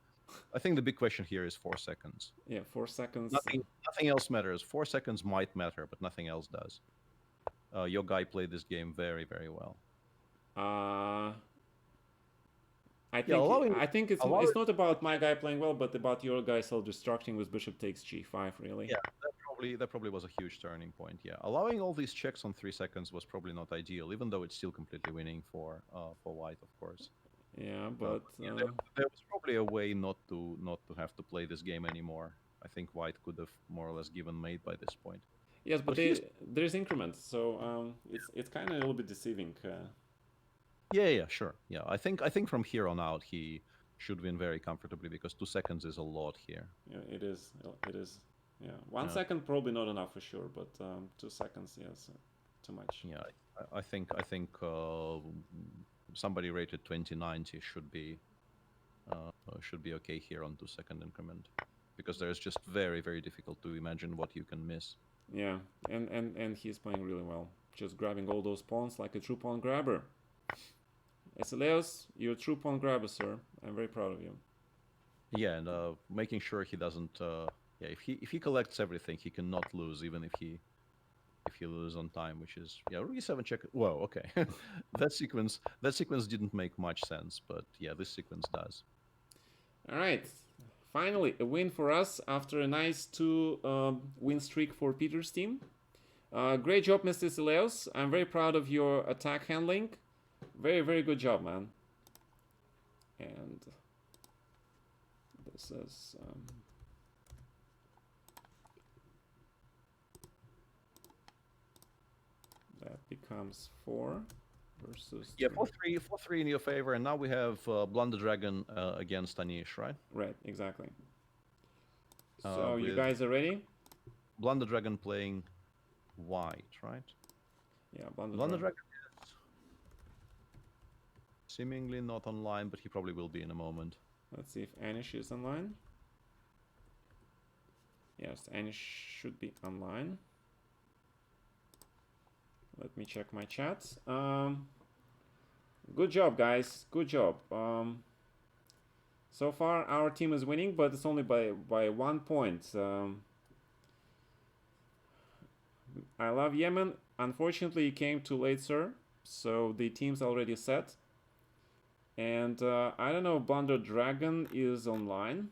I think the big question here is 4 seconds. Yeah, 4 seconds. Nothing else matters. 4 seconds might matter, but nothing else does. Your guy played this game very well. Uh, I Yeah, think I think allowing it's not about my guy playing well, but about your guy self-destructing with bishop takes g5. Really. yeah, that probably was a huge turning point. Yeah, allowing all these checks on 3 seconds was probably not ideal, even though it's still completely winning for white, of course. Yeah, But but yeah, there was probably a way not to have to play this game anymore. I think white could have more or less given mate by this point. yes, but But he's there's increments, so it's kind of a little bit deceiving. yeah, sure. Yeah, I think from here on out he should win very comfortably because 2 seconds is a lot here. Yeah, it is. It is. Yeah, one Yeah, second probably not enough for sure, but 2 seconds, yes, too much. yeah. I think somebody rated 2090 should be okay here on 2 second increment because there's just very difficult to imagine what you can miss. Yeah, and he's playing really well, just grabbing all those pawns like a true pawn grabber. Esileos, you're a true pawn grabber, sir. I'm very proud of you. Yeah, and making sure he doesn't. Yeah, if he collects everything, he cannot lose, even if he if he loses on time, which is re7 check. Whoa, okay. that sequence didn't make much sense, but yeah, this sequence does. All right. Finally, a win for us after a nice 2 win streak for Peter's team. Great job, Mr. Sileos. I'm very proud of your attack handling. Very, very good job, man. And this is... that becomes 4 versus 2. 4-3 in your favor, and now we have Blunder Dragon against Anish, right? Right, exactly. So you With guys are ready? Blunder Dragon playing white, right? Yeah, Blunder Dragon is seemingly not online, but he probably will be in a moment. Let's see if Anish is online. Yes, Anish should be online. Let me check my chat. Good job, guys. Good job. So far, our team is winning, but it's only by 1 point. I love Yemen. Unfortunately, it came too late, sir. So the team's already set. And I don't know, Blunder Dragon is online.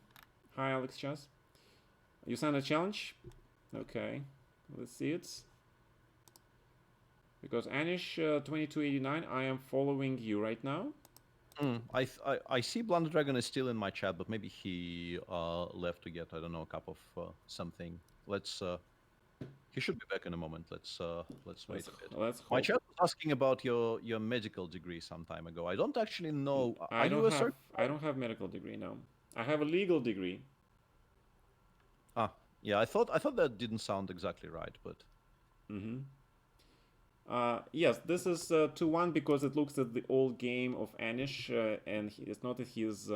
Hi, Alex Chess. You signed a challenge? Okay, let's see it. Because Anish 2289, I am following you right now. I see Blunder Dragon is still in my chat, but maybe he left to get, I don't know, a cup of something. Let's. He should be back in a moment. Let's wait a bit. Let's My hope. chat was asking about your medical degree some time ago. I don't actually know. I don't have medical degree, no. I have a legal degree. Ah, yeah. I thought that didn't sound exactly right, but. Yes, this is 2-1 because it looks at the old game of Anish, and it's not that his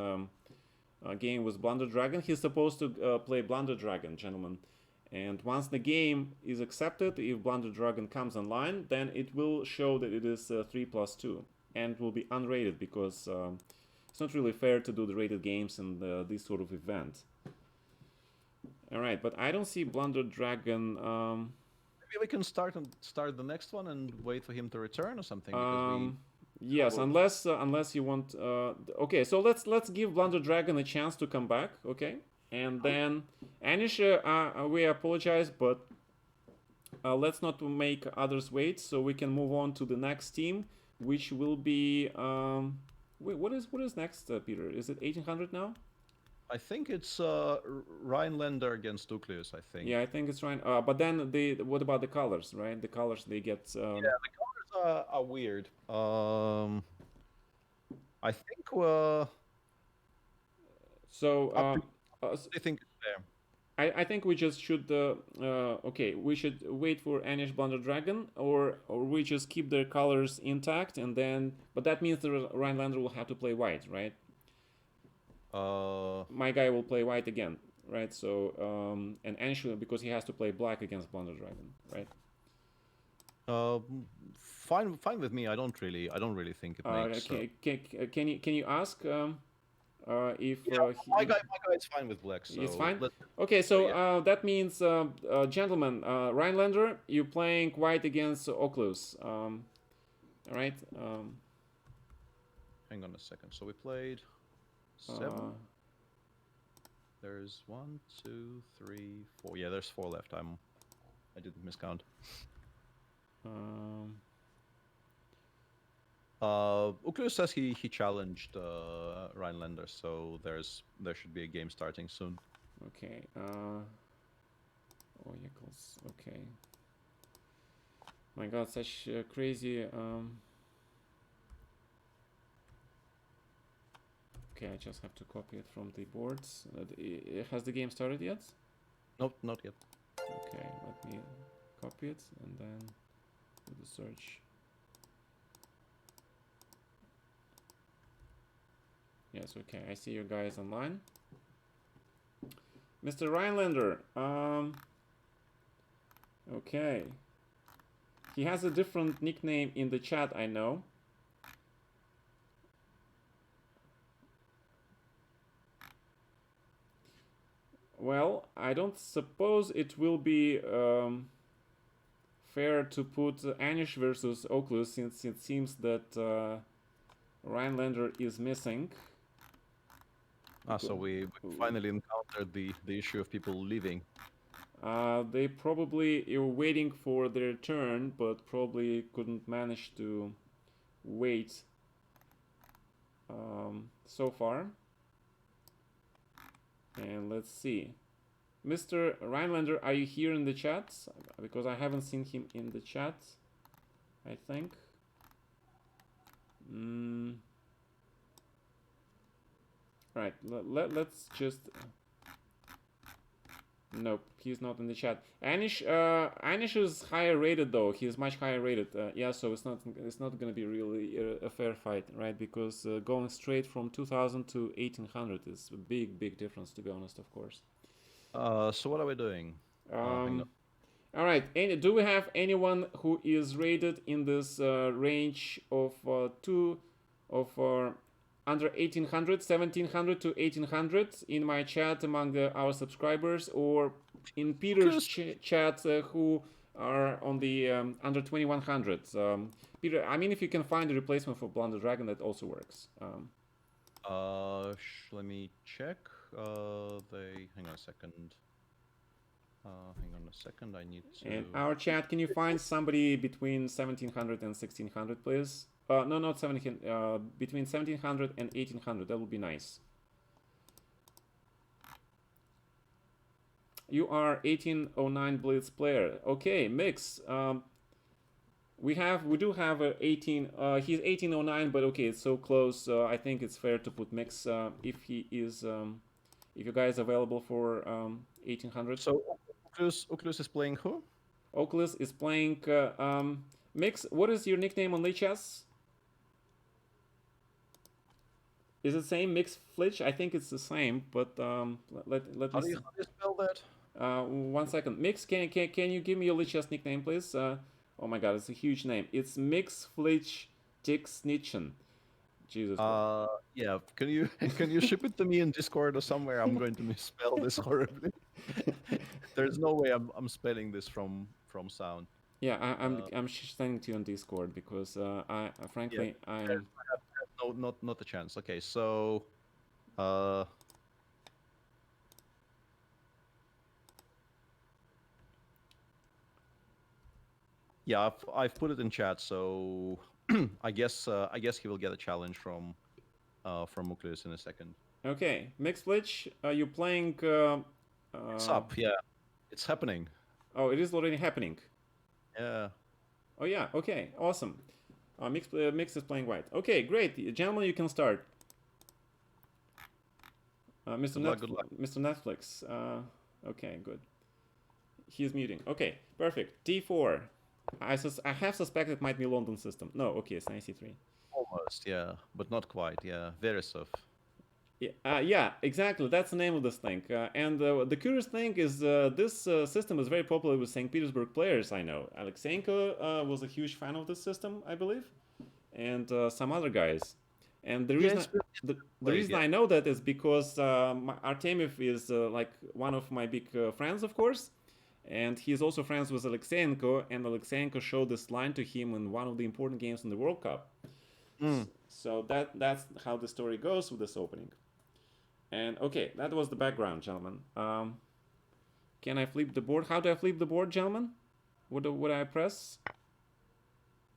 game was Blunder Dragon. He's supposed to play Blunder Dragon, gentlemen. And once the game is accepted, if Blunder Dragon comes online, then it will show that it is 3+2. And it will be unrated because it's not really fair to do the rated games in this sort of event. Alright, but I don't see Blunder Dragon... Maybe we can start the next one and wait for him to return or something. Because yes, unless you want... okay, so let's give Blunder Dragon a chance to come back, okay? And then, Anish, we apologize, but let's not make others wait, so we can move on to the next team, which will be... wait, what is next, Peter? Is it 1800 now? I think it's Rhinelander against Nucleus, I think. Yeah, I think it's Ryan. But then, what about the colors, right? The colors, they get... Yeah, the colors are weird. I think... so... I think it's fair. I think we just should okay, we should wait for Anish Blunder Dragon, or we just keep their colors intact, and then, but that means the Rhinelander will have to play white, right? My guy will play white again, right? So and Anish, because he has to play black against Blunder Dragon, right? Fine with me. I don't really think it makes. Okay, can you ask if my guy is fine with black. So it's fine. Okay, so that means, gentlemen, Rhinelander, you're playing white against Oculus. All right. Hang on a second. So we played 7. There's 1, 2, 3, 4. Yeah, there's 4 left. I didn't miscount. Oculus says he challenged Rhinelander, so there should be a game starting soon. Okay. Oracles. Okay. My God, such crazy. Okay, I just have to copy it from the boards. Has the game started yet? Nope, not yet. Okay, let me copy it and then do the search. Yes, okay, I see you guys online. Mr. Rhinelander, okay. He has a different nickname in the chat, I know. Well, I don't suppose it will be fair to put Anish versus Oculus, since it seems that Rhinelander is missing. So we finally encountered the issue of people leaving. They probably were waiting for their turn, but probably couldn't manage to wait so far. And let's see. Mr. Rhinelander, are you here in the chat? Because I haven't seen him in the chat, I think. Right, let's just... Nope, he's not in the chat. Anish is higher rated though. He's much higher rated. Yeah, so it's not gonna be really a fair fight, right? Because going straight from 2000 to 1800 is a big difference, to be honest, of course. So what are we doing? Hang on. All right. Do we have anyone who is rated in this range of under 1800, 1700 to 1800 in my chat among our subscribers, or in Peter's chat who are on the under 2100? Peter, I mean, if you can find a replacement for Blunder Dragon, that also works. Let me check. Hang on a second. Hang on a second. I need to. In our chat, can you find somebody between 1700 and 1600, please? No, not 1700. Between 1700 and 1800. That would be nice. You are 1809 Blitz player. Okay, Mix. We do have a 18. He's 1809, but okay, it's so close. I think it's fair to put Mix if he is. If you guys available for 1800. So Oculus is playing who? Oculus is playing Mix. What is your nickname on Lichess? Is it same Mix Flitch? I think it's the same, but let me. How do you spell that? 1 second. Mix, can you give me your Lichess nickname, please? Oh my God, it's a huge name. It's Mix Flitch Tixnitchen. Jesus. Yeah. Can you ship it to me in Discord or somewhere? I'm going to misspell this horribly. There's no way I'm spelling this from sound. Yeah, I'm sending to you on Discord because frankly yeah, I'm not a chance. Okay, so yeah, I've put it in chat, so I guess he will get a challenge from Oculus in a second. Okay, Mix Flitch, are you playing? It's up, yeah, it's happening. Oh, it is already happening. Yeah. Oh yeah. Okay. Awesome. Mix is playing white. Okay, great, gentlemen, you can start. Mr. Mr. Netflix. Okay, good. He's muting. Okay, perfect. D4. I have suspected it might be London system. No, okay, it's C3. Almost, yeah, but not quite. Yeah, Verisov. Yeah, exactly. That's the name of this thing. And the curious thing is, this system is very popular with St. Petersburg players. I know Alexeyenko was a huge fan of this system, I believe, and some other guys. And the reason reason I know that is because Artemiev is like one of my big friends, of course, and he's also friends with Alexeyenko. And Alexeyenko showed this line to him in one of the important games in the World Cup. So that's how the story goes with this opening. And okay, that was the background, gentlemen. Can I flip the board? How do I flip the board, gentlemen? What do I press?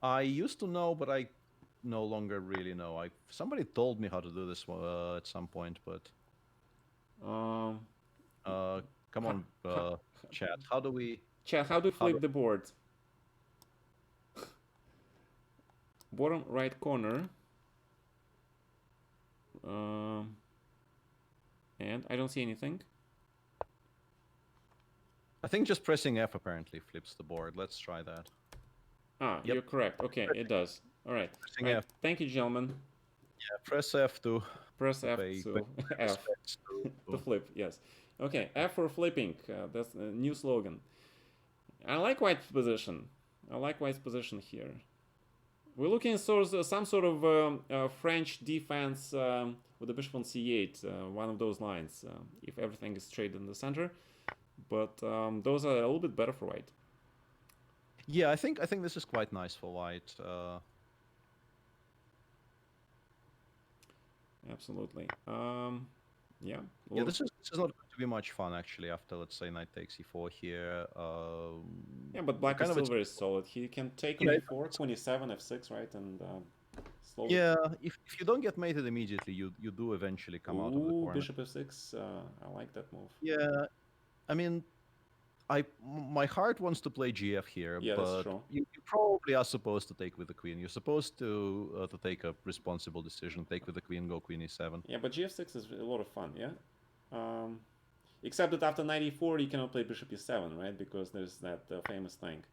I used to know, but I no longer really know. Somebody told me how to do this at some point, but come on, chat. How do we? Chat. How do we flip the board? Bottom right corner. And I don't see anything. I think just pressing F apparently flips the board. Let's try that. Yep. You're correct. Okay, it does. All right. F. Thank you, gentlemen. Yeah, press F to... Press F to F to flip, yes. Okay, F for flipping. That's a new slogan. I like White's position. I like White's position here. We're looking at some sort of French defense with the bishop on c8, one of those lines, if everything is straight in the center. But those are a little bit better for White. Yeah, I think this is quite nice for white. Absolutely. Yeah. Yeah, this is not going to be much fun actually. After let's say knight takes e4 here, Yeah, but black is kind of still it's very solid. He can take on yeah, e4, queen e7, f6, right, and slowly. yeah. If you don't get mated immediately, you do eventually come out of the Ooh, corner. bishop f6. I like that move. Yeah, I mean, my heart wants to play GF here, Yeah, that's but true. you probably are supposed to take with the queen. You're supposed to take a responsible decision. Take with the queen, go queen e7. Yeah, but gf6 is a lot of fun, yeah? Um, except that after knight e4, you cannot play bishop e7, right? Because there's that famous thing.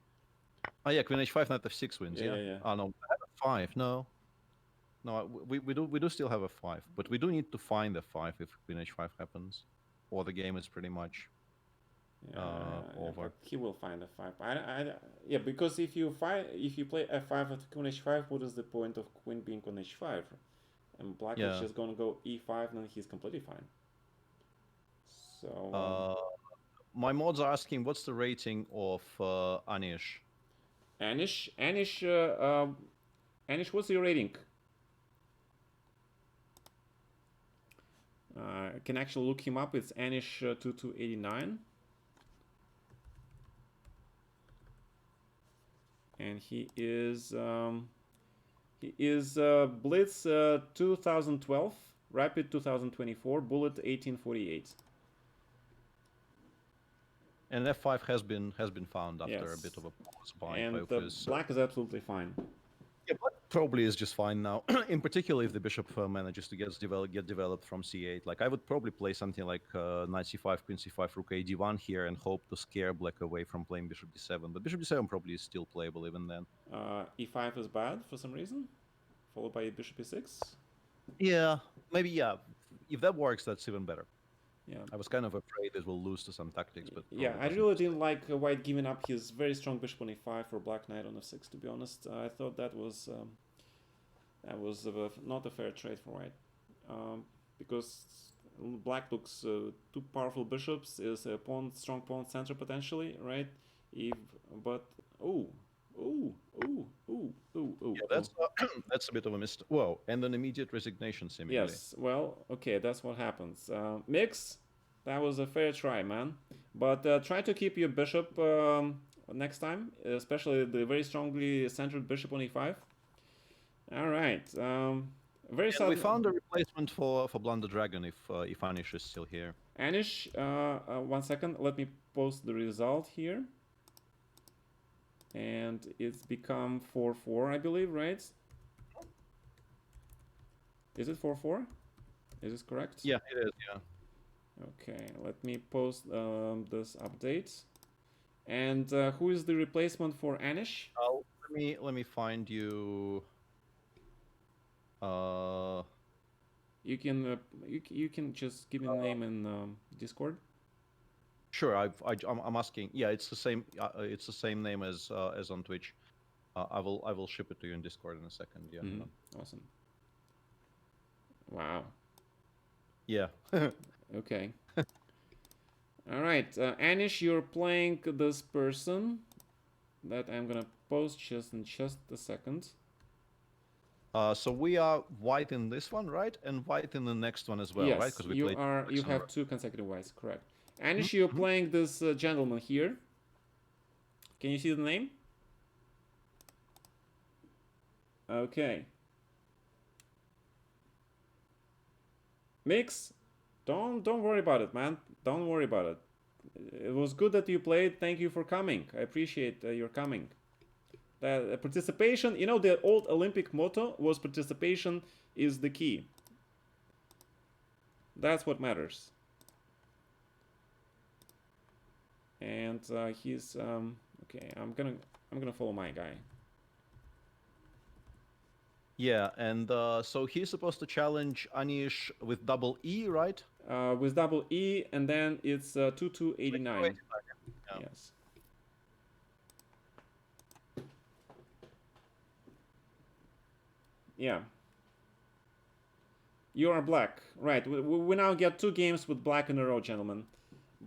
Oh yeah, queen h5, knight f6 wins. Yeah, Yeah. yeah, yeah. Oh no, I have a 5. No, no, we do still have a 5, but we do need to find a 5 if queen h5 happens, or the game is pretty much Yeah, over. but he will find a 5. Yeah, because if you play f5 at queen h5, what is the point of queen being on h5? And black is Yeah. just gonna go e5, and then he's completely fine. So My mods are asking what's the rating of Anish. Anish, what's your rating? I can actually look him up. It's Anish 2289. And he is Blitz 2012, Rapid 2024, Bullet 1848. And f5 has been found after Yes. a bit of a pause by And Focus. black is absolutely fine. Yeah, black probably is just fine now. In particular, if the bishop manages to get developed from c8, like I would probably play something like knight c5, queen c5, rook a d1 here, and hope to scare black away from playing bishop d7. But bishop d7 probably is still playable even then. E5 is bad for some reason, followed by bishop e6. Yeah, maybe yeah. If that works, that's even better. Yeah. I was kind of afraid it will lose to some tactics, but Yeah, I really didn't like white giving up his very strong bishop on e5 for black knight on f6. To be honest, I thought that was not a fair trade for white, because black looks two powerful bishops, is a strong pawn center potentially, right? But oh, ooh, ooh, ooh, ooh, ooh. Yeah, that's a bit of a mistake. Whoa, and an immediate resignation seemingly. Yes, well, okay, that's what happens. Mix, that was a fair try, man. But try to keep your bishop next time, especially the very strongly centered bishop on e5. All right. Very And we found a replacement for Blunder Dragon if Anish is still here. Anish, 1 second. Let me post the result here. And it's become 4-4, I believe, right? Is it 4-4? Is this correct? Yeah, it is, yeah. Okay, let me post this update. And who is the replacement for Anish? Let me find you. You can just give me the name in Discord. Sure, I'm asking. Yeah, it's the same. It's the same name as on Twitch. I will ship it to you in Discord in a second. Yeah. Awesome. Wow. Yeah. Okay. All right, Anish, you're playing this person that I'm gonna post just in a second. So we are white in this one, right? And white in the next one as well, yes, right? Because we you have 2 consecutive whites, correct. Anish, you're playing this gentleman here. Can you see the name? Okay. Mix, don't worry about it, man. Don't worry about it. It was good that you played. Thank you for coming. I appreciate your coming. Participation, you know, the old Olympic motto was participation is the key. That's what matters. And he's okay. I'm gonna follow my guy. Yeah, and so he's supposed to challenge Anish with double E, right? With double E, and then it's 2289. Yeah. Yes. Yeah. You are black, right? We now get 2 games with black in a row, gentlemen.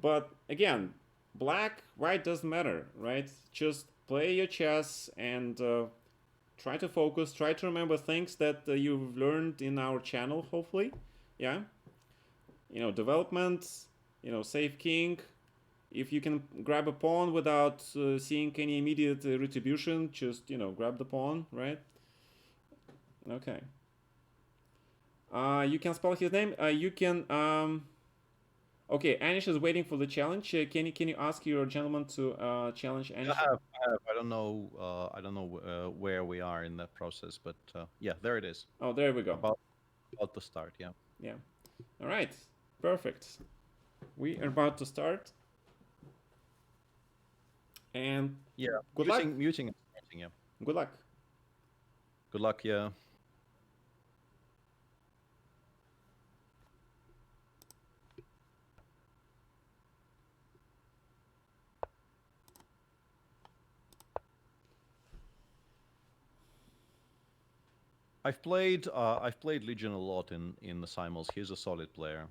But again, black, white doesn't matter, right? Just play your chess and try to focus. Try to remember things that you've learned in our channel. Hopefully, yeah. Development. Save king. If you can grab a pawn without seeing any immediate retribution, just grab the pawn, right? Okay. You can spell his name. You can. Okay, Anish is waiting for the challenge. Can you ask your gentleman to challenge I Anish? have, I have. I don't know where we are in that process, but yeah, there it is. Oh, there we go. About to start. Yeah. Yeah. All right. Perfect. We are about to start. And Yeah. good luck. Muting and starting. Yeah. Good luck. Good luck. Yeah. I've played Legion a lot in the simul's. He's a solid player.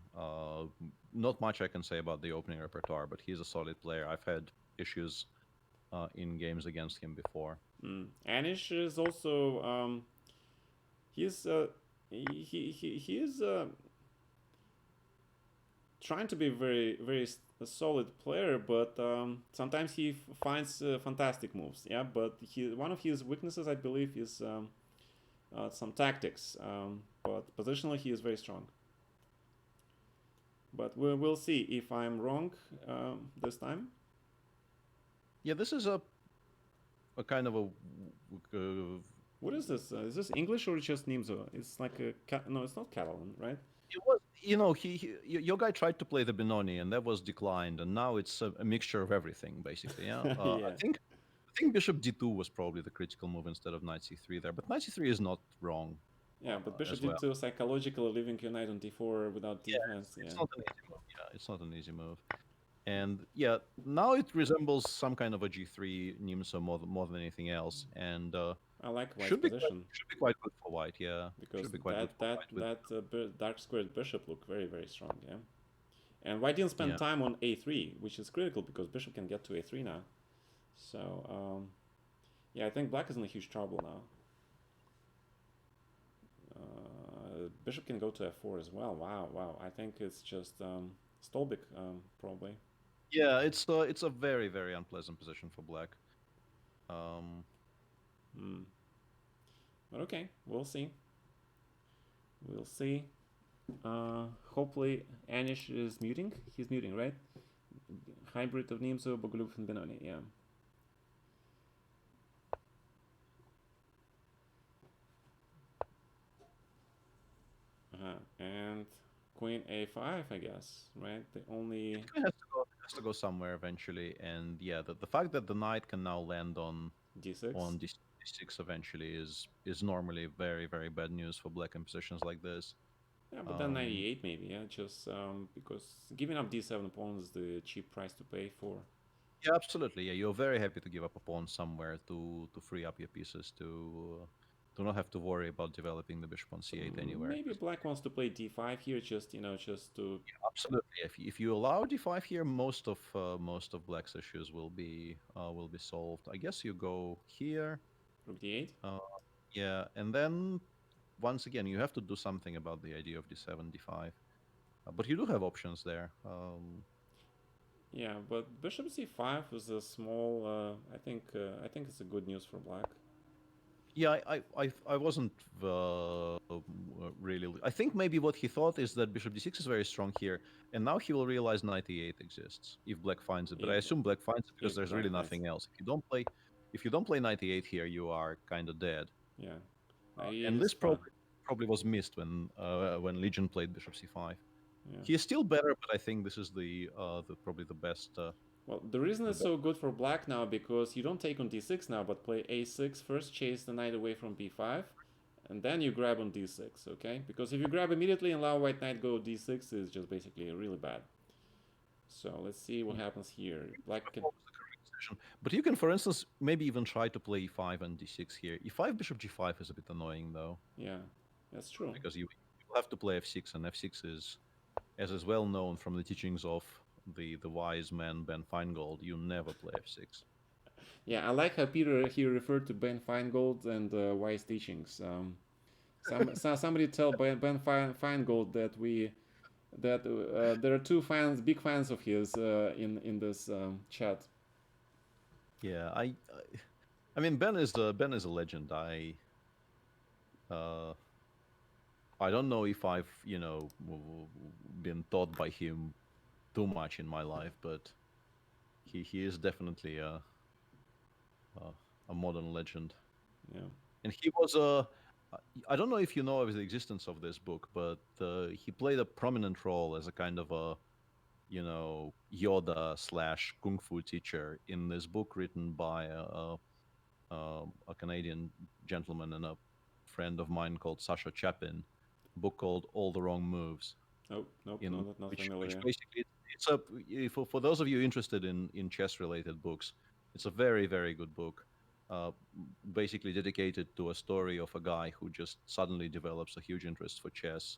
Not much I can say about the opening repertoire, but he's a solid player. I've had issues in games against him before. Anish is also he's he is trying to be very a solid player, but sometimes he finds fantastic moves. Yeah, but one of his weaknesses, I believe, is some tactics. But positionally, he is very strong. But we'll see if I'm wrong this time. Yeah, this is a kind of a What is this? Is this English or just Nimzo? It's like no, it's not Catalan, right? it was, your guy tried to play the Benoni, and that was declined, and now it's a mixture of everything, basically. Yeah, Yeah. I think Bishop D2 was probably the critical move instead of Knight C3 there, but Knight C3 is not wrong Yeah, but Bishop as well. D2 psychologically leaving your knight on D4 without Yeah, defense. Yeah, it's not an easy move. Yeah, it's not an easy move. And yeah, now it resembles some kind of a G3 Nimso more than anything else, and I like White's position should be quite good for White. Yeah, because should be quite good for White. With dark squared bishop look very strong. Yeah, and White didn't spend yeah, time on A3, which is critical because Bishop can get to A3 now. So yeah, I think Black is in a huge trouble now. Bishop can go to F4 as well. Wow. I think it's just Stolbik probably. yeah, it's a very unpleasant position for Black. But okay, we'll see. We'll see. Hopefully Anish is muting. He's muting, right? Hybrid of Nimzo, Bogolub, and Benoni. Yeah. And Queen A5, I guess, right? The only It has to go somewhere eventually, and yeah, the fact that the knight can now land on D6. D6 eventually is normally very bad news for Black in positions like this. Yeah, but then 98 maybe, yeah, just because giving up D7 pawn is the cheap price to pay for. Yeah, absolutely. Yeah, you're very happy to give up a pawn somewhere to free up your pieces to not have to worry about developing the bishop on c8 anywhere. Maybe Black wants to play D5 here, just just to. Yeah, absolutely. If you allow d5 here, most of Black's issues will be solved. I guess you go here. Rook D8. Yeah, and then once again you have to do something about the idea of d7, d5. But you do have options there. Yeah, but Bishop C5 is a small. I think it's a good news for Black. Yeah, I wasn't really. I think maybe what he thought is that Bishop d6 is very strong here, and now he will realize knight e8 exists if Black finds it. But I assume Black finds it because there's really nothing else. If you don't play knight e8 here, you are kind of dead. Yeah, and this probably was missed when Legion played Bishop c5. Yeah. He is still better, but I think this is probably the best. Well, the reason it's so good for Black now because you don't take on d6 now, but play a6 first, chase the knight away from b5, and then you grab on d6. Okay, because if you grab immediately and allow White knight go d6 is just basically really bad. So let's see what happens here. Black can. But you can, for instance, maybe even try to play e5 and d6 here. e5 bishop g5 is a bit annoying though. Yeah, that's true. Because you have to play f6, and f6 is, as is well known from the teachings of the wise man Ben Feingold, you never play f6. Yeah, I like how Peter here referred to Ben Feingold and wise teachings. Somebody tell Ben Feingold that there are two fans, big fans of his in this chat. Yeah, I mean Ben is a legend. Uh, I don't know if I've been taught by him too much in my life, but he is definitely a, a modern legend. Yeah. And he was a. I don't know if you know of the existence of this book, but he played a prominent role as a kind of a Yoda slash kung fu teacher in this book written by a Canadian gentleman and a friend of mine called Sasha Chapin, a book called All the Wrong Moves, Nope, nope, no, in not which familiar. basically it's a for those of you interested in chess related books, it's a very very good book. Uh, Basically dedicated to a story of a guy who just suddenly develops a huge interest for chess,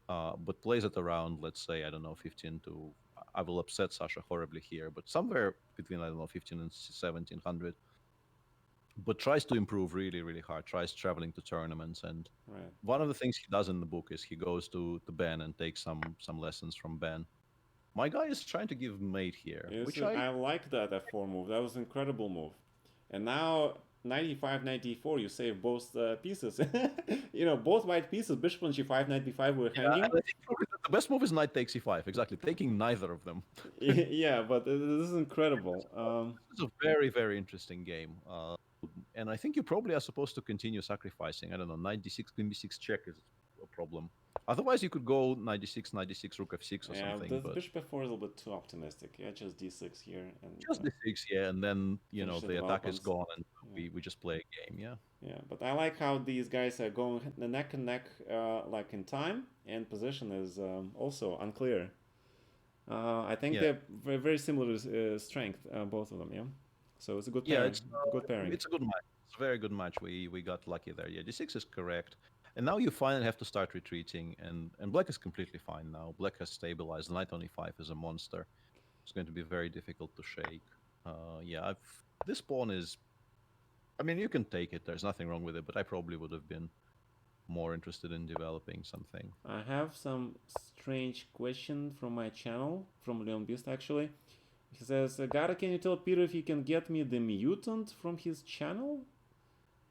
but plays it around, let's say, I don't know, 15 to. I will upset Sasha horribly here, but somewhere between, I don't know, 15 and 1700, but tries to improve really, really hard, tries traveling to tournaments. And Right. one of the things he does in the book is he goes to Ben and takes some lessons from Ben. My guy is trying to give mate here, It's which I I like that F4 move. That was an incredible move. And now 95, 94, you save both pieces. Both white pieces, bishop on g5, 95 were yeah, hanging. and I think probably the best move is knight takes e5. Exactly, taking neither of them. Yeah, but this is incredible. This is a very very interesting game. And I think you probably are supposed to continue sacrificing. I don't know, 96 queen b6 check is a problem. Otherwise, you could go 96, 96, rook f6 or Yeah, something, this but bishop f4 is a little bit too optimistic. Yeah, just d6 here and just d6, yeah, and then finish the the attack is developments. gone, and Yeah. we just play a game, yeah. Yeah, but I like how these guys are going neck and neck, like in time, and position is also unclear. I think Yeah, they're very similar strength, both of them. Yeah, so it's a good yeah, pairing. Good pairing. it's a good match. It's a very good match. We got lucky there. Yeah, d6 is correct. And now you finally have to start retreating, and black is completely fine now. Black has stabilized. Knight on e5 is a monster. It's going to be very difficult to shake. Yeah, this pawn is. I mean, you can take it. There's nothing wrong with it, but I probably would have been more interested in developing something. I have some strange question from my channel, from Leon Beast actually. He says, Gata, can you tell Peter if he can get me the mutant from his channel?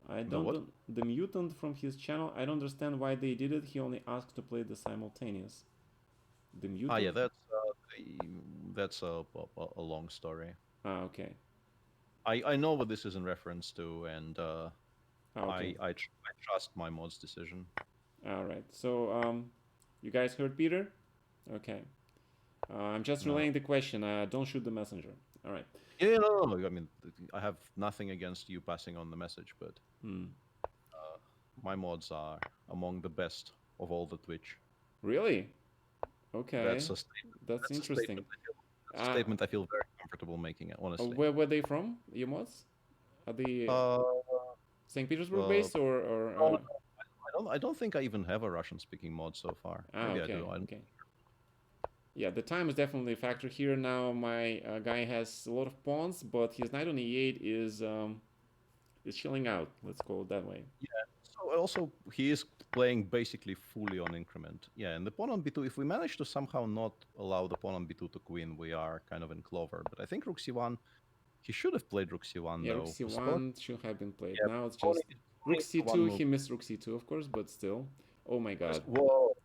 I The what? don't. The mutant from his channel, I don't understand why they did it. He only asked to play the simultaneous. The Ah, yeah, mutant? that's a long story. Ah, okay. I know what this is in reference to, and Ah, okay. I trust my mod's decision. All right. So, you guys heard Peter? Okay. I'm just No, relaying the question. Don't shoot the messenger. All right. yeah, no. I mean, I have nothing against you passing on the message, but Hmm. my mods are among the best of all the Twitch. Really? Okay. That's a statement. That's That's a interesting. statement. That's a Uh, statement I feel very comfortable making it, honestly. where were they from? Your mods? Are they Uh, St. Petersburg uh, based or? no, no, I don't think I even have a Russian-speaking mod so far. Maybe I Okay. do. I don't. Okay. Yeah, the time is definitely a factor here. Now my guy has a lot of pawns, but his knight on e8 is chilling out. Let's call it that way. Yeah. So also he is playing basically fully on increment. Yeah, and the pawn on b2. If we manage to somehow not allow the pawn on b2 to queen, we are kind of in clover. But I think rook c1. He should have played rook c1 Yeah, rook though. c1 should have been played. Yeah, Now it's postponing, just rook postponing to one c2. move. He missed rook c2, of course, but still. Oh my god. Whoa.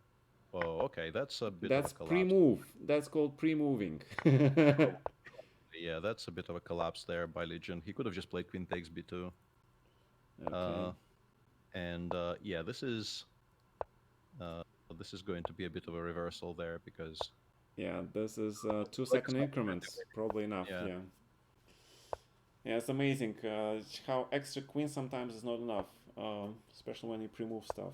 Whoa. Okay, that's a bit of a That's collapse. pre-move. That's called pre-moving. Yeah, that's a bit of a collapse there by Legion. He could have just played queen takes b2. Okay. Uh, and yeah, uh, this is going to be a bit of a reversal there because Yeah, this is Black is 2 second not increments. Probably enough. yeah. Yeah. Yeah, it's amazing how extra queen sometimes is not enough, especially when you pre-move stuff.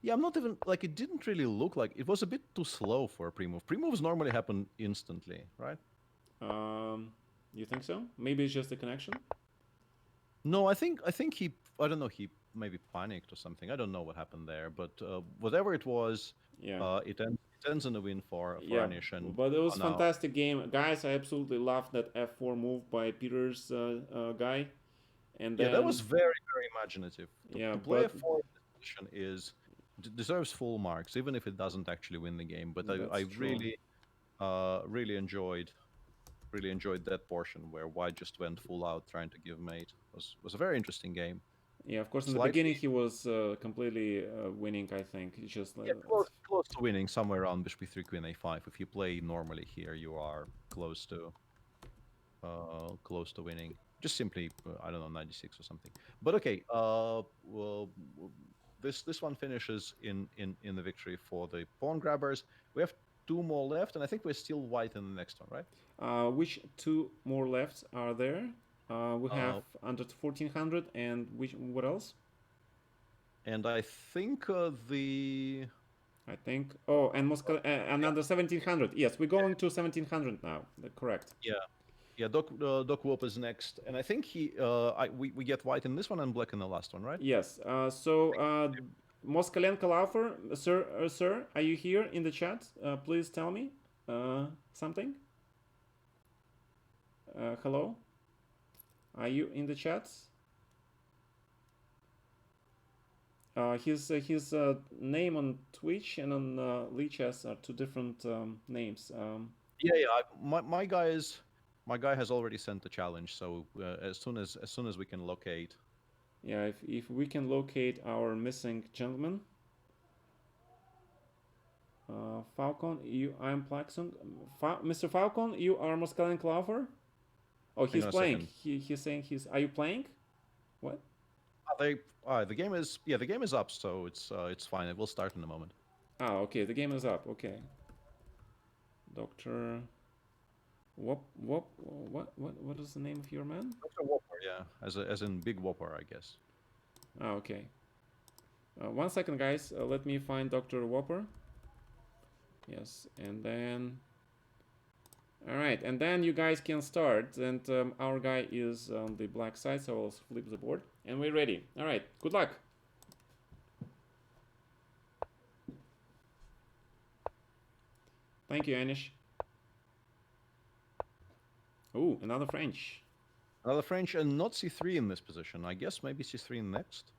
Yeah, I'm not even like it didn't really look like it was a bit too slow for a pre-move. Pre-moves normally happen instantly, right? You think so? Maybe it's just a connection. No, I think he I don't know he maybe panicked or something. I don't know what happened there, but whatever it was, Yeah. it ends 10s and a win for Yeah, Anish, and but it was now. fantastic game, guys. I absolutely loved that F4 move by Peter's guy, and Yeah, that then was very, very imaginative. yeah, To play a but four in this position deserves full marks, even if it doesn't actually win the game. But I that's true. really enjoyed that portion where White just went full out trying to give mate. Was a very interesting game. Yeah, of course, in the beginning Slightly, he was completely winning. I think it's just yeah, close to winning, somewhere around bishop e3 queen a5. If you play normally here, you are close to winning. Just simply, I don't know, 96 or something. But okay, well, this one finishes in the victory for the pawn grabbers. We have two more left, and I think we're still white in the next one, right? which two more left are there? We have Uh, under 1400 and which what else? and I think the I think. Oh, and Moscow and yeah, under 1700. Yes, we're going to 1700 now. Correct. yeah, yeah. Doc Whoop is next, and I think we get white in this one and black in the last one, right? Yes. Moskalenko Laufer, sir, are you here in the chat? Please tell me something. Hello, are you in the chat? His name on Twitch and on Lichess are two different names. Yeah, yeah. My guy has already sent the challenge. So as soon as we can locate. Yeah, if we can locate our missing gentleman. Falcon, I'm Plaxon. Mr. Falcon, you are Moskalen Claufer? Oh, Hang he's on a playing. second. He's saying he's. Are you playing? What? The game is the game is up, so it's fine. It will start in a moment. Ah, okay. The game is up. Okay. Doctor. What is the name of your man? Dr. Whopper, yeah, as in Big Whopper, I guess. Ah, okay. 1 second, guys. Let me find Doctor Whopper. Yes, and then. All right, and then you guys can start. And our guy is on the black side, so I'll flip the board, and we're ready. All right. Good luck. Thank you, Anish. Oh, another French. Another French and not c3 in this position. I guess maybe c3 next.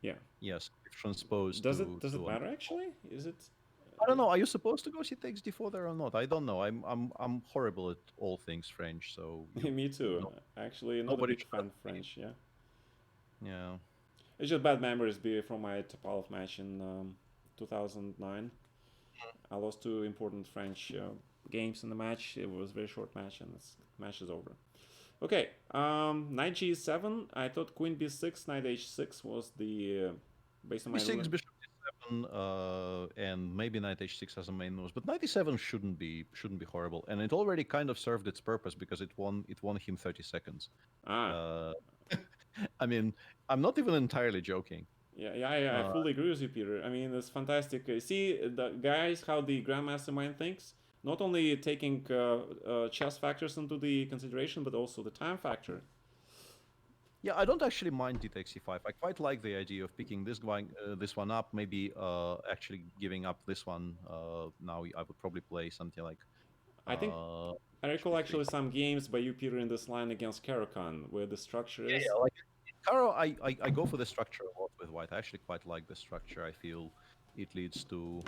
Yeah. Yes, if transposed Does to. it matter actually? Is it? I don't know. Are you supposed to go c takes d4 there or not? I don't know. I'm horrible at all things French, so Me too. no, Actually, not a nobody big should fan of have me. French. Yeah. Yeah. It's just bad memories from my Topalov match in 2009. I lost two important French games in the match. It was a very short match, and this match is over. Okay, knight g7. I thought queen b6, knight h6 was the based on my b6, bishop d7, and maybe knight h6 as a main moves, but knight e7 shouldn't be horrible, and it already kind of served its purpose because it won him 30 seconds. ah. Uh, I mean, I'm not even entirely joking. Yeah, I Uh, fully agree with you, Peter. I mean, it's fantastic. See, the guys, how the Grandmaster mind thinks. Not only taking chess factors into the consideration, but also the time factor. yeah, I don't actually mind d takes c5. I quite like the idea of picking this one up, maybe actually giving up this one. Now I would probably play something like I think I bishop recall e3. actually some games by you, Peter, in this line against Caro-Kann, where the structure Yeah, is. yeah, like Caro, I go for the structure a lot with white. I actually quite like the structure. I feel it leads to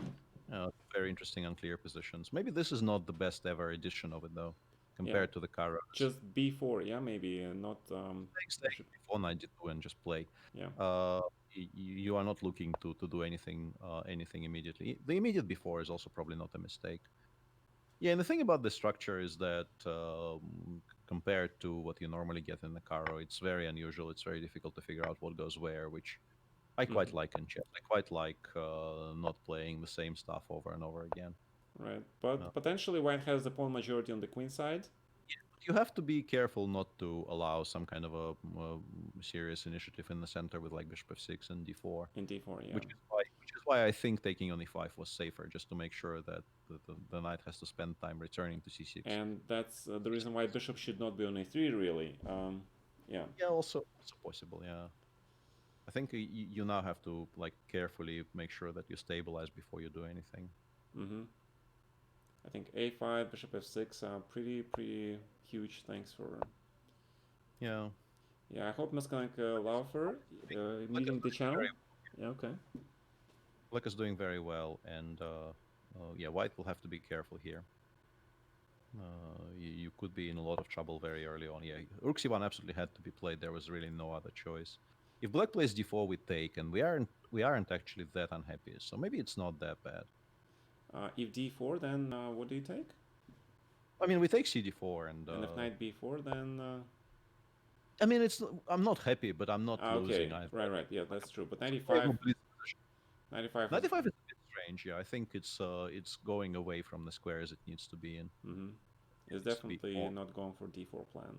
very interesting unclear positions. Maybe this is not the best ever edition of it though, Yeah, compared to the Caros. just b4. Yeah, maybe not Take bishop. before 92 and just play. Yeah. Uh, you are not looking to do anything immediately. The immediate before is also probably not a mistake. Yeah, and the thing about the structure is that compared to what you normally get in the Caro, it's very unusual. It's very difficult to figure out what goes where, which I quite Hmm. like in chess. I quite like not playing the same stuff over and over again. Right, Uh, but potentially White has the pawn majority on the queen side. you have to be careful not to allow some kind of a serious initiative in the center with like bishop f6 and d4, In d4, yeah. which is why I think taking on e5 was safer, just to make sure that the knight has to spend time returning to c6. And that's the reason why bishop should not be on a3, really. Yeah. Yeah, also possible. Yeah, I think you now have to like carefully make sure that you stabilize before you do anything. Mm-hmm. I think a5, bishop f6 are pretty huge things for. Yeah. Yeah, I hope Muskank Laufer Black is meeting the doing very channel. Yeah, okay. Black is doing very well, and yeah, White will have to be careful here. You could be in a lot of trouble very early on. Yeah, Rook c1 absolutely had to be played. There was really no other choice. If Black plays d4, we take, and we aren't actually that unhappy. So maybe it's not that bad. If d4, then what do you take? I mean, we take cd4, and And if knight b4, then. I mean, I'm not happy, but I'm not losing Okay, either. right. Yeah, that's true. But It's a very 95, complete position. 95 is. 95 is a bit strange. Yeah, I think it's going away from the squares it needs to be in. Is It needs to be definitely more. not going for d4 plan.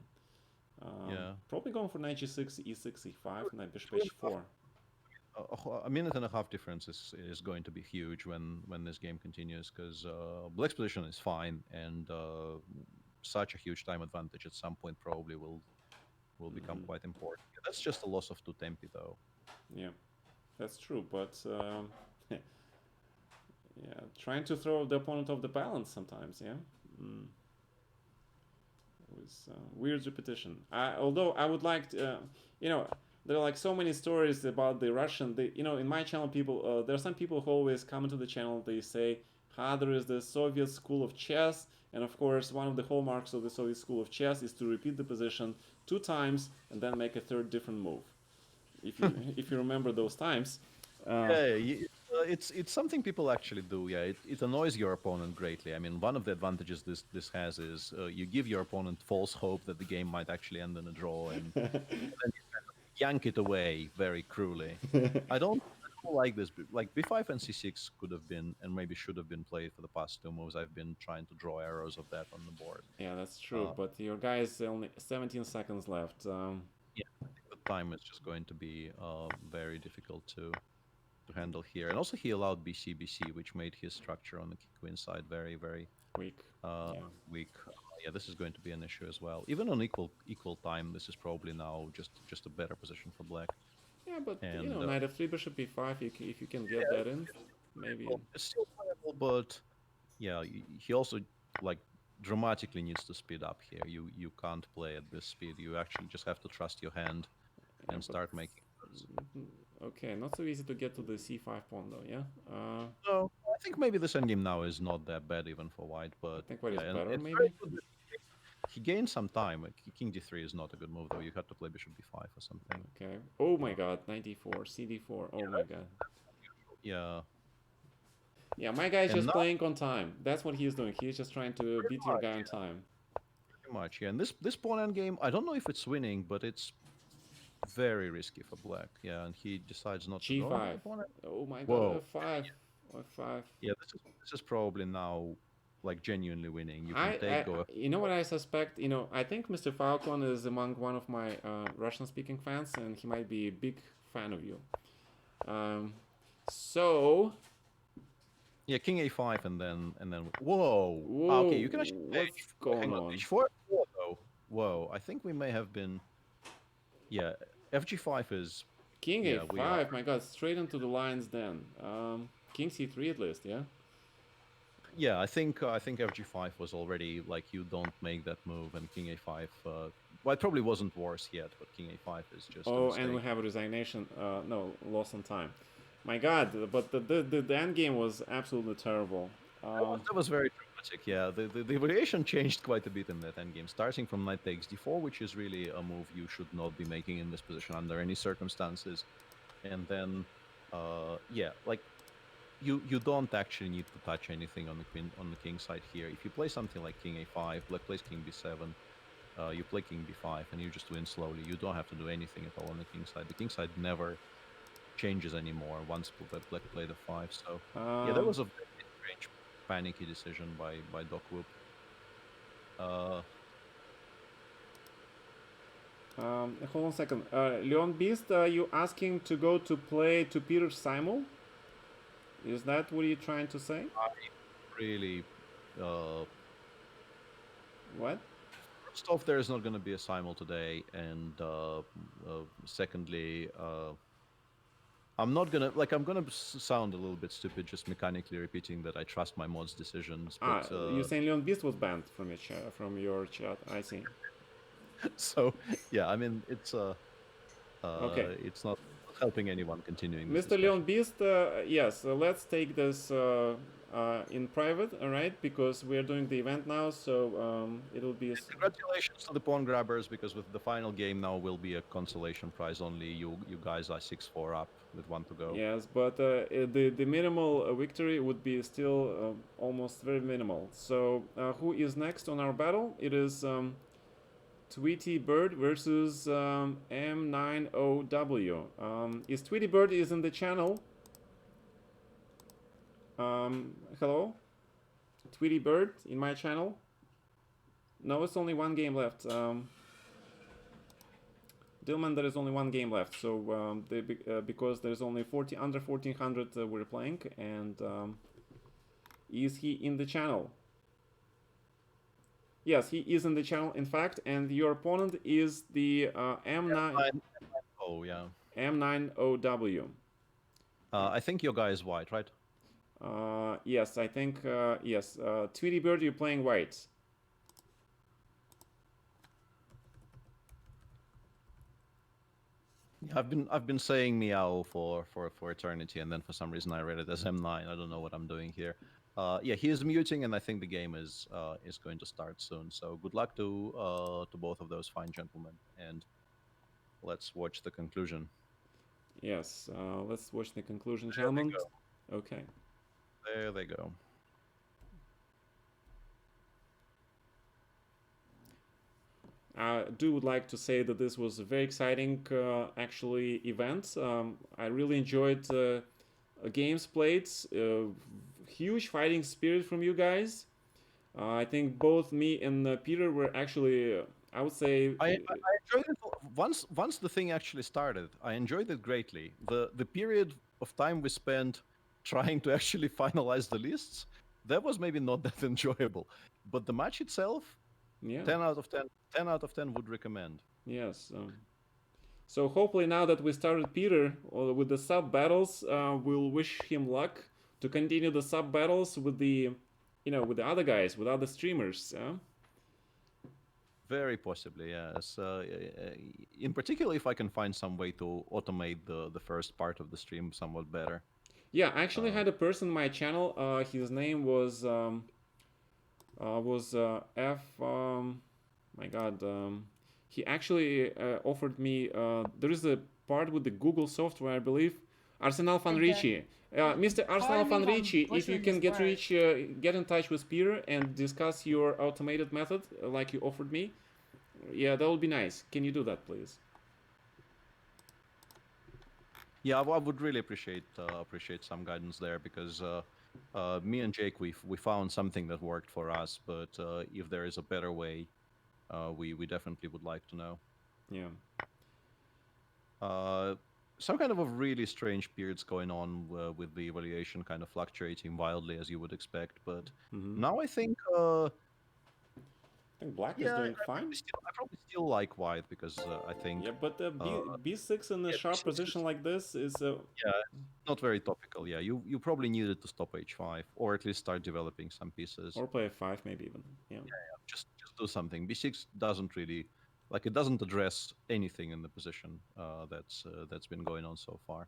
Yeah. Probably going for knight g6, e6, e5, knight bishop Two and a half h4. a minute and a half difference is going to be huge when this game continues because Black's position is fine and such a huge time advantage at some point probably will become quite important. Yeah, that's just a loss of two tempi though. Yeah, that's true. But yeah, trying to throw the opponent off the balance sometimes. Yeah. It was weird repetition. Although I would like to, there are like so many stories about the Russian. In my channel, people there are some people who always come into the channel. They say, there is the Soviet school of chess," and of course, one of the hallmarks of the Soviet school of chess is to repeat the position 2 times and then make a third different move. If you if you remember those times. Yeah, it's something people actually do. Yeah, it annoys your opponent greatly. I mean, one of the advantages this has is you give your opponent false hope that the game might actually end in a draw, and then you kind of yank it away very cruelly. I don't like this. Like b5 and c6 could have been and maybe should have been played for the past two moves. I've been trying to draw arrows of that on the board. Yeah, that's true. Uh, But your guy is only 17 seconds left. yeah, I think the time is just going to be very difficult to handle here. And also he allowed BC, which made his structure on the queen side very, very Weak. uh, Yeah. weak. Yeah, this is going to be an issue as well. Even on equal time, this is probably now just a better position for black. Yeah, but And knight f3, bishop b5. If you can get yeah, that in, maybe. it's still playable, but yeah, he also like dramatically needs to speed up here. You can't play at this speed. You actually just have to trust your hand Yeah, and but start making moves. okay, not so easy to get to the c5 pawn though. Yeah. So I think maybe this endgame now is not that bad even for white, I but think what is yeah, and better it's very maybe. good that he gained some time. Like, king d3 is not a good move though. You have to play bishop b5 or something. Okay. Oh my God, knight d4, cd4. Oh my God. Yeah, Yeah, my guy's and just now playing on time. That's what he's doing. He's just trying to pretty beat your much, guy on time. pretty much. Yeah, and this pawn endgame, I don't know if it's winning, but it's very risky for black. Yeah, and he decides not to go into the g5. pawn. Oh my God, Whoa. f5. f5. Yeah, this is probably now like genuinely winning. You can I, take go. you know what I suspect? I think Mr. Falcon is among one of my Russian-speaking fans, and he might be a big fan of you. Um, so, Yeah, king a5 and then whoa. Okay, whoa, you can actually what's going hang on. on? h4 though. Whoa, I think we may have been. Yeah, fg5 is. King Yeah, we are. a5. My God, straight into the lines then. King c3 at least, yeah. Yeah, I think fg5 was already like you don't make that move, and king a5. Well, it probably wasn't worse yet, but king a5 is just a Oh, and we mistake. have a resignation. No, loss on time. My God, but the end game was absolutely terrible. That was very dramatic. Yeah, the variation changed quite a bit in that endgame, starting from knight takes d4, which is really a move you should not be making in this position under any circumstances, and then, yeah, like you don't actually need to touch anything on the king side here. If you play something like king a5, black plays king b7, you play king b5, and you just win slowly. You don't have to do anything at all on the king side. The king side never changes anymore once black played a5. So yeah, that Um, was a very strange, panicky decision by Doc Whoop. Uh, hold on a second. Leon Beast, are you asking to go to play to Peter Simul? Is that what you're trying to say? really, uh, What? first off, there is not going to be a simul today, and secondly, I'm not gonna like I'm gonna sound a little bit stupid just mechanically repeating that I trust my mod's decisions, but You saying Leon Beast was banned from your chat? I see. so yeah, I mean Okay. it's not helping anyone continuing this Mr. Leon discussion. Beast, yes, let's take this in private, all right? Because we're doing the event now, so it'll be. Congratulations to the pawn grabbers, because with the final game now will be a consolation prize only. You guys are 6-4 up with 1 to go. Yes, but the minimal victory would be still almost very minimal. So who is next on our battle? It is Tweety Bird versus M90W. Is Tweety Bird is in the channel? Hello, Tweety Bird in my channel. No, it's only one game left. Dillman, there is only one game left, so because there's only under 1400 we're playing, and is he in the channel? Yes, he is in the channel, in fact, and your opponent is the Oh yeah. M90W. I think your guy is white, right? Yes, I think yes. Tweety Bird, you're playing white. Yeah, I've been saying meow for eternity, and then for some reason I read it as M9. I don't know what I'm doing here. Yeah, he is muting, and I think the game is going to start soon. So good luck to both of those fine gentlemen, and let's watch the conclusion. Yes, let's watch the conclusion, gentlemen. Okay. There they go. I do would like to say that this was a very exciting, actually, event. I really enjoyed games played. Huge fighting spirit from you guys. I think both me and Peter were actually, I would say, I enjoyed it once the thing actually started. I enjoyed it greatly. The period of time we spent trying to actually finalize the lists, that was maybe not that enjoyable. But the match itself, yeah, 10 out of 10. 10 out of 10 would recommend. yes. So hopefully now that we started Peter with the sub battles, we'll wish him luck to continue the sub battles with the, with the other guys, with other streamers. Very possibly, yes. In particular, if I can find some way to automate the first part of the stream somewhat better. Yeah, I actually had a person on my channel. His name was F. My God. He actually offered me. There is a part with the Google software, I believe. Arsenal Fanrici. Mr. Arsenal Fanrici, if you can get in touch with Peter and discuss your automated method like you offered me, yeah, that would be nice. Can you do that, please? Yeah, I would really appreciate some guidance there, because me and Jake, we found something that worked for us, but if there is a better way, we definitely would like to know. Yeah. Some kind of a really strange periods going on with the evaluation kind of fluctuating wildly, as you would expect. But now I think Black is doing fine. I probably still like white, because I think Yeah, but B6 in a sharp position like this is not very topical. Yeah, you probably needed to stop h5, or at least start developing some pieces, or play f5 maybe even. Yeah. Just do something. B6 doesn't really, like, it doesn't address anything in the position that's been going on so far.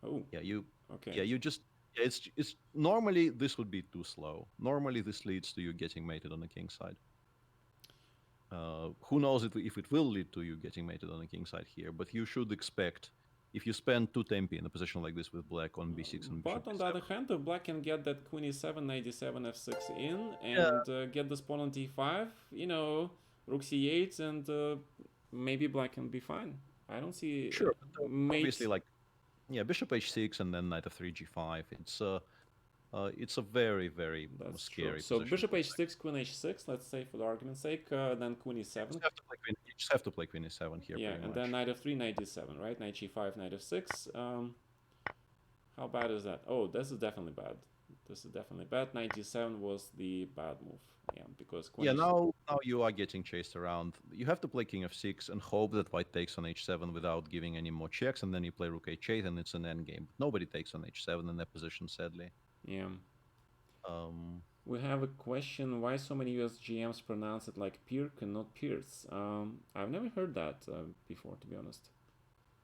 Oh. Yeah, you. Okay. Yeah, you just. Yeah, it's normally this would be too slow. Normally this leads to you getting mated on the king side. Who knows if it will lead to you getting mated on the king side here, but you should expect, if you spend 2 tempi in a position like this with black on b6 and but on the other hand, if black can get that queen e7, knight d7, f6 in, and get this pawn on d5, rook c8, and maybe black can be fine. I don't see. Sure, obviously, like, yeah, bishop h6 and then knight f3 g5. It's a very, very scary So position. bishop h6, queen h6, let's say for the argument's sake, then queen e7. You just have to play queen e7 here. Yeah, and then knight f3, knight d7, right? Knight g5, knight f6. How bad is that? Oh, this is definitely bad. This is definitely bad. Knight d7 was the bad move. Yeah, because Yeah, queen now you are getting chased around. You have to play king f6 and hope that white takes on h7 without giving any more checks, and then you play rook h8, and it's an endgame. But nobody takes on h7 in that position, sadly. Yeah. Um, We have a question: why so many US GMs pronounce it like Pirk and not Pierce? I've never heard that before, to be honest.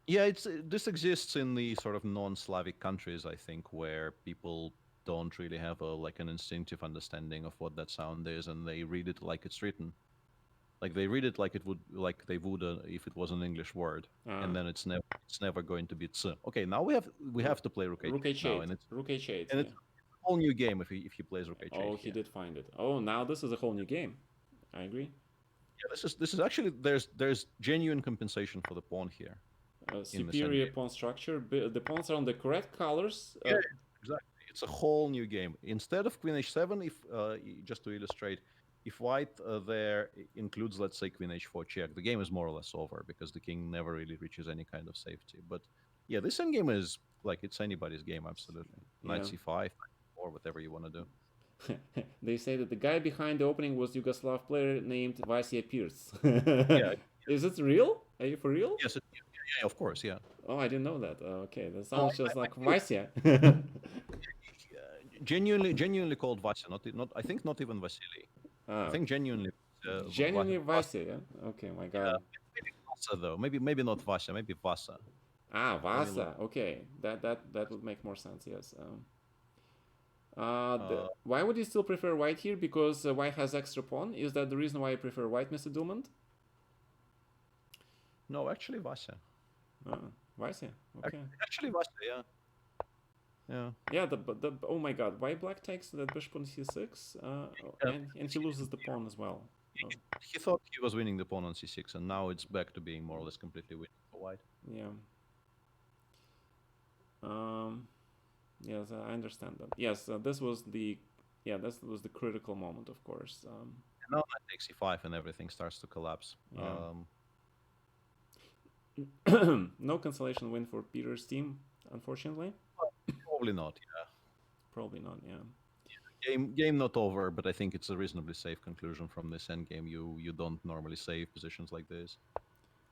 yeah, it's this exists in the sort of non-Slavic countries, I think, where people don't really have a like an instinctive understanding of what that sound is, and they read it like it's written. Like they read it like they would if it was an English word, Ah, and then it's never going to be ts. Okay, now we have to play rook Rook h8 now, h8. Rook h8, and yeah. it's a whole new game if he plays rook h8 Oh, he here. did find it. Oh, now this is a whole new game. I agree. Yeah, this is actually there's genuine compensation for the pawn here in this Superior endgame. pawn structure. The pawns are on the correct colors. Yeah, exactly. It's a whole new game. Instead of queen h7, if just to illustrate, if white there includes, let's say, queen h4 check, the game is more or less over because the king never really reaches any kind of safety. But yeah, this endgame is like it's anybody's game, absolutely. Knight Yeah. c5 or whatever you want to do. They say that the guy behind the opening was Yugoslav player named Vasya Pierce. Yeah. Is it real? Are you for real? Yes. Yeah, of course. Yeah. Oh, I didn't know that. Okay, that Oh, sounds just I like knew Vasya. genuinely called Vasya. Not. I think not even Vasily. I Ah, think genuinely. genuinely Vasya, yeah? Okay, my Yeah, god. maybe Vasa though. Maybe not Vasya. Maybe Vasa. Ah, Let me look. Vasa. Okay, that would make more sense. Yes. Uh, Why would you still prefer white here? Because white has extra pawn. Is that the reason why you prefer white, Mr. Dumont? no, actually Vasya. Ah, Vasya. Okay. Actually Vasya. Yeah. Yeah. Yeah. The oh my god. Why black takes that bishop on c6? Yeah, And he loses the pawn as well. Oh, he thought he was winning the pawn on c6, and now it's back to being more or less completely winning for white. yeah. Um. Yes, I understand that. Yes, this was the yeah, this was the critical moment, of course. And now knight takes c5, and everything starts to collapse. Yeah. No consolation win for Peter's team, unfortunately. Probably not. Yeah. Probably not. Yeah. Game not over, but I think it's a reasonably safe conclusion from this endgame. You don't normally save positions like this.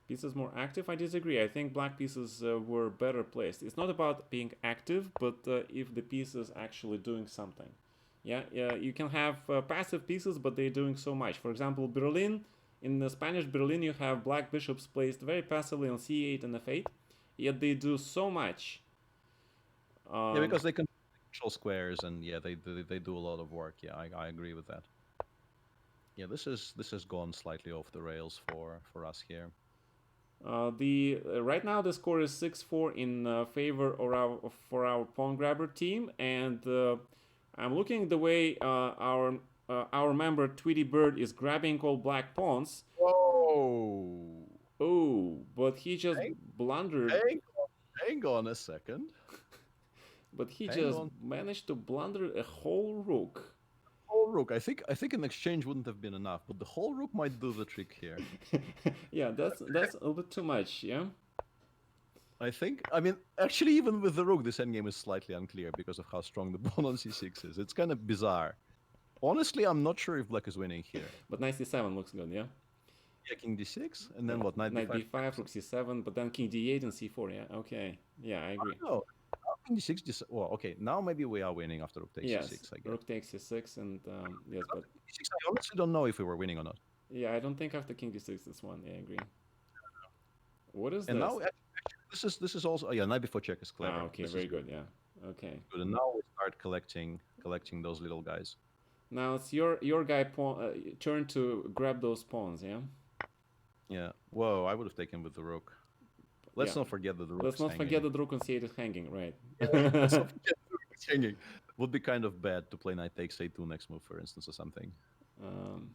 Pieces more active? I disagree. I think black pieces were better placed. It's not about being active, but if the piece is actually doing something. Yeah, you can have passive pieces, but they're doing so much. For example, Berlin, in the Spanish Berlin, you have black bishops placed very passively on c8 and f8, yet they do so much. Yeah, because they control squares, and yeah, they do a lot of work. Yeah, I agree with that. Yeah, this has gone slightly off the rails for us here. Right now the score is 6-4 in favor of for our pawn grabber team, and I'm looking the way our member Tweety Bird is grabbing all black pawns. Whoa! Oh, but he just Hang, blundered. hang on a second. But he Hang just on. managed to blunder a whole rook. Whole rook. I think an exchange wouldn't have been enough, but the whole rook might do the trick here. Yeah, that's a little bit too much. Yeah. I mean, actually, even with the rook, this endgame is slightly unclear because of how strong the pawn on c6 is. It's kind of bizarre. Honestly, I'm not sure if black is winning here. But knight c7 looks good. Yeah. Yeah, king d6, and then what? Knight Knight b5. b5, rook c7, but then king d8 and c4. Yeah. Okay. Yeah, I agree. No, king d6. Well, okay, now maybe we are winning after rook takes Yes, c6. I guess. rook takes c6, and yes, but D6, I honestly don't know if we were winning or not. yeah, I don't think after king d6 this one. Yeah, I agree. What is And this? now, actually, this is also yeah. Knight before check is clever. Ah, okay, This very is good. Yeah, okay. good. And now we start collecting those little guys. Now it's your guy turn to grab those pawns. Yeah. Yeah. Whoa, I would have taken with the rook. Let's Yeah. not forget that the rook. Let's is not hanging. forget that rook on c8 is hanging, right? Let's not forget the rook is hanging. Would be kind of bad to play knight takes a2 next move, for instance, or something. Um,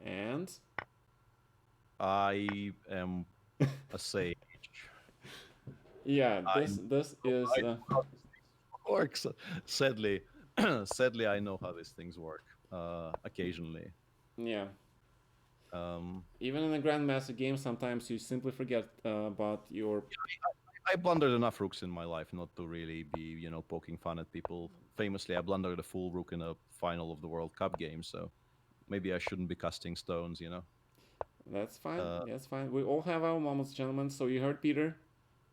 and I am a sage. yeah, this is I know how this works. Sadly, sadly, I know how these things work. Occasionally. yeah. Um, Even in a grandmaster game, sometimes you simply forget about your. I blundered enough rooks in my life not to really be, you know, poking fun at people. Famously, I blundered a full rook in a final of the World Cup game, so maybe I shouldn't be casting stones, you know. That's fine. Uh, That's fine. We all have our moments, gentlemen. So you heard Peter,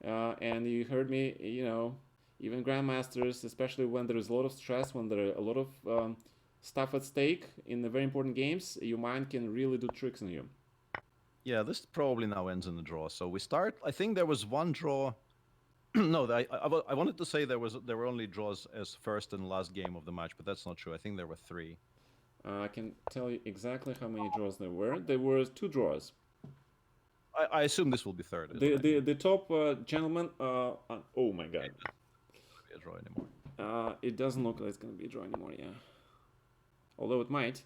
and you heard me. You know, even grandmasters, especially when there is a lot of stress, when there are a lot of stuff at stake in the very important games, your mind can really do tricks on you. yeah, this probably now ends in a draw. So we start. I think there was one draw. No, I wanted to say there were only draws as first and last game of the match, but that's not true. I think there were three. I can tell you exactly how many draws there were. There were two draws. I assume this will be third, is what The I the, mean. the top gentleman. Oh my Okay, god. this won't be a draw anymore. It doesn't look like it's gonna be a draw anymore. Yeah. Although it might.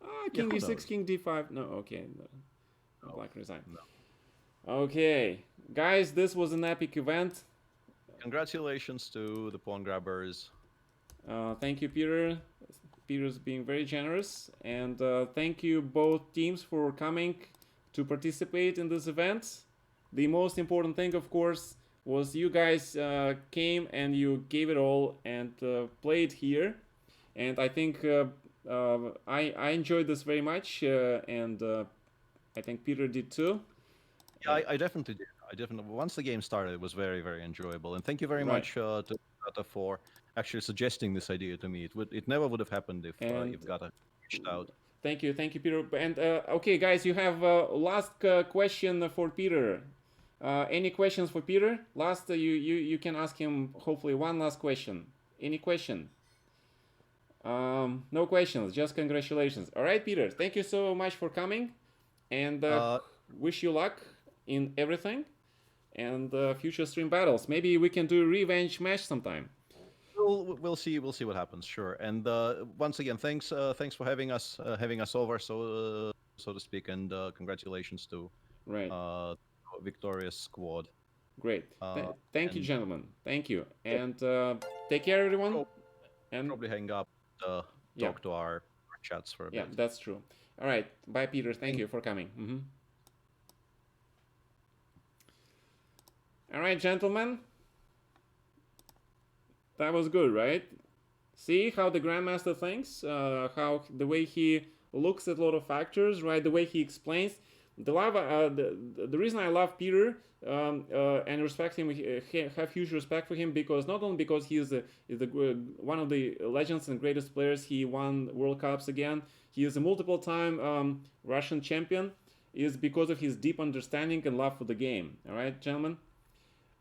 Yeah, King who d6, knows? king d5. No, okay. No, Black resign. no. Okay, guys, this was an epic event. Congratulations to the pawn grabbers. Thank you, Peter. Peter's being very generous, and thank you both teams for coming to participate in this event. The most important thing, of course, was you guys came and you gave it all and played here, and I think I enjoyed this very much, and I think Peter did too. Yeah, I definitely did. I definitely. Once the game started, it was very, very enjoyable. And thank you very Right, much to Gata for actually suggesting this idea to me. It never would have happened and if Gata reached out. thank you, Peter. And okay, guys, you have last question for Peter. Any questions for Peter? Last, you can ask him hopefully one last question. Any question? No questions, just congratulations. All right, Peter. Thank you so much for coming, and wish you luck in everything and future stream battles. Maybe we can do a revenge match sometime. We'll see what happens. Sure. And once again, thanks for having us over, so to speak, and congratulations to Right. victorious squad. Great. Thank you, And gentlemen. Thank you, yeah, and take care, everyone. we'll And probably hang up, yeah, talk to our chats for a yeah, bit. that's true. All right. Bye, Peter. Thank Thank you for coming. All right, gentlemen. That was good, right? See how the Grandmaster thinks, how the way he looks at a lot of factors, right? The way he explains. The reason I love Peter and respect him, have huge respect for him, because not only because he is one of the legends and greatest players, he won World Cups again. He is a multiple-time Russian champion. Is because of his deep understanding and love for the game. All right, gentlemen.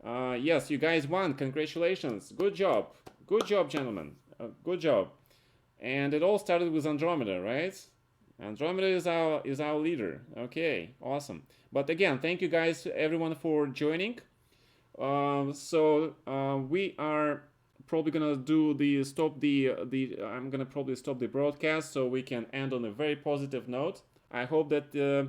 Yes, you guys won. Congratulations. Good job. Good job, gentlemen. Good job. And it all started with Andromeda, right? Andromeda is our leader. Okay, awesome. But again, thank you guys, everyone, for joining. We are probably gonna do the I'm gonna probably stop the broadcast so we can end on a very positive note. I hope that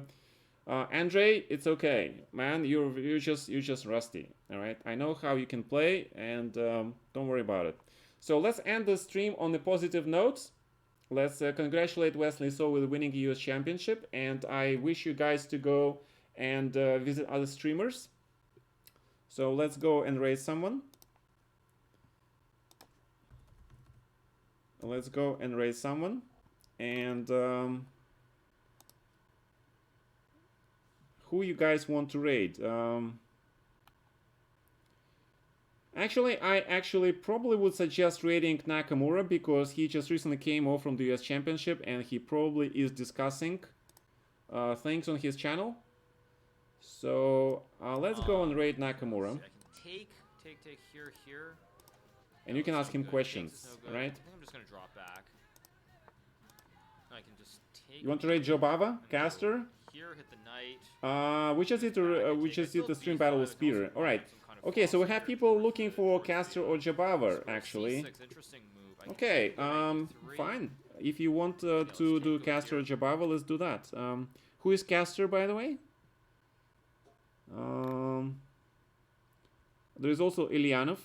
Andre, it's okay, man. You're just rusty. All right. I know how you can play, and don't worry about it. So let's end the stream on a positive note. Let's congratulate Wesley So with winning the US Championship, and I wish you guys to go and visit other streamers. So let's go and raise someone. Let's go and raise someone, and who you guys want to raid? Actually, I probably would suggest raiding Nakamura because he just recently came off from the US Championship and he probably is discussing things on his channel. So let's go and raid Nakamura. I can take here. And you can ask him questions, No right? I think I'm just gonna drop back. I can just take. You want to raid Jobava, Caster? Here, hit the knight. We just did the stream battle with Peter. All right. Okay, so we have people looking for Caster or Jabava, actually. Okay, fine. If you want to do Caster or Jabava, let's do that. Who is Caster, by the way? There is also Ilyanov.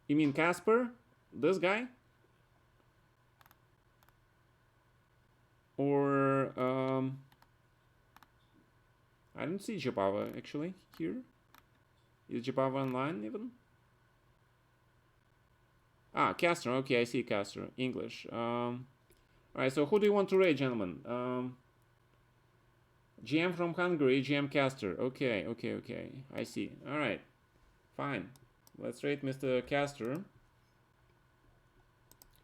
You mean Casper? This guy? Or, I I don't see Jabava actually here. Is Jabava online even? Ah, Caster. Okay, I see Caster. English. Alright, so who do you want to raid, gentlemen? GM from Hungary, GM Caster. Okay, okay, okay. I see. Alright, fine. Let's raid Mr. Caster.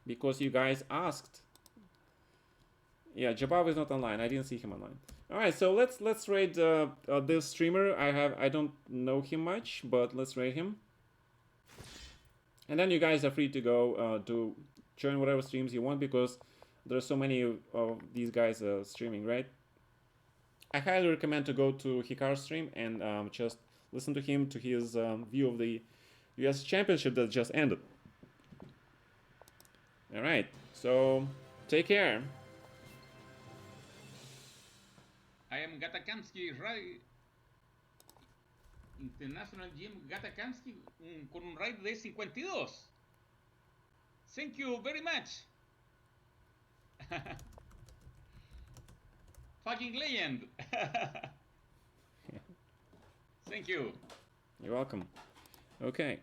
Because you guys asked. Yeah, Jabava is not online. I didn't see him online. Alright, so let's raid this streamer. I don't know him much, but let's raid him. And then you guys are free to go to join whatever streams you want, because there's so many of these guys streaming, right? I highly recommend to go to Hikaru's stream and just listen to him, to his view of the US Championship that just ended. Alright, so take care. I am Gata Kamsky, International GM Gata Kamsky, con un raid de 52. Thank you very much. Fucking legend. Thank you. You're welcome. Okay.